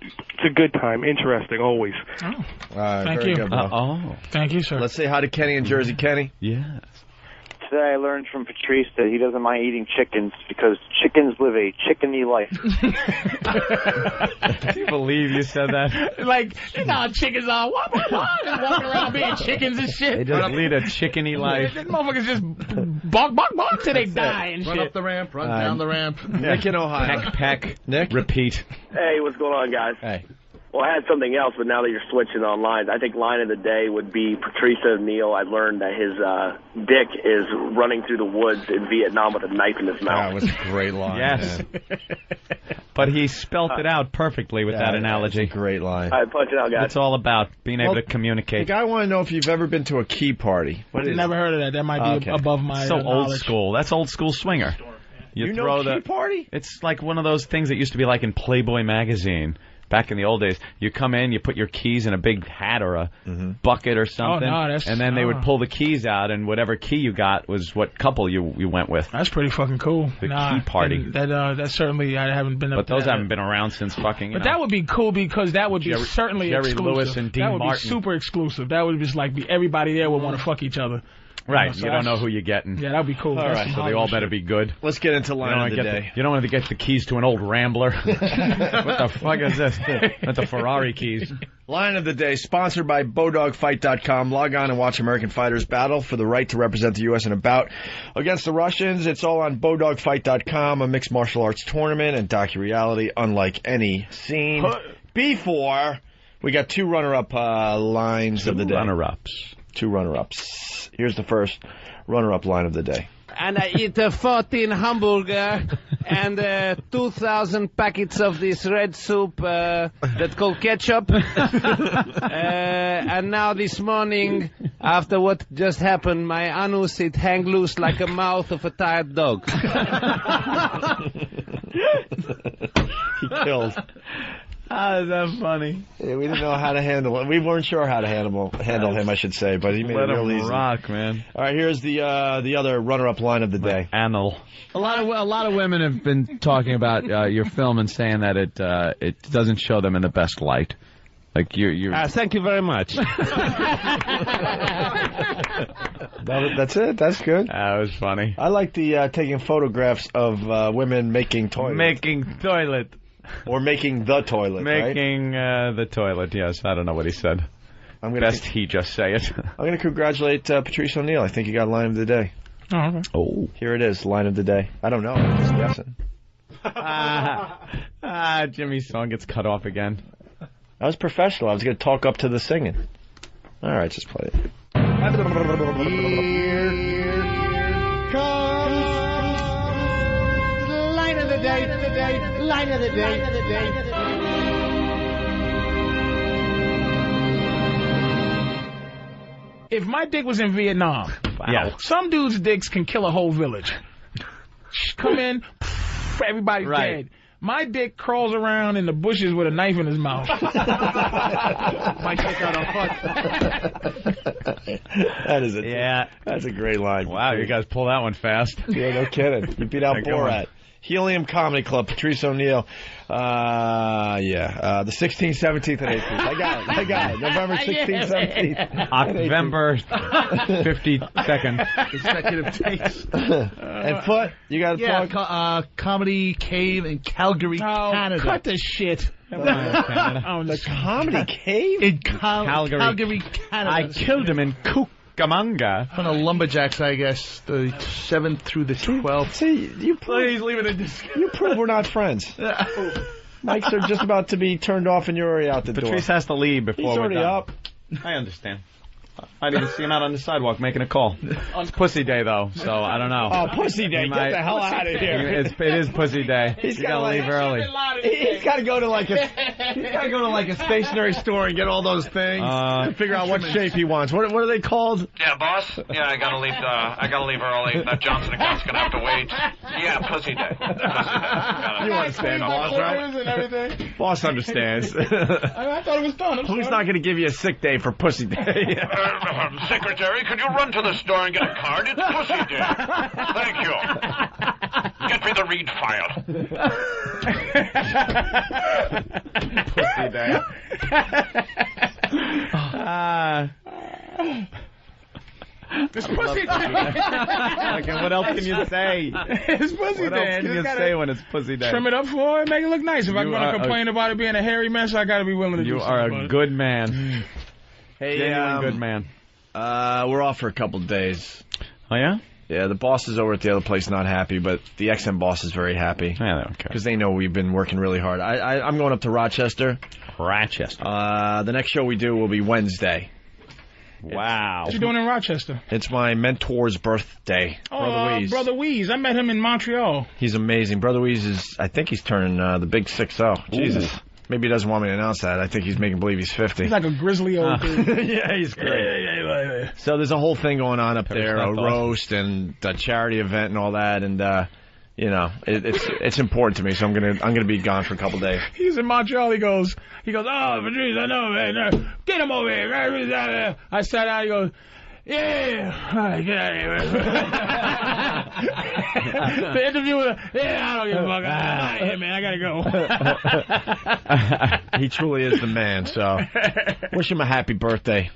It's a good time, interesting always. Oh, thank you. Good, thank you, sir. Let's say hi to Kenny in Jersey. Kenny. Yes. Today I learned from Patrice that he doesn't mind eating chickens because chickens live a chickeny life. Do you believe you said that? Like, you know how chickens are walking around being chickens and shit. They just lead a chickeny life. These motherfuckers just bark till they die and shit. Run up the ramp, run down the ramp. Nick in Ohio. Peck. Nick. Repeat. Hey, what's going on, guys? Hey. Well, I had something else, but now that you're switching on lines, I think line of the day would be Patrice O'Neill. I learned that his dick is running through the woods in Vietnam with a knife in his mouth. That was a great line. Yes. But he spelt it out perfectly with that analogy. That's a great line. All right, punch it out, guys. It's all about being able to communicate. Nick, I want to know if you've ever been to a key party. I've never heard of that. That might be above my so old knowledge. school. That's old school swinger. You know key party? It's like one of those things that used to be like in Playboy magazine. Back in the old days, you come in, you put your keys in a big hat or a bucket or something, and then they would pull the keys out, and whatever key you got was what couple you went with. That's pretty fucking cool. The key party. That certainly, I haven't been up But those to that. haven't been around since fucking, But that would be cool because that would be certainly Jerry exclusive. Lewis and Dean that would Martin. be super exclusive. That would just like be everybody there would want to fuck each other. Right, so you don't know who you're getting. Yeah, that'd be cool. All right, so they all better be good. Let's get into line of the day. You don't want to get the keys to an old Rambler. What the fuck is this? That's the Ferrari keys. Line of the day, sponsored by BowDogFight.com. Log on and watch American fighters battle for the right to represent the U.S. in a bout against the Russians. It's all on BowDogFight.com, a mixed martial arts tournament and docu-reality unlike any seen before. We got two runner-up lines of the day. Two runner-ups. Here's the first runner-up line of the day. And I eat 14 hamburger and 2,000 packets of this red soup that's called ketchup. And now this morning, after what just happened, my anus it hang loose like a mouth of a tired dog. He killed. Is that funny? Yeah, we didn't know how to handle it. We weren't sure how to handle him, I should say, but he made it real easy. Rock, man. All right, here's the other runner-up line of the day. Anal. A lot of women have been talking about your film and saying that it doesn't show them in the best light. Like you. Thank you very much. That's it. That's good. That was funny. I like the taking photographs of women making toilet. Making toilet. Or making the toilet, Making the toilet, yes. I don't know what he said. Best he just say it. I'm going to congratulate Patrice O'Neill. I think he got line of the day. Oh, okay. Oh. Here it is, line of the day. I don't know. I'm just guessing. Jimmy's song gets cut off again. I was professional. I was going to talk up to the singing. All right, just play it. Here comes line of the day, line of the day. If my dick was in Vietnam, some dudes' dicks can kill a whole village. Come in, everybody's dead. My dick crawls around in the bushes with a knife in his mouth. Might take out a hut. That's a great line. Wow, you guys pull that one fast. Yeah, no kidding. You beat out Borat. Helium Comedy Club, Patrice O'Neill. The 16th, 17th, and 18th. I got it. November 16th, 17th. November 52nd. Consecutive takes. And Foot, you got to plug? Comedy Cave in Calgary, Canada. Cut the shit. The Comedy Cave? In Calgary, Canada. I killed him in Cucamonga. From the Lumberjacks, I guess, the 7th through the 12th. See, you please leave it in this. You prove we're not friends. Mics are just about to be turned off and you're already out the door. Patrice has to leave before He's we're already done. up. I understand. I didn't see him out on the sidewalk making a call. It's Pussy Day, though, so I don't know. Oh, Pussy Day. Get the hell out of here. It is Pussy Day. He's got to leave early. He's got to go to like a stationery store and get all those things and figure out what shape he wants. What are they called? Yeah, boss. Yeah, I gotta leave. I gotta leave early. That Johnson account's gonna have to wait. Yeah, Pussy Day. You understand, boss, right? And everything. Boss understands. I thought it was done. Who's not going to give you a sick day for Pussy Day? Secretary, could you run to the store and get a card? It's Pussy Day. Thank you. Get me the read file. Pussy Day. It's Pussy Day. Okay, what else can you say? It's Pussy What Day. else can you say when it's Pussy Day? Trim it up for it, make it look nice. If I'm going to complain about it being a hairy mess, I got to be willing to do something. You are a good man. Hey, genuine good man. We're off for a couple of days. Oh, yeah? Yeah, the boss is over at the other place not happy, but the XM boss is very happy. Yeah, they don't care. Because they know we've been working really hard. I'm going up to Rochester. The next show we do will be Wednesday. Wow. What you doing in Rochester? It's my mentor's birthday, Brother Weeze. Brother Weeze. I met him in Montreal. He's amazing. Brother Weeze I think he's turning the big 6-0. Jesus. Maybe he doesn't want me to announce that. I think he's making believe he's 50. He's like a grizzly old dude. Yeah, he's great. So there's a whole thing going on up there, a roast and a charity event and all that, and it's important to me. So I'm gonna be gone for a couple days. He's in Montreal. He goes, oh, Patrice, I know, man. Get him over here. I sat down. He goes, yeah. All right, get out of here. The interview was, I don't give a fuck. Hey, man, I gotta go. He truly is the man. So wish him a happy birthday.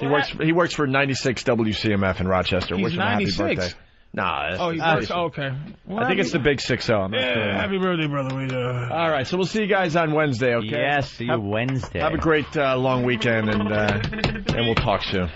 He works for 96 WCMF in Rochester. He's wish him a happy 96. birthday. Nah. He works. Okay. Well, I think it's the big 6-0. Happy birthday, brother. All right, so we'll see you guys on Wednesday, okay? Yes, see you Wednesday. Have a great long weekend, and we'll talk soon.